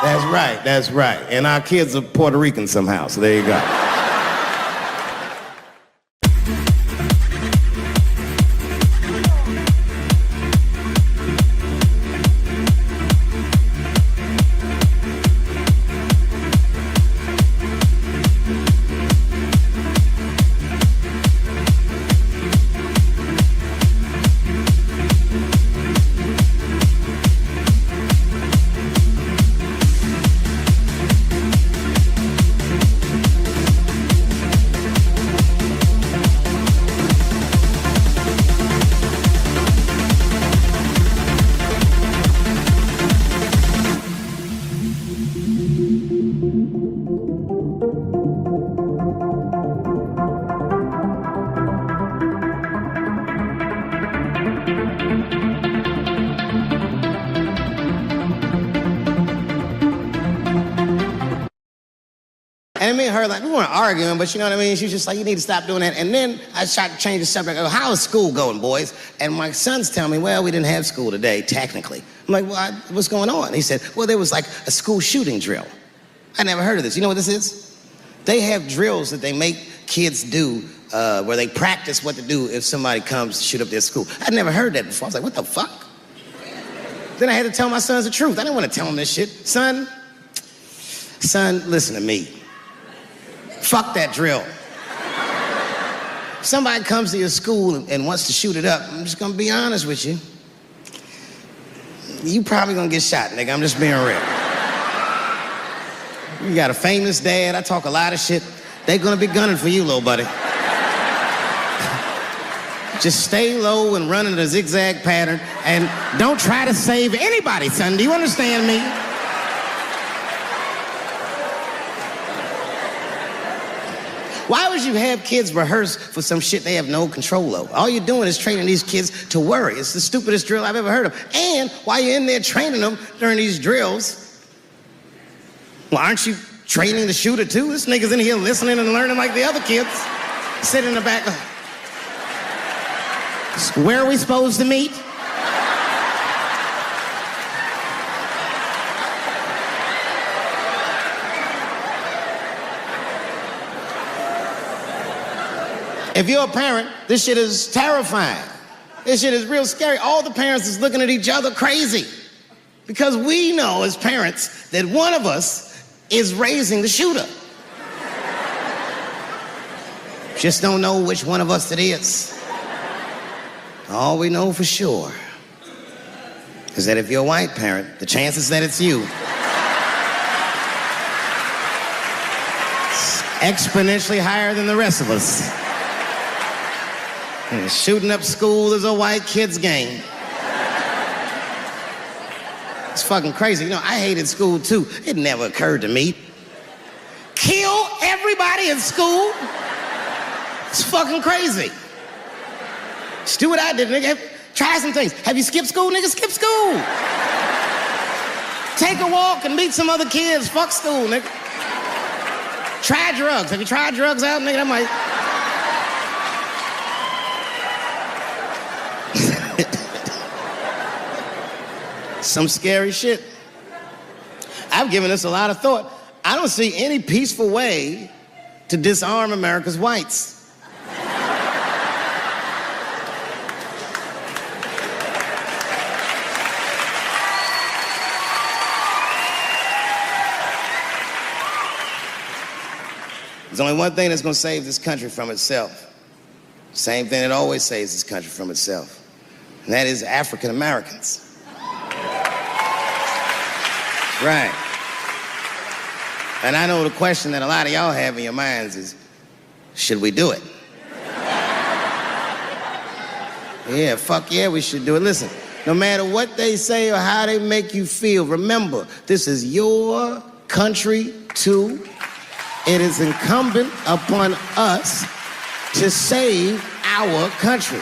That's right. And our kids are Puerto Rican somehow, so there you go. And me and her, like, we weren't arguing, but you know what I mean? She was just like, you need to stop doing that. And then I tried to change the subject. I go, how is school going, boys? And my sons tell me, well, we didn't have school today, technically. I'm like, well, what's going on? He said, well, there was like a school shooting drill. I never heard of this. You know what this is? They have drills that they make kids do where they practice what to do if somebody comes to shoot up their school. I'd never heard that before. I was like, what the fuck? Then I had to tell my sons the truth. I didn't want to tell them this shit. Son, listen to me. Fuck that drill. If somebody comes to your school and wants to shoot it up, I'm just gonna be honest with you. You probably gonna get shot, nigga. I'm just being real. You got a famous dad. I talk a lot of shit. They're gonna be gunning for you, little buddy. Just stay low and run in a zigzag pattern and don't try to save anybody, son. Do you understand me? Why would you have kids rehearse for some shit they have no control over? All you're doing is training these kids to worry. It's the stupidest drill I've ever heard of. And while you're in there training them during these drills, well, aren't you training the shooter too? This nigga's in here listening and learning like the other kids. Sitting in the back. Where are we supposed to meet? If you're a parent, this shit is terrifying. This shit is real scary. All the parents is looking at each other crazy. Because we know as parents that one of us is raising the shooter. Just don't know which one of us it is. All we know for sure is that if you're a white parent, the chances that it's you is exponentially higher than the rest of us. And shooting up school is a white kid's game. It's fucking crazy. You know, I hated school too. It never occurred to me. Kill everybody in school? It's fucking crazy. Just do what I did, nigga. Try some things. Have you skipped school, nigga? Skip school. Take a walk and meet some other kids. Fuck school, nigga. Try drugs. Have you tried drugs out, nigga? That might... Some scary shit. I've given this a lot of thought. I don't see any peaceful way to disarm America's whites. There's only one thing that's going to save this country from itself. Same thing that always saves this country from itself. And that is African Americans. Right. And I know the question that a lot of y'all have in your minds is, should we do it? Yeah, fuck yeah, we should do it. Listen, no matter what they say or how they make you feel, remember, this is your country too. It is incumbent upon us to save our country.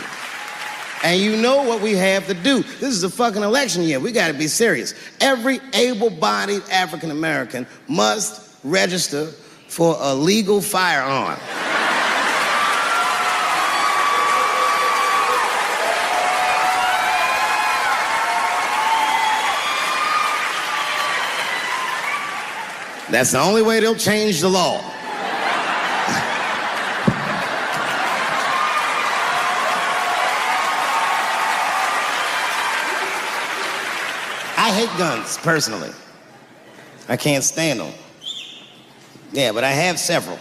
And you know what we have to do. This is a fucking election year. We gotta be serious. Every able-bodied African American must register for a legal firearm. That's the only way they'll change the law. I hate guns, personally. I can't stand them. Yeah, but I have several.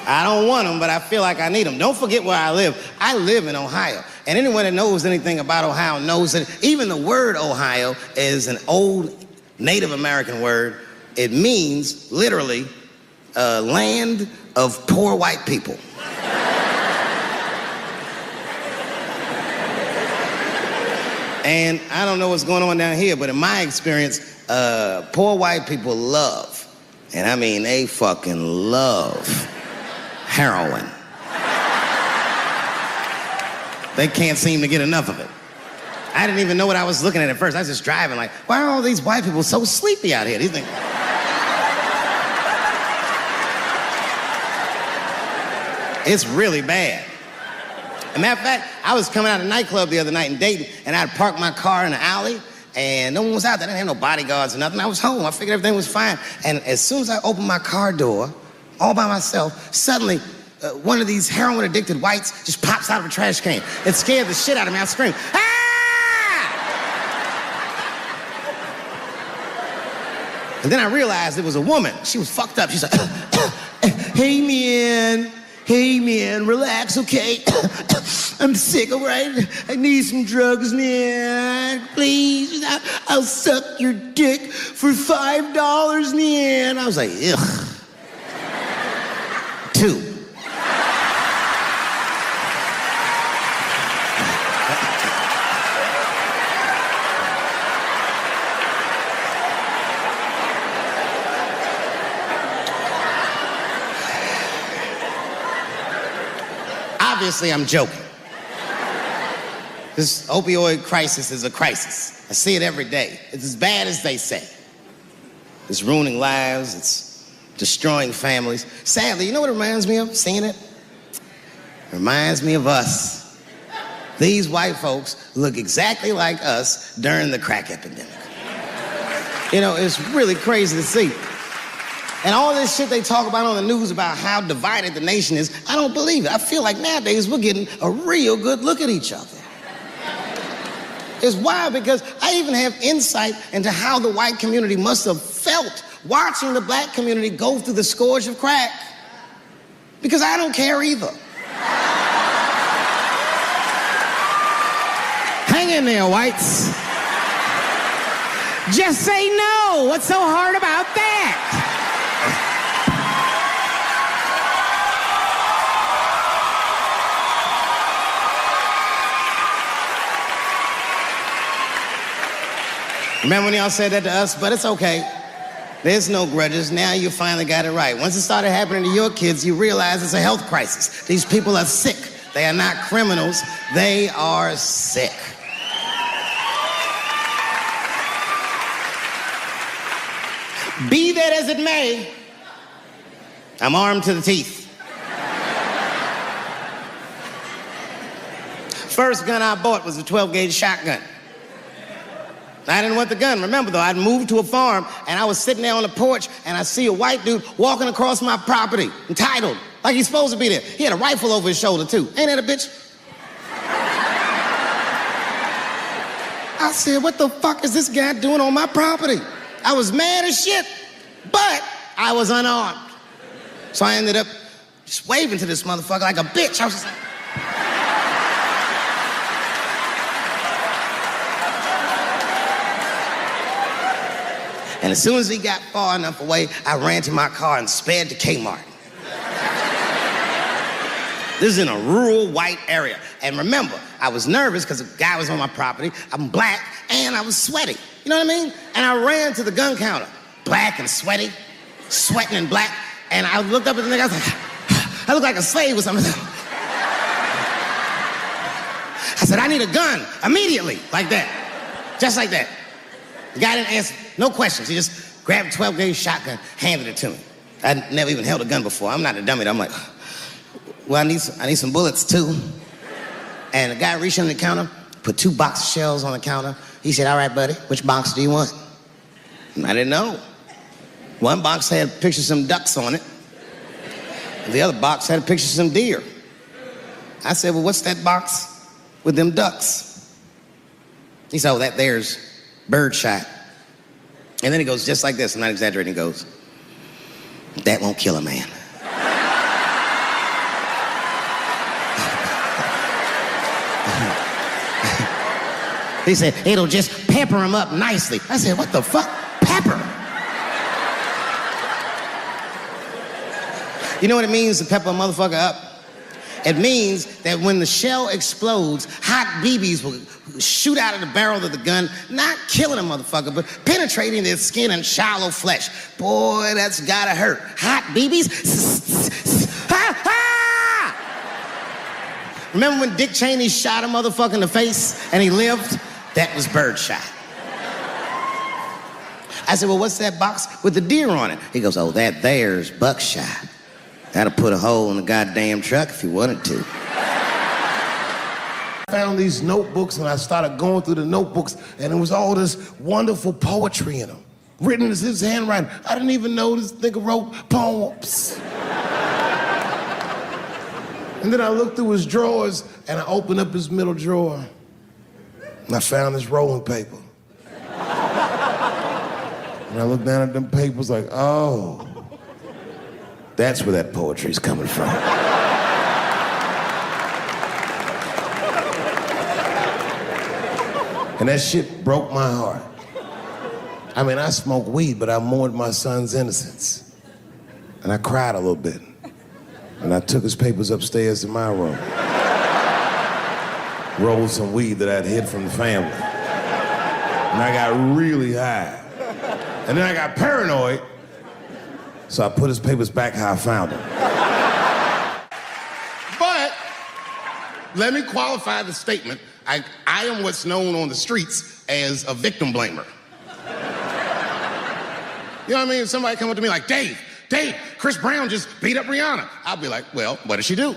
I don't want them, but I feel like I need them. Don't forget where I live. I live in Ohio. And anyone that knows anything about Ohio knows that even the word Ohio is an old Native American word. It means, literally, land of poor white people. And I don't know what's going on down here, but in my experience, poor white people love, and I mean they fucking love, heroin. They can't seem to get enough of it. I didn't even know what I was looking at first. I was just driving like, why are all these white people so sleepy out here? These things. It's really bad. As a matter of fact, I was coming out of a nightclub the other night in Dayton, and I'd parked my car in the alley, and no one was out there. I didn't have no bodyguards or nothing. I was home. I figured everything was fine. And as soon as I opened my car door, all by myself, suddenly one of these heroin-addicted whites just pops out of a trash can. It scared the shit out of me. I screamed, ah! And then I realized it was a woman. She was fucked up. She's like, hey, man. Hey, man, relax, okay? I'm sick, all right? I need some drugs, man. Please, I'll suck your dick for $5, man. I was like, ugh. 2. Obviously, I'm joking. This opioid crisis is a crisis. I see it every day. It's as bad as they say. It's ruining lives. It's destroying families. Sadly, you know what it reminds me of, seeing it? It reminds me of us. These white folks look exactly like us during the crack epidemic. You know, it's really crazy to see. And all this shit they talk about on the news about how divided the nation is, I don't believe it. I feel like nowadays we're getting a real good look at each other. It's wild because I even have insight into how the white community must have felt watching the black community go through the scourge of crack. Because I don't care either. Hang in there, whites. Just say no. What's so hard about that? Remember when y'all said that to us? But it's okay. There's no grudges. Now you finally got it right. Once it started happening to your kids, you realize it's a health crisis. These people are sick. They are not criminals. They are sick. Be that as it may, I'm armed to the teeth. First gun I bought was a 12-gauge shotgun. I didn't want the gun. Remember, though, I'd moved to a farm, and I was sitting there on the porch, and I see a white dude walking across my property, entitled, like he's supposed to be there. He had a rifle over his shoulder, too. Ain't that a bitch? I said, what the fuck is this guy doing on my property? I was mad as shit, but I was unarmed. So I ended up just waving to this motherfucker like a bitch. I was just like... And as soon as he got far enough away, I ran to my car and sped to Kmart. This is in a rural white area. And remember, I was nervous because the guy was on my property. I'm black and I was sweaty. You know what I mean? And I ran to the gun counter, black and sweaty, sweating and black. And I looked up at the nigga, I was like, I look like a slave or something. I said, I need a gun immediately, like that. Just like that. The guy didn't answer, no questions. He just grabbed a 12-gauge shotgun, handed it to me. I'd never even held a gun before. I'm not a dummy. I'm like, well, I need some bullets too. And the guy reached under the counter, put 2 box of shells on the counter. He said, all right, buddy, which box do you want? And I didn't know. One box had a picture of some ducks on it. The other box had a picture of some deer. I said, well, what's that box with them ducks? He said, oh, that there's birdshot. And then he goes just like this, I'm not exaggerating, he goes, that won't kill a man. He said, it'll just pepper him up nicely. I said, what the fuck? Pepper? You know what it means to pepper a motherfucker up? It means that when the shell explodes, hot BBs will shoot out of the barrel of the gun, not killing a motherfucker, but penetrating their skin and shallow flesh. Boy, that's gotta hurt. Hot BBs? Ha ha! Remember when Dick Cheney shot a motherfucker in the face and he lived? That was birdshot. I said, well, what's that box with the deer on it? He goes, oh, that there's buckshot. That'll put a hole in the goddamn truck if you wanted to. I found these notebooks and I started going through the notebooks and there was all this wonderful poetry in them. Written as his handwriting. I didn't even know this nigga wrote poems. And then I looked through his drawers and I opened up his middle drawer and I found this rolling paper. And I looked down at them papers like, oh, that's where that poetry's coming from. And that shit broke my heart. I mean, I smoked weed, but I mourned my son's innocence. And I cried a little bit. And I took his papers upstairs to my room. Rolled some weed that I'd hid from the family. And I got really high. And then I got paranoid, so I put his papers back how I found them. But let me qualify the statement. I am what's known on the streets as a victim blamer. You know what I mean? If somebody come up to me like, Dave, Chris Brown just beat up Rihanna. I'll be like, well, what did she do?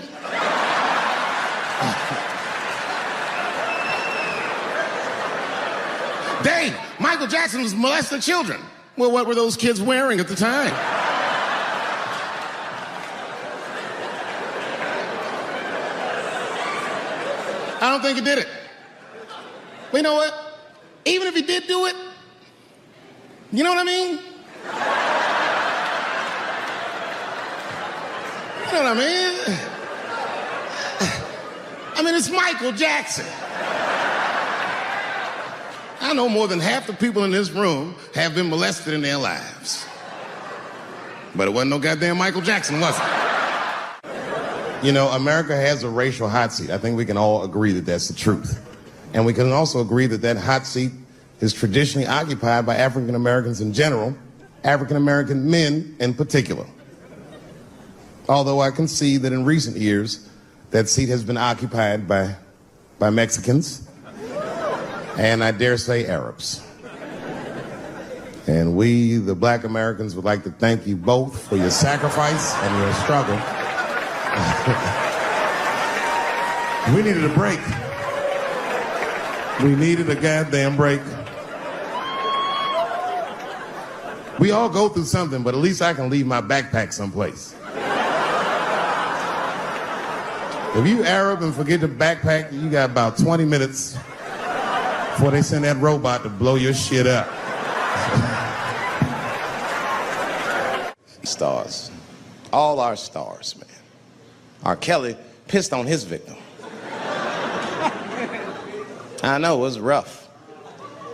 Dave, Michael Jackson was molesting children. Well, what were those kids wearing at the time? I don't think he did it. But you know what? Even if he did do it, you know what I mean? You know what I mean? I mean, it's Michael Jackson. I know more than half the people in this room have been molested in their lives. But it wasn't no goddamn Michael Jackson, was it? You know, America has a racial hot seat. I think we can all agree that that's the truth. And we can also agree that that hot seat is traditionally occupied by African Americans in general, African American men in particular. Although I can see that in recent years, that seat has been occupied by Mexicans, and I dare say Arabs. And we, the Black Americans, would like to thank you both for your sacrifice and your struggle. We needed a break. We needed a goddamn break. We all go through something, but at least I can leave my backpack someplace. If you Arab and forget the backpack, you got about 20 minutes before they send that robot to blow your shit up. Stars. All our stars, man. R. Kelly pissed on his victim. I know, it was rough.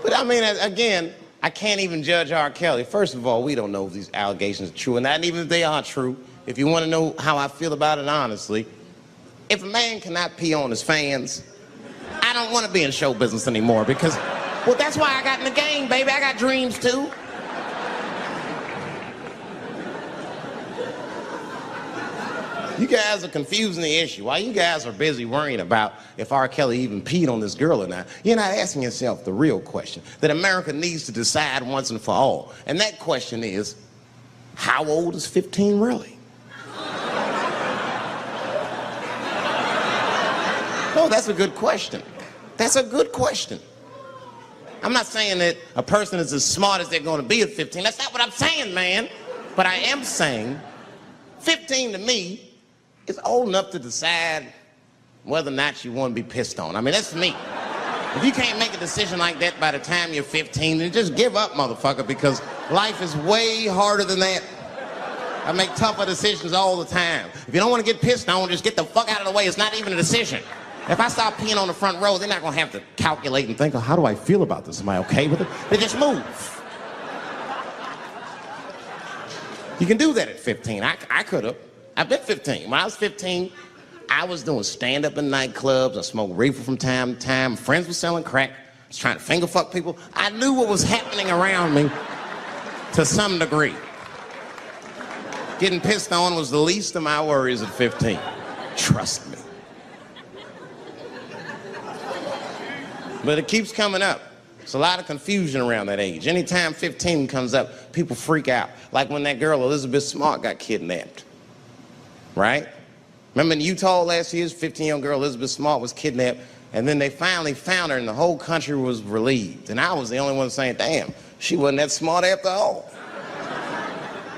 But I mean, again, I can't even judge R. Kelly. First of all, we don't know if these allegations are true, and not even if they are true. If you want to know how I feel about it honestly, if a man cannot pee on his fans, I don't want to be in show business anymore because, well, that's why I got in the game, baby. I got dreams too. You guys are confusing the issue. While you guys are busy worrying about if R. Kelly even peed on this girl or not, you're not asking yourself the real question that America needs to decide once and for all. And that question is, how old is 15 really? No, that's a good question. That's a good question. I'm not saying that a person is as smart as they're going to be at 15. That's not what I'm saying, man. But I am saying 15 to me is old enough to decide whether or not you want to be pissed on. I mean, that's me. If you can't make a decision like that by the time you're 15, then just give up, motherfucker, because life is way harder than that. I make tougher decisions all the time. If you don't want to get pissed on, just get the fuck out of the way. It's not even a decision. If I start peeing on the front row, they're not going to have to calculate and think, oh, how do I feel about this? Am I okay with it? They just move. You can do that at 15. I could have. I've been 15. When I was 15, I was doing stand-up in nightclubs. I smoked reefer from time to time. Friends were selling crack. I was trying to finger fuck people. I knew what was happening around me to some degree. Getting pissed on was the least of my worries at 15. Trust me. But it keeps coming up. There's a lot of confusion around that age. Anytime 15 comes up, people freak out. Like when that girl, Elizabeth Smart, got kidnapped. Right? Remember in Utah last year, 15-year-old girl Elizabeth Smart was kidnapped, and then they finally found her, and the whole country was relieved. And I was the only one saying, damn, she wasn't that smart after all.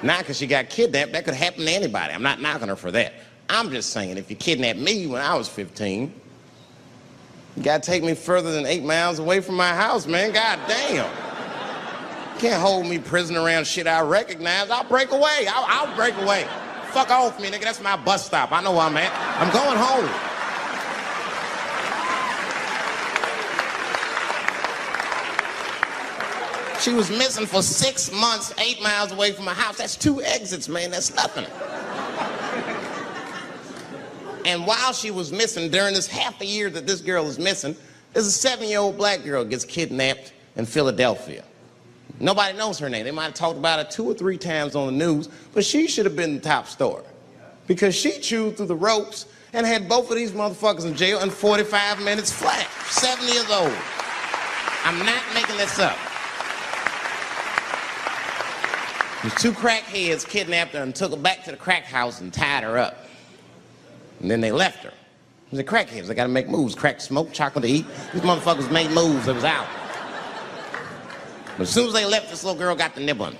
Not because she got kidnapped. That could happen to anybody. I'm not knocking her for that. I'm just saying, if you kidnapped me when I was 15, you gotta take me further than 8 miles away from my house, man. God damn. You can't hold me prisoner around shit I recognize. I'll break away. I'll break away. Fuck off me, nigga. That's my bus stop. I know where I'm at. I'm going home. She was missing for 6 months, 8 miles away from my house. That's 2 exits, man. That's nothing. And while she was missing, during this half a year that this girl is missing, there's a 7-year-old black girl gets kidnapped in Philadelphia. Nobody knows her name. They might have talked about it 2 or 3 times on the news, but she should have been the top story. Because she chewed through the ropes and had both of these motherfuckers in jail in 45 minutes flat. 7 years old. I'm not making this up. These 2 crackheads kidnapped her and took her back to the crack house and tied her up. And then they left her. The crackheads, they gotta make moves. Crack, smoke, chocolate to eat. These motherfuckers made moves, it was out. But as soon as they left, this little girl got the nibbling.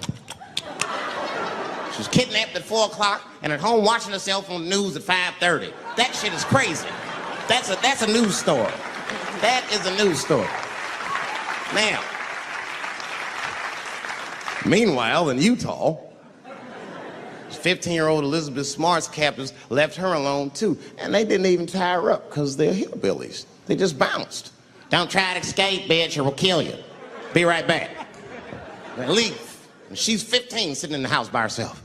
She was kidnapped at 4 o'clock and at home watching herself on the news at 5:30. That shit is crazy. That's a news story. That is a news story. Now, meanwhile, in Utah, 15-year-old Elizabeth Smart's captors left her alone too. And they didn't even tie her up because they're hillbillies. They just bounced. Don't try to escape, bitch, or we'll kill you. Be right back. They leave. And she's 15 sitting in the house by herself.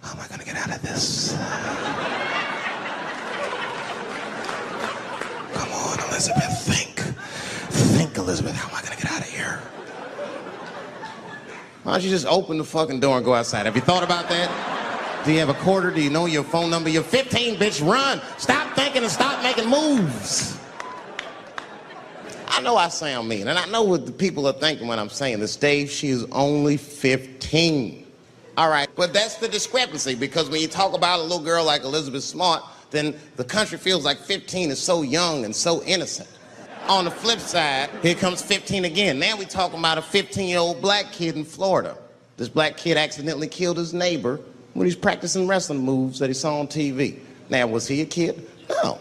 How am I gonna get out of this? Come on, Elizabeth, think. Think, Elizabeth, how am I gonna get out of here? Why don't you just open the fucking door and go outside? Have you thought about that? Do you have a quarter? Do you know your phone number? You're 15, bitch, run. Stop thinking and stop making moves. I know I sound mean, and I know what the people are thinking when I'm saying this. Dave, she is only 15. All right, but that's the discrepancy, because when you talk about a little girl like Elizabeth Smart, then the country feels like 15 is so young and so innocent. On the flip side, here comes 15 again. Now we're talking about a 15-year-old black kid in Florida. This black kid accidentally killed his neighbor when he was practicing wrestling moves that he saw on TV. Now, was he a kid? No.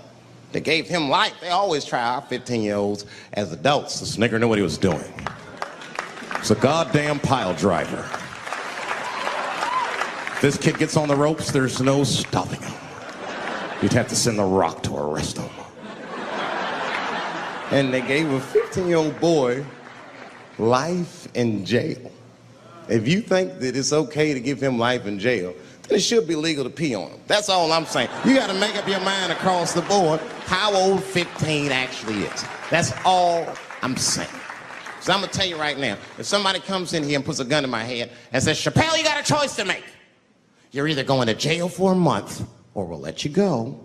They gave him life. They always try our 15-year-olds as adults. This nigger knew what he was doing. It's a goddamn pile driver. If this kid gets on the ropes, there's no stopping him. You'd have to send The Rock to arrest him. And they gave a 15-year-old boy life in jail. If you think that it's okay to give him life in jail, then it should be legal to pee on him. That's all I'm saying. You got to make up your mind across the board how old 15 actually is. That's all I'm saying. So I'm going to tell you right now, if somebody comes in here and puts a gun in my head and says, Chappelle, you got a choice to make. You're either going to jail for a month or we'll let you go,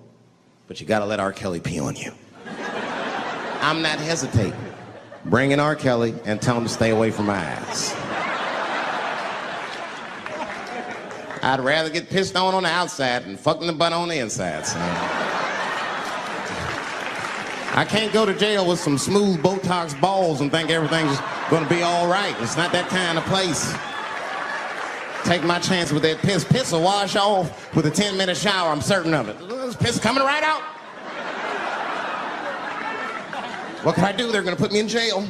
but you gotta let R. Kelly pee on you. I'm not hesitating. Bring in R. Kelly and tell him to stay away from my ass. I'd rather get pissed on the outside than fucked in the butt on the inside, son. I can't go to jail with some smooth Botox balls and think everything's gonna be all right. It's not that kind of place. Take my chance with that piss. Piss will wash off with a 10-minute shower, I'm certain of it. This piss coming right out. What can I do? They're gonna put me in jail.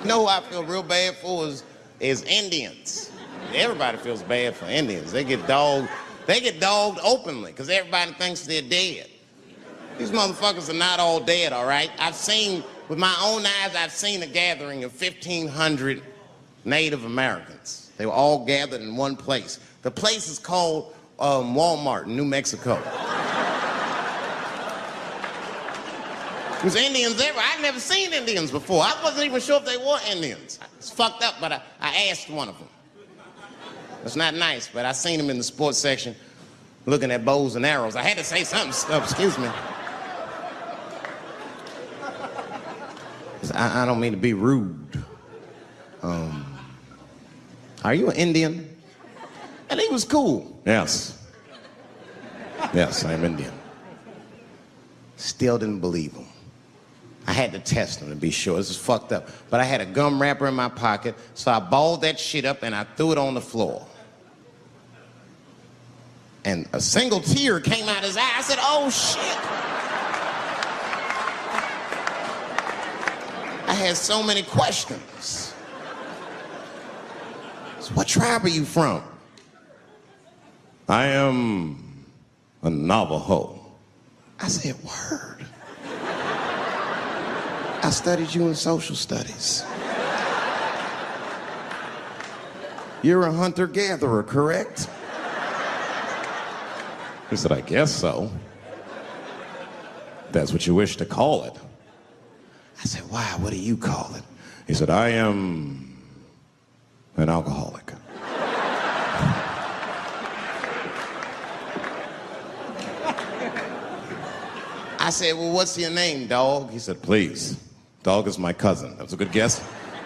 You know who I feel real bad for is Indians. Everybody feels bad for Indians. They get dogged openly because everybody thinks they're dead. These motherfuckers are not all dead, all right? With my own eyes, I've seen a gathering of 1,500 Native Americans. They were all gathered in one place. The place is called Walmart in New Mexico. There's Indians everywhere. I'd never seen Indians before. I wasn't even sure if they were Indians. It's fucked up, but I asked one of them. It's not nice, but I seen him in the sports section looking at bows and arrows. I had to say something. Excuse me. I don't mean to be rude. Are you an Indian? And he was cool. Yes. Yes, I'm Indian. Still didn't believe him. I had to test him to be sure. This is fucked up. But I had a gum wrapper in my pocket, so I balled that shit up and I threw it on the floor. And a single tear came out his eye. I said, oh, shit. I had so many questions. So what tribe are you from? I am a Navajo. I said, word. I studied you in social studies. You're a hunter-gatherer, correct? He said, I guess so. That's what you wish to call it. I said, why? What do you call it? He said, I am an alcoholic. I said, well, what's your name, dog? He said, please. Dog is my cousin. That was a good guess.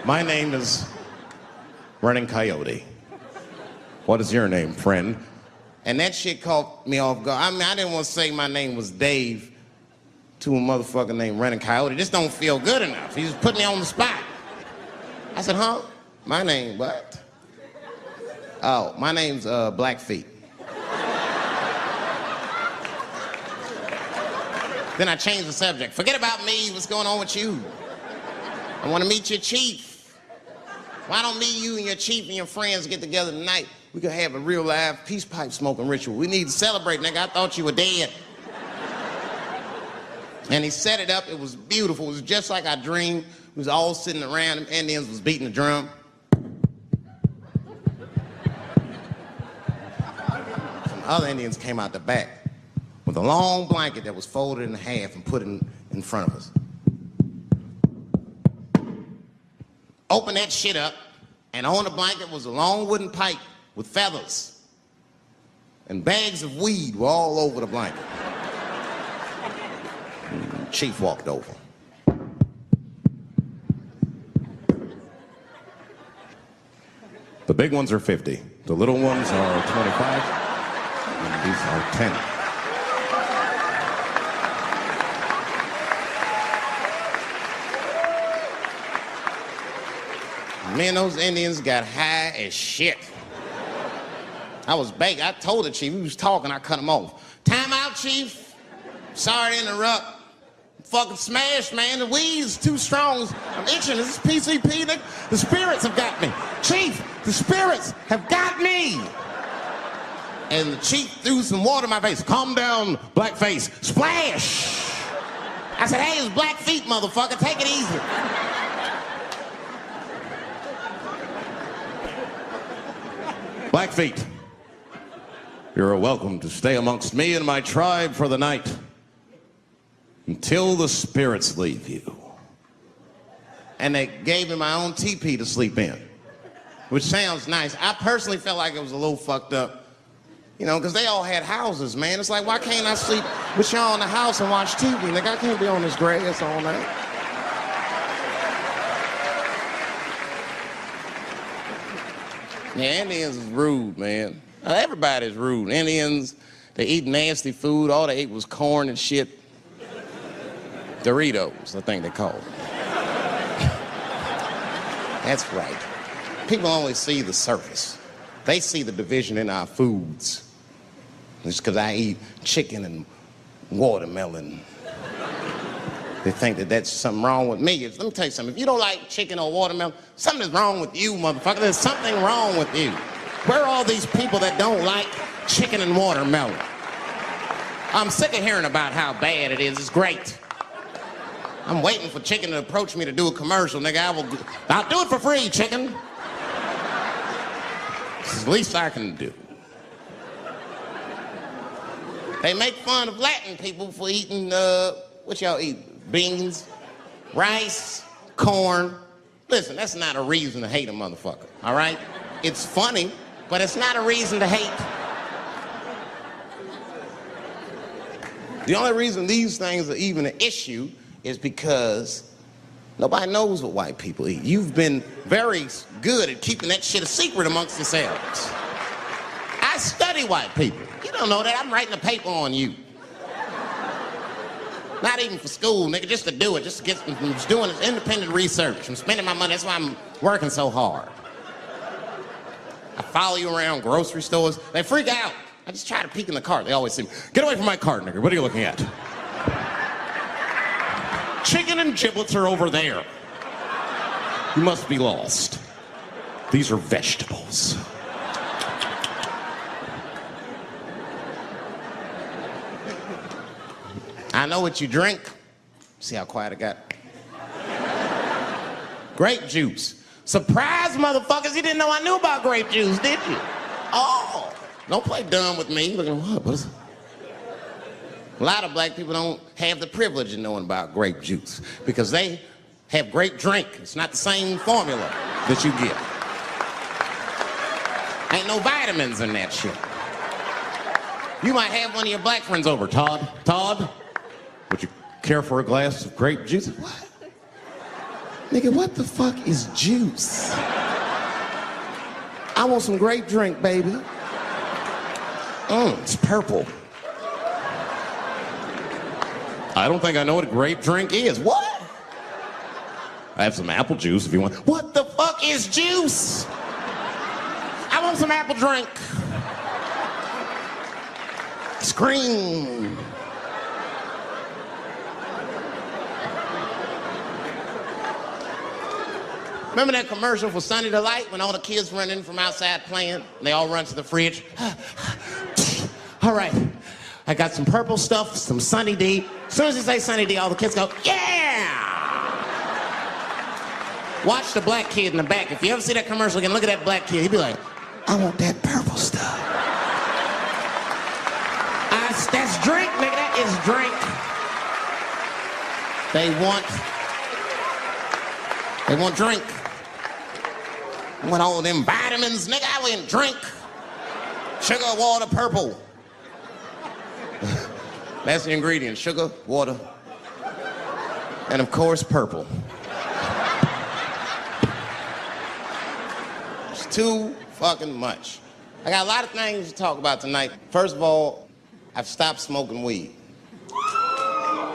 My name is Running Coyote. What is your name, friend? And that shit caught me off guard. I mean, I didn't want to say my name was Dave to a motherfucker named Running Coyote. This don't feel good enough. He just put me on the spot. I said, huh? My name, what? Oh, my name's Blackfeet. Then I changed the subject. Forget about me. What's going on with you? I want to meet your chief. Why don't me, you, and your chief and your friends get together tonight? We could have a real live peace pipe smoking ritual. We need to celebrate, nigga. I thought you were dead. And he set it up. It was beautiful. It was just like I dreamed. We was all sitting around. Them Indians was beating the drum. Some other Indians came out the back with a long blanket that was folded in half and put in front of us. Open that shit up, and on the blanket was a long wooden pipe with feathers. And bags of weed were all over the blanket. Chief walked over. The big ones are 50. The little ones are 25. And these are 10. Me and those Indians got high as shit. I was baked. I told the chief, we was talking, I cut him off. Time out, chief. Sorry to interrupt. Fucking smashed, man. The weed's too strong. I'm itching. This is PCP, nigga. The spirits have got me. Chief, the spirits have got me. And the chief threw some water in my face. Calm down, blackface. Splash! I said, hey, it's Blackfeet, motherfucker. Take it easy. Blackfeet, you're welcome to stay amongst me and my tribe for the night until the spirits leave you. And they gave me my own teepee to sleep in. which sounds nice. I personally felt like it was a little fucked up. You know, because they all had houses, man. It's like, why can't I sleep with y'all in the house and watch TV? Nigga, I can't be on this grass all night. Yeah, Indians is rude, man. Everybody's rude. Indians, they eat nasty food. All they ate was corn and shit. Doritos, I think they call it. That's right. People only see the surface. They see the division in our foods. Just because I eat chicken and watermelon. They think that that's something wrong with me. Let me tell you something. If you don't like chicken or watermelon, something is wrong with you, motherfucker. There's something wrong with you. Where are all these people that don't like chicken and watermelon? I'm sick of hearing about how bad it is. It's great. I'm waiting for chicken to approach me to do a commercial, nigga. I'll do it for free, chicken. It's the least I can do. They make fun of Latin people for eating, what y'all eat? Beans, rice, corn. Listen, that's not a reason to hate a motherfucker, all right? It's funny, but it's not a reason to hate. The only reason these things are even an issue is because nobody knows what white people eat. You've been very good at keeping that shit a secret amongst yourselves. I study white people. You don't know that. I'm writing a paper on you. Not even for school, nigga, just to do it, just to get, I'm just doing independent research. I'm spending my money, that's why I'm working so hard. I follow you around grocery stores. They freak out. I just try to peek in the cart. They always say, get away from my cart, nigga. What are you looking at? Chicken and giblets are over there. You must be lost. These are vegetables. I know what you drink. See how quiet I got? Grape juice. Surprise, motherfuckers, you didn't know I knew about grape juice, did you? Oh, don't play dumb with me. Looking, what is it? A lot of black people don't have the privilege of knowing about grape juice because they have grape drink. It's not the same formula that you get. Ain't no vitamins in that shit. You might have one of your black friends over. Todd, would you care for a glass of grape juice? What? Nigga, what the fuck is juice? I want some grape drink, baby. It's purple. I don't think I know what a grape drink is. What? I have some apple juice if you want. What the fuck is juice? I want some apple drink. Scream. Remember that commercial for Sunny Delight when all the kids run in from outside playing and they all run to the fridge? All right, I got some purple stuff, some Sunny D. As soon as you say Sunny D, all the kids go, yeah! Watch the black kid in the back. If you ever see that commercial again, look at that black kid. He'd be like, I want that purple stuff. That's drink, nigga, that is drink. They want drink. I want all them vitamins, nigga, I want drink. Sugar, water, purple. That's the ingredient, sugar, water, and of course, purple. It's too fucking much. I got a lot of things to talk about tonight. First of all, I've stopped smoking weed.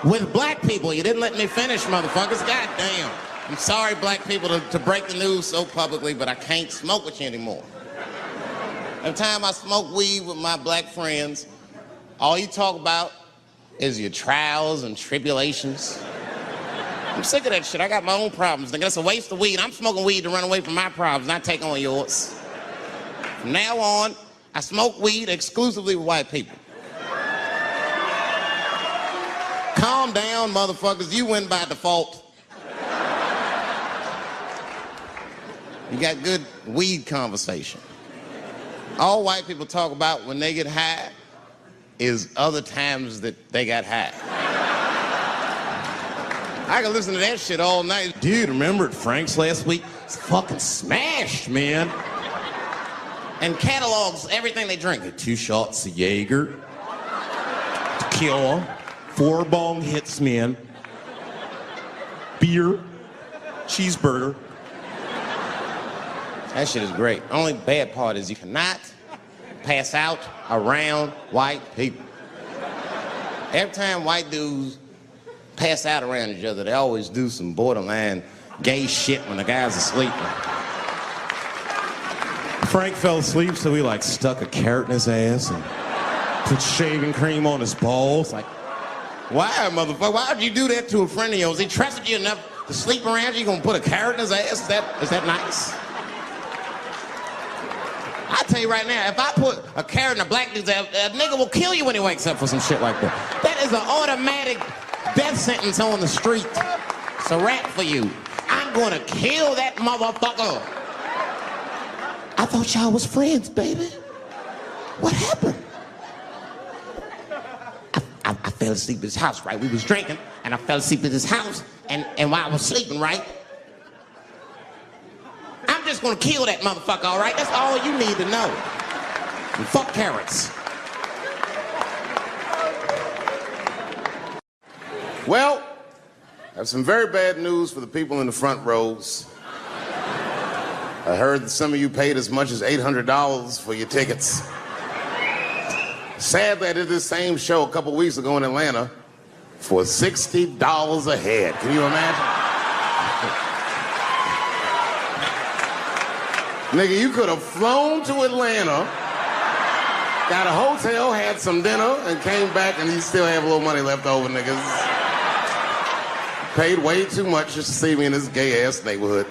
With black people, you didn't let me finish, motherfuckers. God damn. I'm sorry, black people, to break the news so publicly, but I can't smoke with you anymore. Every time I smoke weed with my black friends, all you talk about is your trials and tribulations. I'm sick of that shit. I got my own problems. Nigga, that's a waste of weed. I'm smoking weed to run away from my problems, not take on yours. From now on, I smoke weed exclusively with white people. Calm down, motherfuckers. You win by default. You got good weed conversation. All white people talk about when they get high is other times that they got high. I can listen to that shit all night. Dude, remember at Frank's last week? It's fucking smashed, man. And catalogs everything they drink. 2 shots of Jaeger, tequila, 4 bong hits, man. Beer, cheeseburger. That shit is great. Only bad part is you cannot pass out around white people. Every time white dudes pass out around each other, they always do some borderline gay shit when the guy's asleep. Frank fell asleep, so he like stuck a carrot in his ass and put shaving cream on his balls. Like, why, motherfucker? Why would you do that to a friend of yours? He trusted you enough to sleep around you. You gonna put a carrot in his ass? Is that nice? I tell you right now, if I put a carrot in a black dude's ass, a nigga will kill you when he wakes up for some shit like that. That is an automatic death sentence on the street. It's a rap for you. I'm gonna kill that motherfucker. I thought y'all was friends, baby. What happened? I fell asleep at his house, right? We was drinking, and I fell asleep at his house, and while I was sleeping, right? I'm just gonna kill that motherfucker, all right? That's all you need to know. And fuck carrots. Well, I have some very bad news for the people in the front rows. I heard that some of you paid as much as $800 for your tickets. Sadly, I did this same show a couple weeks ago in Atlanta for $60 a head. Can you imagine? Nigga, you could have flown to Atlanta, got a hotel, had some dinner, and came back and you still have a little money left over, niggas. Paid way too much just to see me in this gay-ass neighborhood.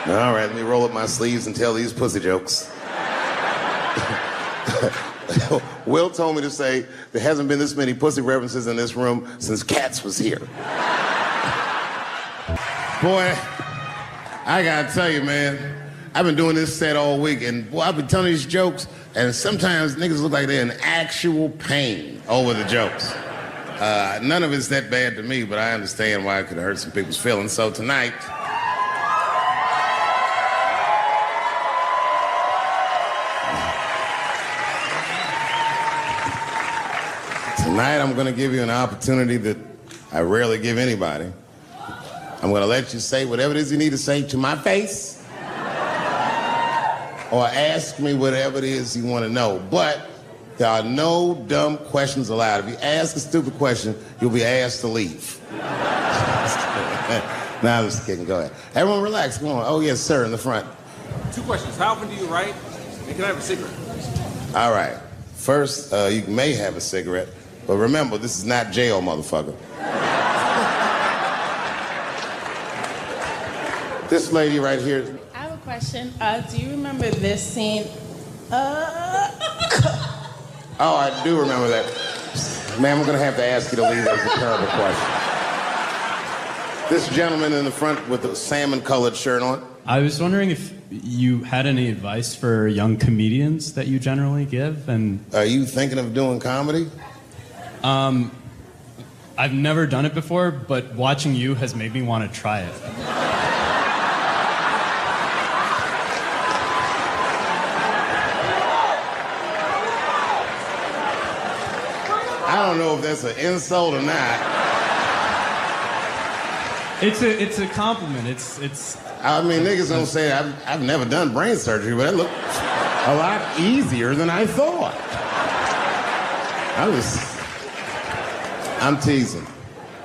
All right, let me roll up my sleeves and tell these pussy jokes. Will told me to say there hasn't been this many pussy references in this room since Cats was here. Boy, I gotta tell you, man, I've been doing this set all week, and boy, I've been telling these jokes, and sometimes niggas look like they're in actual pain over the jokes. None of it's that bad to me, but I understand why it could hurt some people's feelings. So tonight, I'm gonna give you an opportunity that I rarely give anybody. I'm gonna let you say whatever it is you need to say to my face, or ask me whatever it is you wanna know. But there are no dumb questions allowed. If you ask a stupid question, you'll be asked to leave. Nah, I'm just kidding, go ahead. Everyone relax, come on. Oh yes, sir, in the front. 2 questions. How often do you write? And can I have a cigarette? All right. First, you may have a cigarette, but remember, this is not jail, motherfucker. This lady right here. I have a question. Do you remember this scene? Oh, I do remember that. Ma'am, I'm gonna have to ask you to leave. That was a terrible question. This gentleman in the front with the salmon-colored shirt on. I was wondering if you had any advice for young comedians that you generally give, and... Are you thinking of doing comedy? I've never done it before, but watching you has made me want to try it. I don't know if that's an insult or not. It's a compliment. It's. I mean, niggas don't say I've never done brain surgery, but it looked a lot easier than I thought. I'm teasing.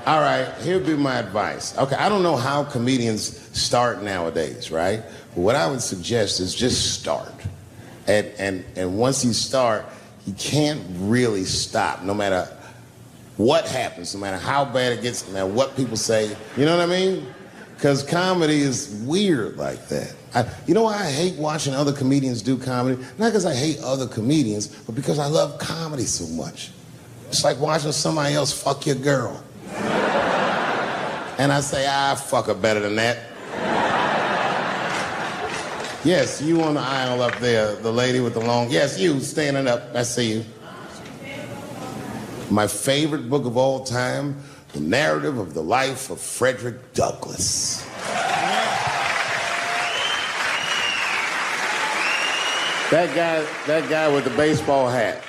All right, here'd be my advice. Okay, I don't know how comedians start nowadays, right? But what I would suggest is just start. And once you start, you can't really stop, no matter what happens, no matter how bad it gets, no matter what people say. You know what I mean? Because comedy is weird like that. You know why I hate watching other comedians do comedy? Not because I hate other comedians, but because I love comedy so much. It's like watching somebody else fuck your girl. And I say, fuck her better than that. Yes, you on the aisle up there, the lady with the long... Yes, you, standing up. I see you. My favorite book of all time, the narrative of the life of Frederick Douglass. That guy with the baseball hat.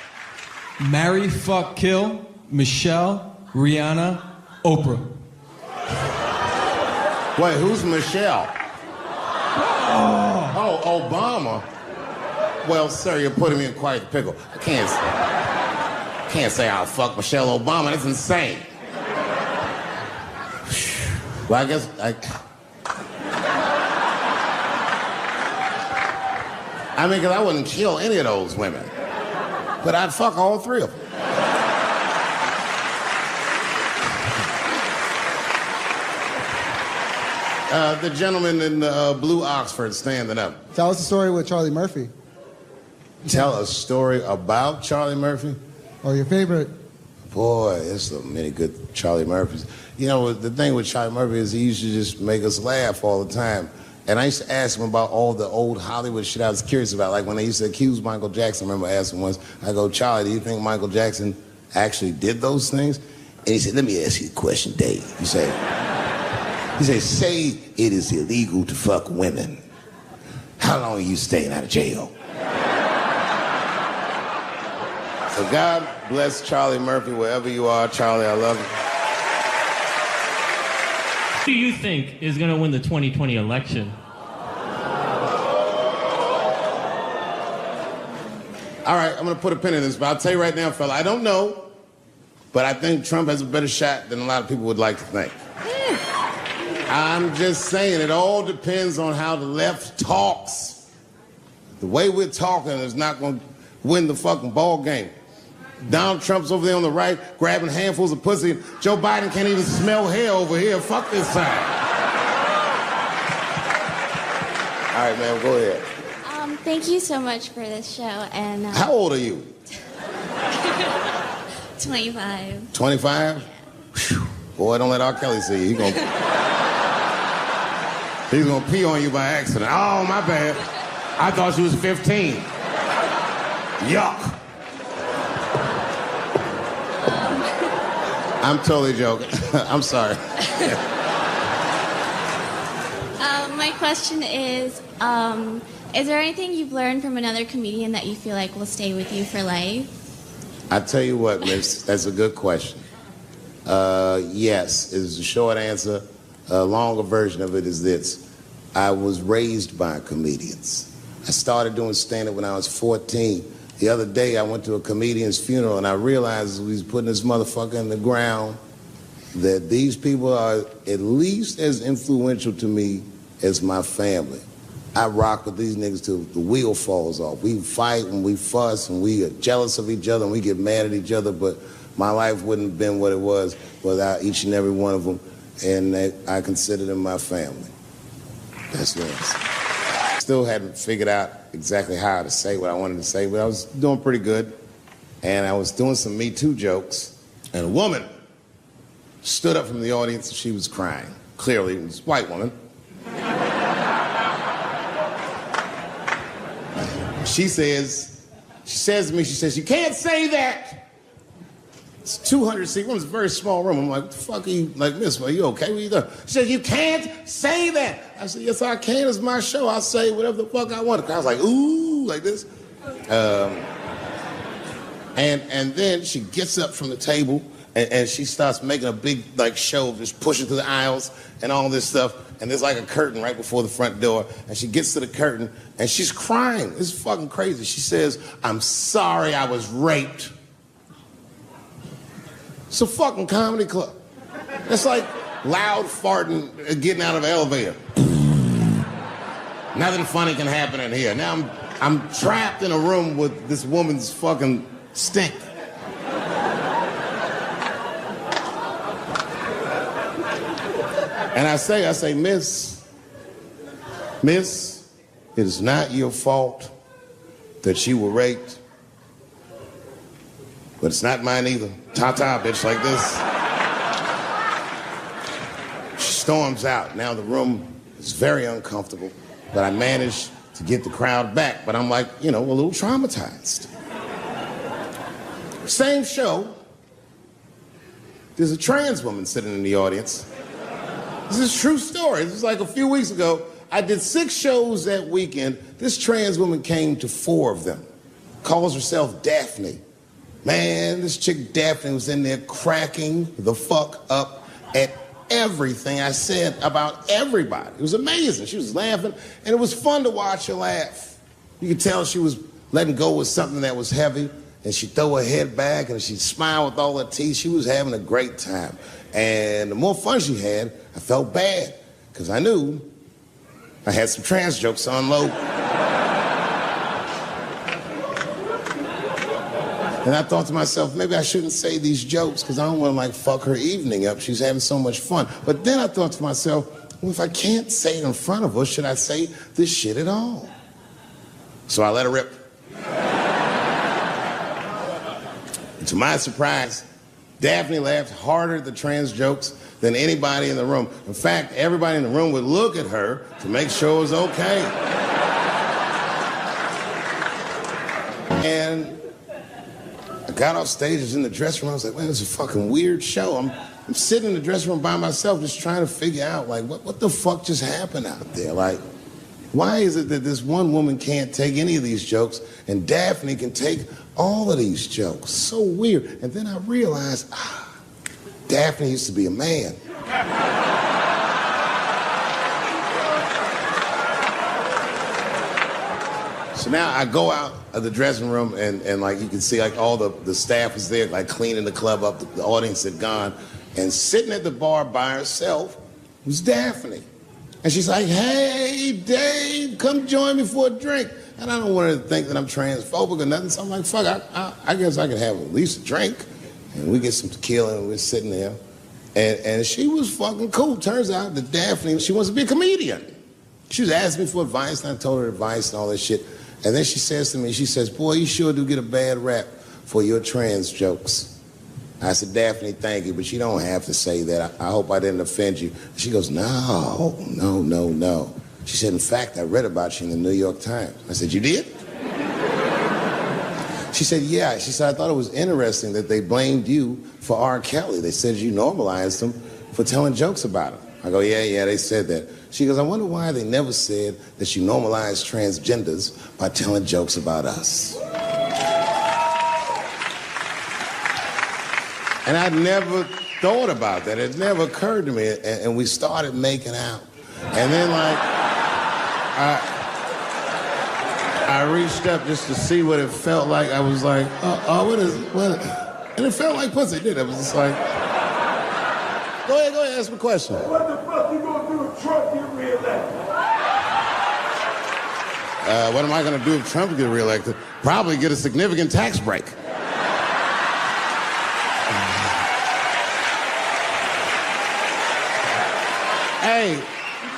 Marry, fuck, kill, Michelle, Rihanna, Oprah. Wait, who's Michelle? Oh, Obama. Well, sir, you're putting me in quite the pickle. I can't say I'll fuck Michelle Obama. That's insane. Well, I guess I mean, because I wouldn't kill any of those women. But I'd fuck all three of them. The gentleman in the blue Oxford standing up. Tell us the story with Charlie Murphy. Tell a story about Charlie Murphy? Or your favorite. Boy, there's so many good Charlie Murphys. You know, the thing with Charlie Murphy is he used to just make us laugh all the time. And I used to ask him about all the old Hollywood shit I was curious about. Like when they used to accuse Michael Jackson, I remember asking once, I go, Charlie, do you think Michael Jackson actually did those things? And he said, let me ask you a question, Dave. He said, say it is illegal to fuck women. How long are you staying out of jail? So God bless Charlie Murphy, wherever you are. Charlie, I love you. Who do you think is going to win the 2020 election? All right, I'm going to put a pin in this, but I'll tell you right now, fella, I don't know, but I think Trump has a better shot than a lot of people would like to think. I'm just saying, it all depends on how the left talks. The way we're talking is not going to win the fucking ball game. Donald Trump's over there on the right, grabbing handfuls of pussy. Joe Biden can't even smell hair over here. Fuck this side. All right, man, go ahead. Thank you so much for this show. And how old are you? 25. 25? Yeah. Boy, don't let R. Kelly see you. He's gonna pee on you by accident. Oh, my bad. I thought she was 15. Yuck. I'm totally joking. I'm sorry. My question is there anything you've learned from another comedian that you feel like will stay with you for life? I tell you what, miss, that's a good question. Yes, is the short answer. A longer version of it is this. I was raised by comedians. I started doing stand-up when I was 14. The other day, I went to a comedian's funeral, and I realized as we was putting this motherfucker in the ground that these people are at least as influential to me as my family. I rock with these niggas till the wheel falls off. We fight and we fuss and we are jealous of each other and we get mad at each other, but my life wouldn't have been what it was without each and every one of them, and I consider them my family. That's the answer. Still hadn't figured out exactly how to say what I wanted to say, but I was doing pretty good. And I was doing some Me Too jokes, and a woman stood up from the audience and she was crying. Clearly, it was a white woman. She says to me, you can't say that. It's 200 seat room, it's a very small room. I'm like, what the fuck are you, like, miss, are you okay? What are you doing? She said, you can't say that. I said, yes, I can. It's my show. I'll say whatever the fuck I want. I was like, ooh, like this. And then she gets up from the table and she starts making a big, like, show of just pushing through the aisles and all this stuff. And there's like a curtain right before the front door. And she gets to the curtain and she's crying. It's fucking crazy. She says, I'm sorry I was raped. It's a fucking comedy club. It's like loud farting getting out of an elevator. Nothing funny can happen in here. Now I'm trapped in a room with this woman's fucking stink. And I say, miss, it is not your fault that you were raped. But it's not mine either. Ta-ta, bitch, like this. She storms out. Now the room is very uncomfortable, but I managed to get the crowd back. But I'm like, a little traumatized. Same show, there's a trans woman sitting in the audience. This is a true story. This was like a few weeks ago. I did 6 shows that weekend. This trans woman came to 4 of them. Calls herself Daphne. Man, this chick Daphne was in there cracking the fuck up at everything I said about everybody. It was amazing. She was laughing, and it was fun to watch her laugh. You could tell she was letting go with something that was heavy, and she'd throw her head back, and she'd smile with all her teeth. She was having a great time. And the more fun she had, I felt bad, because I knew I had some trans jokes to unload. And I thought to myself, maybe I shouldn't say these jokes because I don't want to like fuck her evening up. She's having so much fun. But then I thought to myself, well, if I can't say it in front of her, should I say this shit at all? So I let her rip. And to my surprise, Daphne laughed harder at the trans jokes than anybody in the room. In fact, everybody in the room would look at her to make sure it was okay. And I got off stage, I was in the dressing room, I was like, man, this is a fucking weird show. I'm sitting in the dressing room by myself just trying to figure out, like, what the fuck just happened out there? Like, why is it that this one woman can't take any of these jokes and Daphne can take all of these jokes? So weird. And then I realized, Daphne used to be a man. So now I go out of the dressing room and like you can see like all the staff was there like cleaning the club up, the audience had gone, and sitting at the bar by herself was Daphne. And she's like, hey, Dave, come join me for a drink. And I don't want her to think that I'm transphobic or nothing, so I'm like, fuck, I guess I can have at least a drink. And we get some tequila and we're sitting there. And she was fucking cool. Turns out that Daphne, she wants to be a comedian. She was asking me for advice, and I told her advice and all that shit. And then she says to me, she says, boy, you sure do get a bad rap for your trans jokes. I said, Daphne, thank you, but you don't have to say that. I hope I didn't offend you. She goes, no. She said, in fact, I read about you in the New York Times. I said, you did? She said, yeah. She said, I thought it was interesting that they blamed you for R. Kelly. They said you normalized him for telling jokes about him. I go, yeah, they said that. She goes, I wonder why they never said that you normalized transgenders by telling jokes about us. And I'd never thought about that. It never occurred to me. And we started making out. And then like, I reached up just to see what it felt like. I was like, what? And it felt like pussy, did it? I was just like, go ahead, ask me a question. What the fuck you gonna do if Trump get reelected? What am I gonna do if Trump gets reelected? Probably get a significant tax break. Hey,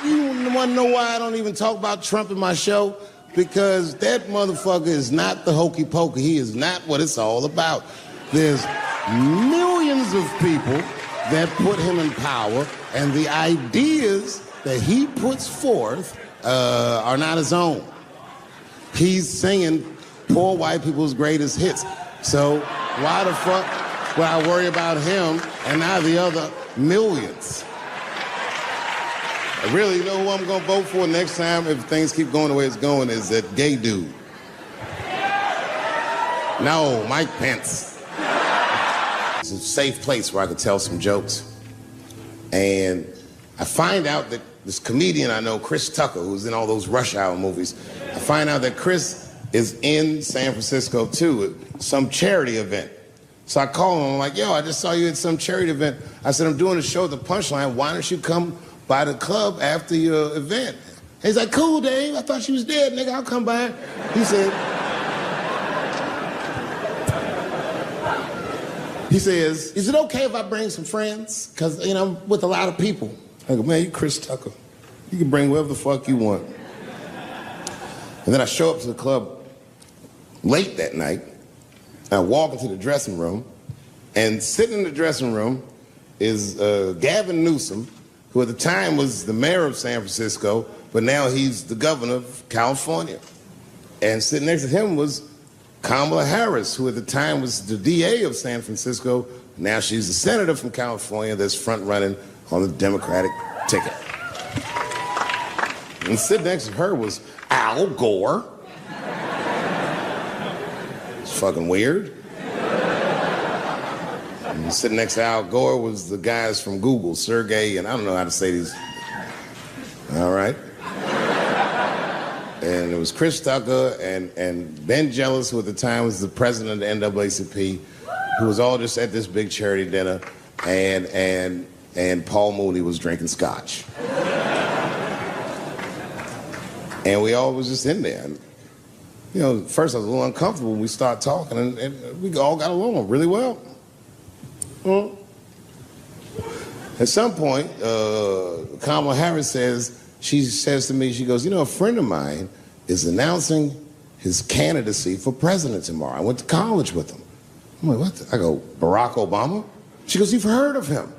you wanna know why I don't even talk about Trump in my show? Because that motherfucker is not the hokey pokey. He is not what it's all about. There's millions of people that put him in power, and the ideas that he puts forth are not his own. He's singing poor white people's greatest hits. So why the fuck would I worry about him and not the other millions? I really know who I'm gonna vote for next time if things keep going the way it's going is that gay dude. No, Mike Pence. It's a safe place where I could tell some jokes. And I find out that this comedian I know, Chris Tucker, who's in all those Rush Hour movies, I find out that Chris is in San Francisco too at some charity event. So I call him, I'm like, yo, I just saw you at some charity event. I said, I'm doing a show at the Punchline. Why don't you come by the club after your event? And he's like, cool, Dave. I thought she was dead, nigga. I'll come by. He says, is it okay if I bring some friends? Because, you know, I'm with a lot of people. I go, man, you Chris Tucker. You can bring whoever the fuck you want. And then I show up to the club late that night. I walk into the dressing room, and sitting in the dressing room is Gavin Newsom, who at the time was the mayor of San Francisco, but now he's the governor of California. And sitting next to him was Kamala Harris, who at the time was the DA of San Francisco, Now she's the senator from California that's front running on the Democratic ticket. And sitting next to her was Al Gore. It's fucking weird. And sitting next to Al Gore was the guys from Google, Sergey, and I don't know how to say these. All right. And it was Chris Tucker and Ben Jealous, who at the time was the president of the NAACP, who was all just at this big charity dinner, and Paul Mooney was drinking scotch. And we all was just in there. And, you know, first I was a little uncomfortable when we started talking, and we all got along really well. Well, at some point, Kamala Harris says to me, she goes, you know, a friend of mine is announcing his candidacy for president tomorrow. I went to college with him. I'm like, what? I go, Barack Obama? She goes, you've heard of him?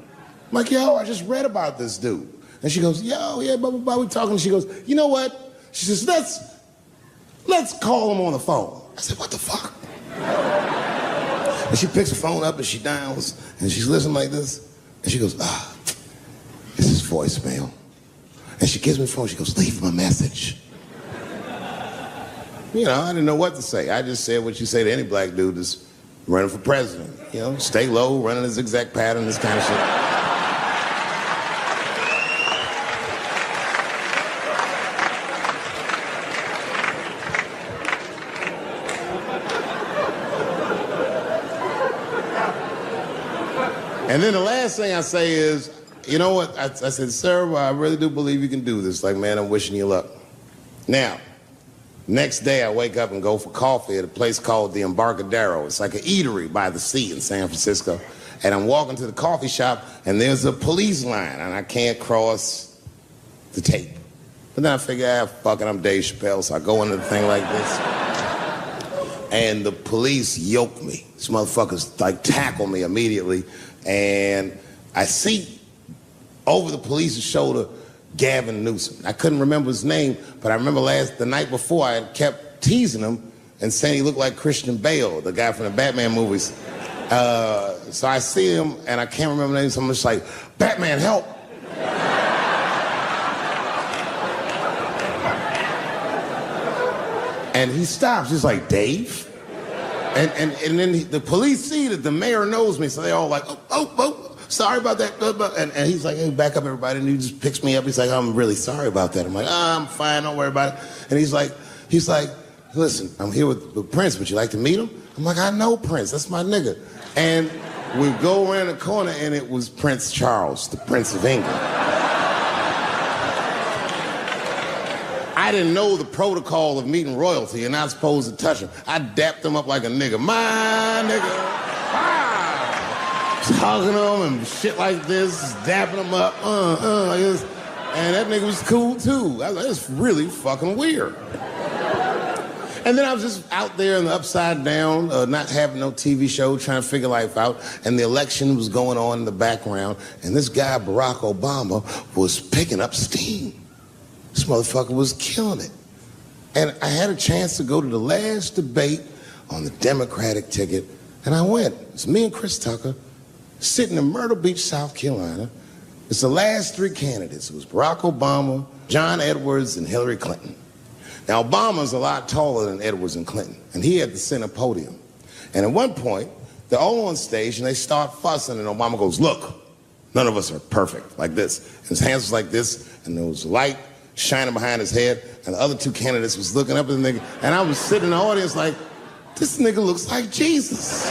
I'm like, yo, I just read about this dude. And she goes, yo, yeah, blah, blah, blah, we talking. She goes, you know what? She says, let's call him on the phone. I said, what the fuck? And she picks the phone up and she dials and she's listening like this. And she goes, this is voicemail. And she gives me the phone, she goes, leave him a message. You know, I didn't know what to say. I just said what you say to any black dude that's running for president. You know, stay low, running a zigzag pattern, this kind of shit. And then the last thing I say is, you know what? I said, sir, well, I really do believe you can do this. Like, man, I'm wishing you luck. Now, next day I wake up and go for coffee at a place called the Embarcadero. It's like an eatery by the sea in San Francisco. And I'm walking to the coffee shop and there's a police line and I can't cross the tape. But then I figure, fuck it, I'm Dave Chappelle, so I go into the thing like this. And the police yoke me. These motherfuckers like tackle me immediately. And I see over the police's shoulder Gavin Newsom. I couldn't remember his name, but I remember the night before I had kept teasing him and saying he looked like Christian Bale, the guy from the Batman movies. So I see him and I can't remember the name, so I'm just like, Batman, help! And he stops, he's like, Dave? And then the police see that the mayor knows me, so they all like, oh, sorry about that. And he's like, hey, back up, everybody. And he just picks me up. He's like, I'm really sorry about that. I'm like, I'm fine, don't worry about it. And he's like, listen, I'm here with Prince. Would you like to meet him? I'm like, I know Prince. That's my nigga. And we go around the corner, and it was Prince Charles, the Prince of England. I didn't know the protocol of meeting royalty. You're not supposed to touch him. I dapped him up like a nigga. My nigga. Just hugging him and shit like this, dapping him up, like this. And that nigga was cool too. I was like, it's really fucking weird. And then I was just out there in the upside down, not having no TV show, trying to figure life out. And the election was going on in the background. And this guy, Barack Obama, was picking up steam. This motherfucker was killing it. And I had a chance to go to the last debate on the Democratic ticket. And I went. It's me and Chris Tucker sitting in Myrtle Beach, South Carolina. It's the last three candidates. It was Barack Obama, John Edwards, and Hillary Clinton. Now, Obama's a lot taller than Edwards and Clinton, and he had the center podium. And at one point, they're all on stage, and they start fussing, and Obama goes, look, none of us are perfect, like this. And his hands was like this, and there was light shining behind his head, and the other two candidates was looking up at the nigga, and I was sitting in the audience like, this nigga looks like Jesus.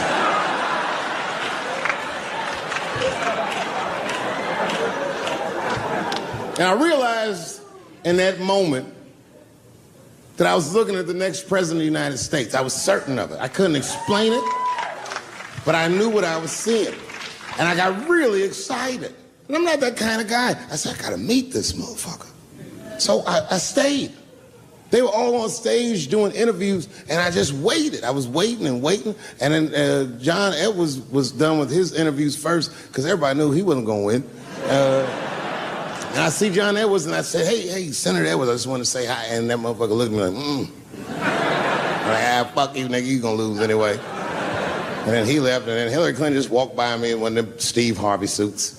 And I realized in that moment that I was looking at the next president of the United States. I was certain of it. I couldn't explain it, but I knew what I was seeing. And I got really excited. And I'm not that kind of guy. I said, I gotta meet this motherfucker. So I stayed. They were all on stage doing interviews, and I just waited. I was waiting and waiting, and then John Edwards was done with his interviews first, because everybody knew he wasn't gonna win. And I see John Edwards, and I said, hey, Senator Edwards, I just want to say hi. And that motherfucker looked at me like, I'm like, fuck you, nigga, you gonna lose anyway. And then he left, and then Hillary Clinton just walked by me in one of them Steve Harvey suits.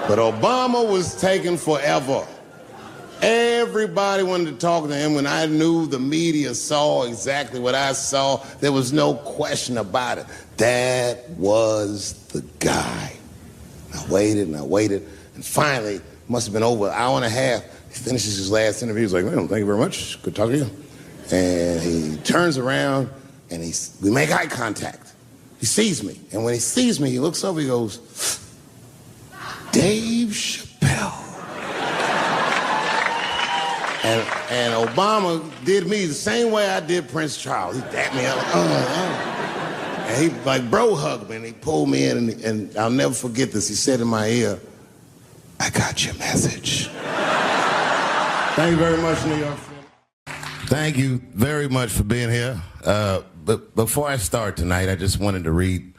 But Obama was taking forever. Everybody wanted to talk to him. When I knew the media saw exactly what I saw, there was no question about it. That was the guy. I waited and I waited, and finally, must have been over an hour and a half, he finishes his last interview. He's like, well, thank you very much. Good talking to you. And he turns around, and we make eye contact. He sees me, and when he sees me, he looks over, he goes, Dave Chappelle. And Obama did me the same way I did Prince Charles. He dapped me up, and he like bro hugged me, and he pulled me in, and I'll never forget this. He said in my ear, I got your message. Thank you very much, New York City. Thank you very much for being here. But before I start tonight, I just wanted to read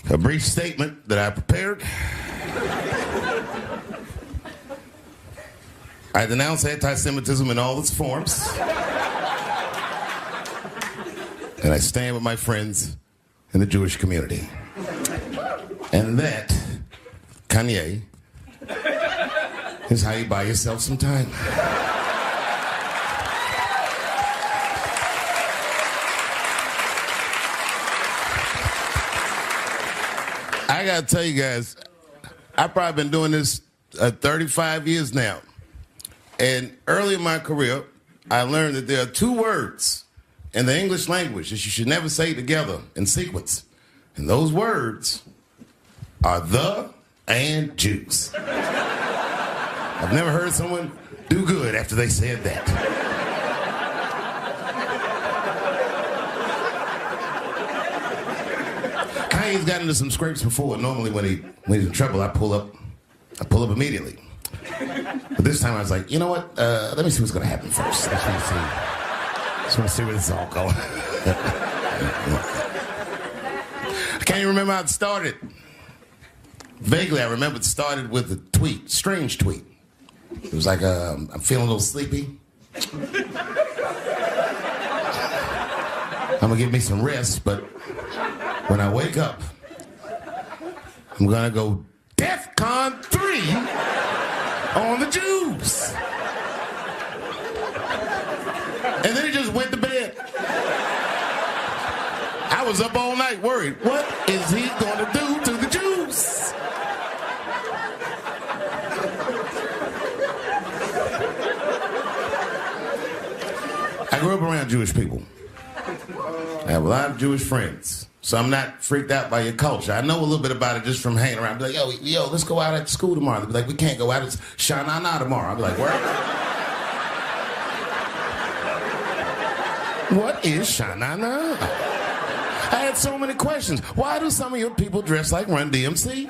a brief statement that I prepared. I denounce anti-Semitism in all its forms. And I stand with my friends in the Jewish community. And that, Kanye, is how you buy yourself some time. I gotta tell you guys, I've probably been doing this 35 years now. And early in my career, I learned that there are two words in the English language that you should never say together in sequence. And those words are the and Jews. I've never heard someone do good after they said that. Kanye's gotten into some scrapes before. Normally when he's in trouble, I pull up immediately. But this time I was like, you know what? Let me see what's going to happen first. Just want to see where this is all going. I can't even remember how it started. Vaguely, I remember it started with a tweet, strange tweet. It was like, I'm feeling a little sleepy. I'm going to give me some rest, but when I wake up, I'm going to go DEFCON 3 on the Jews. And then he just went to bed. I was up all night worried. What is he going to do to the Jews? I grew up around Jewish people. I have a lot of Jewish friends. So I'm not freaked out by your culture. I know a little bit about it just from hanging around. I'd be like, yo, let's go out at school tomorrow. They'd be like, we can't go out. It's Shana Na tomorrow. I'd be like, what is Shana Na? I had so many questions. Why do some of your people dress like Run DMC?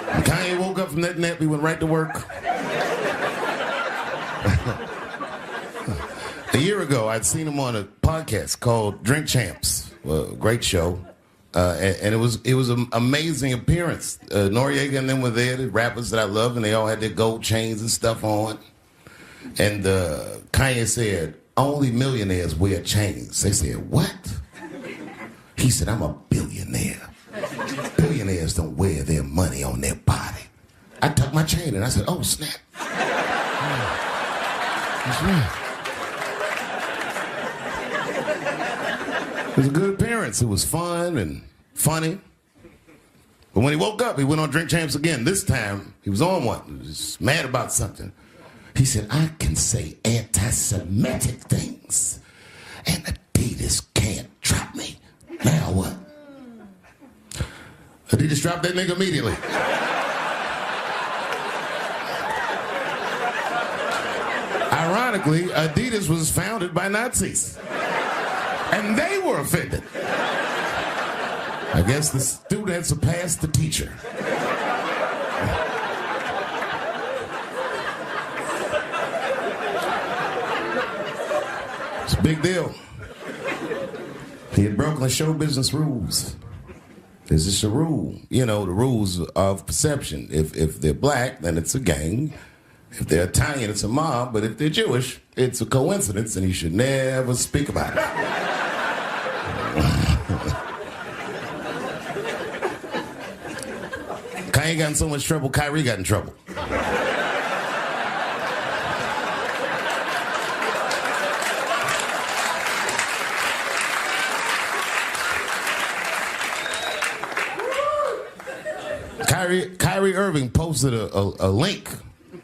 When Kanye woke up from that nap, he went right to work. A year ago, I'd seen him on a podcast called Drink Champs, a great show, and it was an amazing appearance. Noriega and them were there, the rappers that I love, and they all had their gold chains and stuff on. And Kanye said, only millionaires wear chains. They said, what? He said, I'm a billionaire. Billionaires don't wear their money on their body. I tucked my chain and I said, oh, snap. That's right. It was a good appearance. It was fun and funny. But when he woke up, he went on Drink Champs again. This time, he was on one. He was mad about something. He said, I can say anti-Semitic things, and Adidas can't drop me. Now what? Adidas dropped that nigga immediately. Ironically, Adidas was founded by Nazis. And they were offended. I guess the student had surpassed the teacher. It's a big deal. He had broken the show business rules. There's just a rule. You know, the rules of perception. If they're black, then it's a gang. If they're Italian, it's a mob. But if they're Jewish, it's a coincidence, and you should never speak about it. Kanye got in so much trouble, Kyrie got in trouble. Kyrie Irving posted a link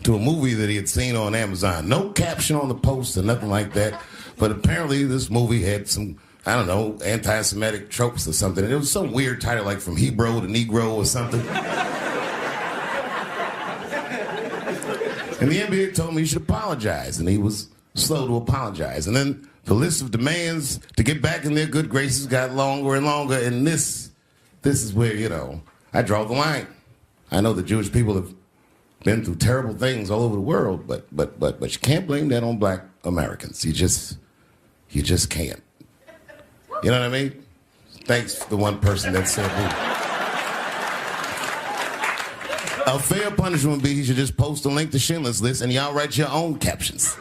to a movie that he had seen on Amazon. No caption on the post or nothing like that. But apparently this movie had some, I don't know, anti-Semitic tropes or something. And it was some weird title like From Hebrew to Negro or something. And the NBA told me he should apologize. And he was slow to apologize. And then the list of demands to get back in their good graces got longer and longer. And this is where, you know, I draw the line. I know the Jewish people have been through terrible things all over the world, but you can't blame that on black Americans. You just can't. You know what I mean? Thanks to the one person that said me. A fair punishment would be he should just post a link to Schindler's List and y'all write your own captions.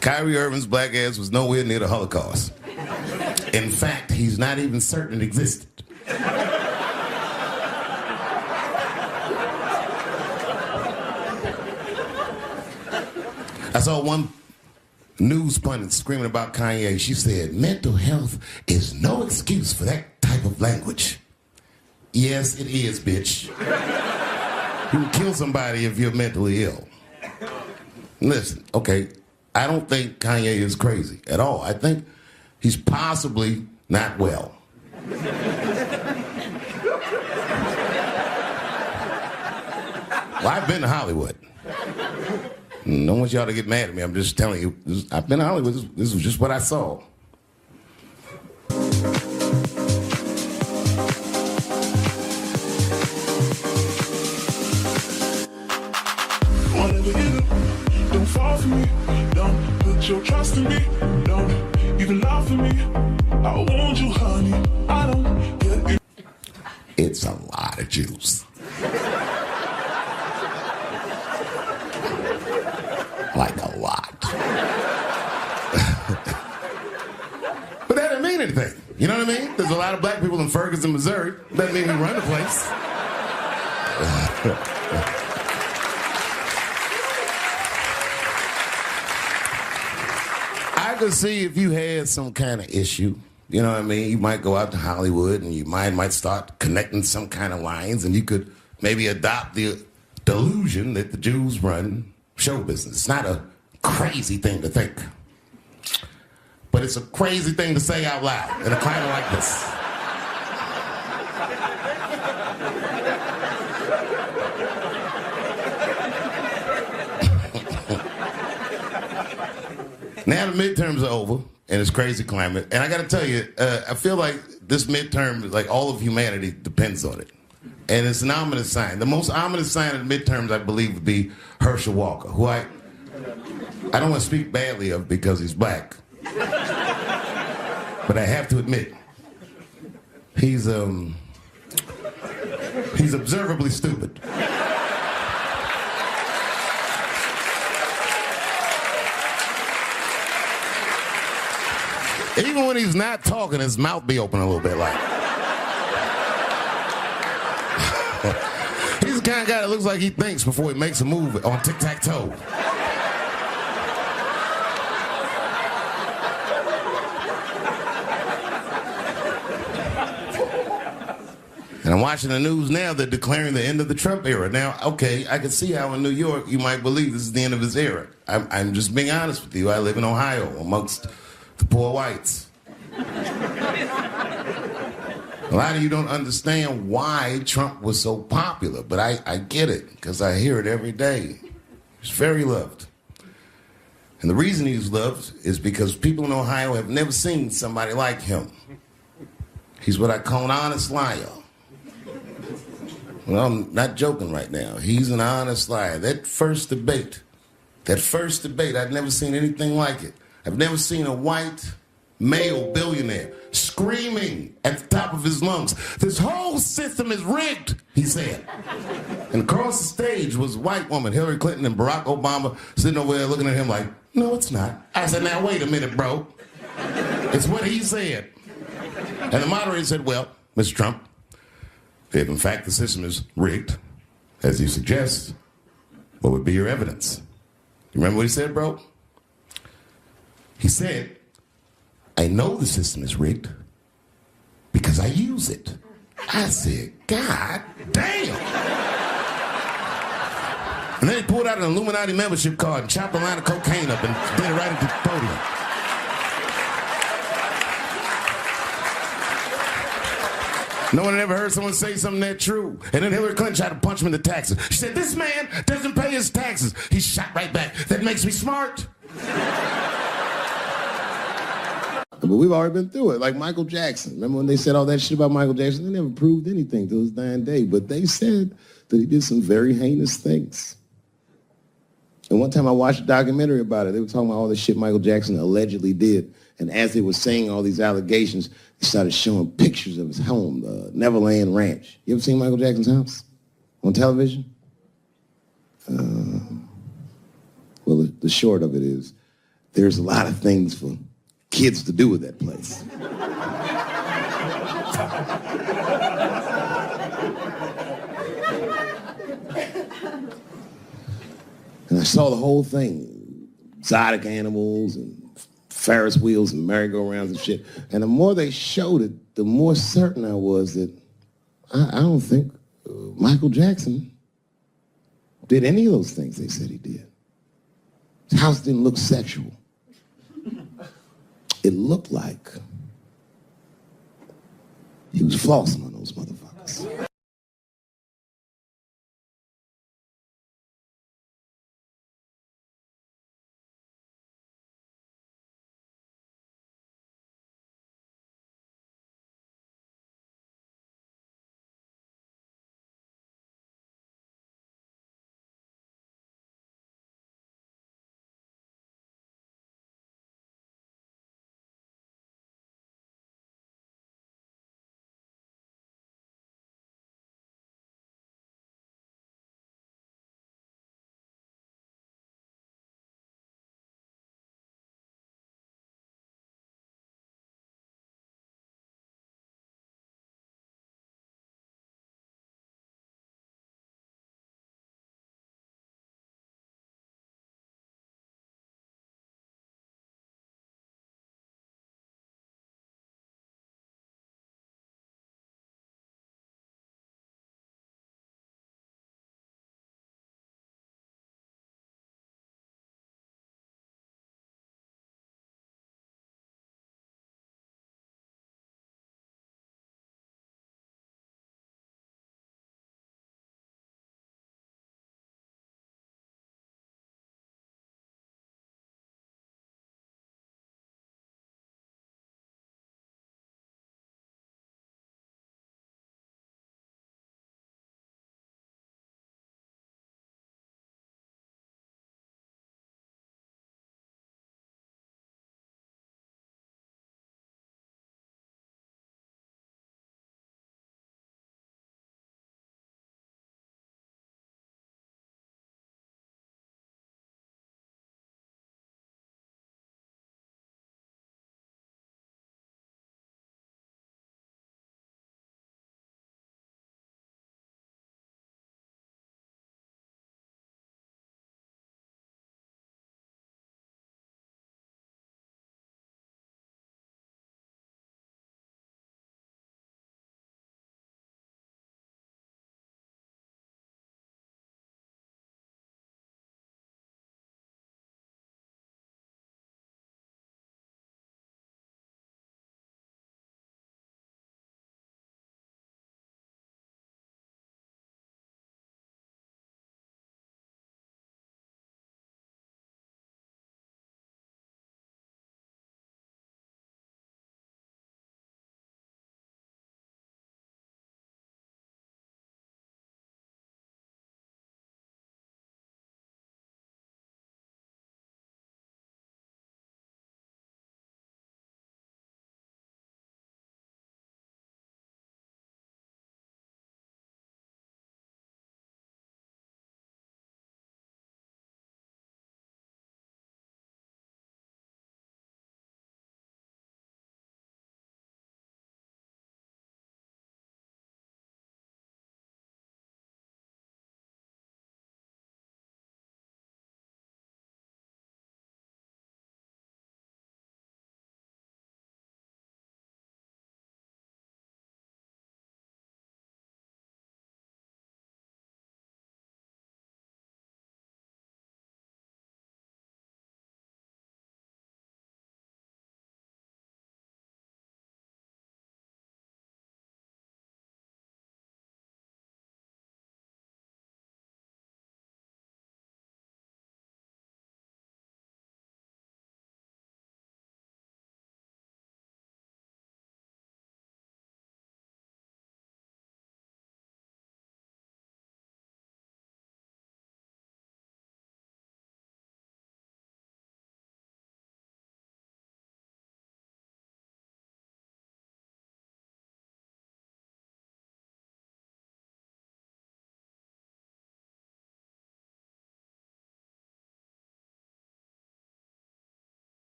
Kyrie Irving's black ass was nowhere near the Holocaust. In fact, he's not even certain it existed. I saw one news pundit screaming about Kanye. She said, mental health is no excuse for that type of language. Yes, it is, bitch. You can kill somebody if you're mentally ill. Listen, okay, I don't think Kanye is crazy at all. I think he's possibly not well. Well, I've been to Hollywood. I don't want y'all to get mad at me. I'm just telling you. I've been to Hollywood. This was just what I saw. Don't fall for me. Don't put your trust in me. Don't even lie for me. I want you, honey. I don't get it. It's a lot of Jews. Like a lot. But that doesn't mean anything. You know what I mean? There's a lot of black people in Ferguson, Missouri. Doesn't mean we run the place. I could see if you had some kind of issue, you know what I mean? You might go out to Hollywood and your mind might start connecting some kind of lines and you could maybe adopt the delusion that the Jews run show business. It's not a crazy thing to think. But it's a crazy thing to say out loud in a climate like this. Now the midterms are over in this crazy climate, and I got to tell you, I feel like this midterm, like all of humanity depends on it. And it's an ominous sign. The most ominous sign of the midterms, I believe, would be Herschel Walker, who I don't want to speak badly of because he's black. But I have to admit, he's observably stupid. Even when he's not talking, his mouth be open a little bit like. He's the kind of guy that looks like he thinks before he makes a move on tic-tac-toe. And I'm watching the news now, they're declaring the end of the Trump era. Now, okay, I can see how in New York you might believe this is the end of his era. I'm just being honest with you. I live in Ohio amongst the poor whites. A lot of you don't understand why Trump was so popular, but I get it, because I hear it every day. He's very loved. And the reason he's loved is because people in Ohio have never seen somebody like him. He's what I call an honest liar. Well, I'm not joking right now. He's an honest liar. That first debate, I'd never seen anything like it. I've never seen a white male billionaire, screaming at the top of his lungs, "This whole system is rigged," he said. And across the stage was a white woman, Hillary Clinton and Barack Obama, sitting over there looking at him like, "No, it's not." I said, "Now, wait a minute, bro. It's what he said." And the moderator said, "Well, Mr. Trump, if in fact the system is rigged, as you suggest, what would be your evidence?" You remember what he said, bro? He said, "I know the system is rigged because I use it." I said, "God damn." And then he pulled out an Illuminati membership card and chopped a line of cocaine up and did it right into the podium. No one had ever heard someone say something that true. And then Hillary Clinton tried to punch him in the taxes. She said, "This man doesn't pay his taxes." He shot right back. "That makes me smart." But we've already been through it, like Michael Jackson. Remember when they said all that shit about Michael Jackson? They never proved anything till his dying day. But they said that he did some very heinous things. And one time I watched a documentary about it. They were talking about all the shit Michael Jackson allegedly did. And as they were saying all these allegations, they started showing pictures of his home, the Neverland Ranch. You ever seen Michael Jackson's house on television? Well, the short of it is, there's a lot of things for kids to do with that place. And I saw the whole thing, exotic animals and Ferris wheels and merry-go-rounds and shit. And the more they showed it, the more certain I was that I don't think Michael Jackson did any of those things they said he did. His house didn't look sexual. It looked like he was flossing on those motherfuckers.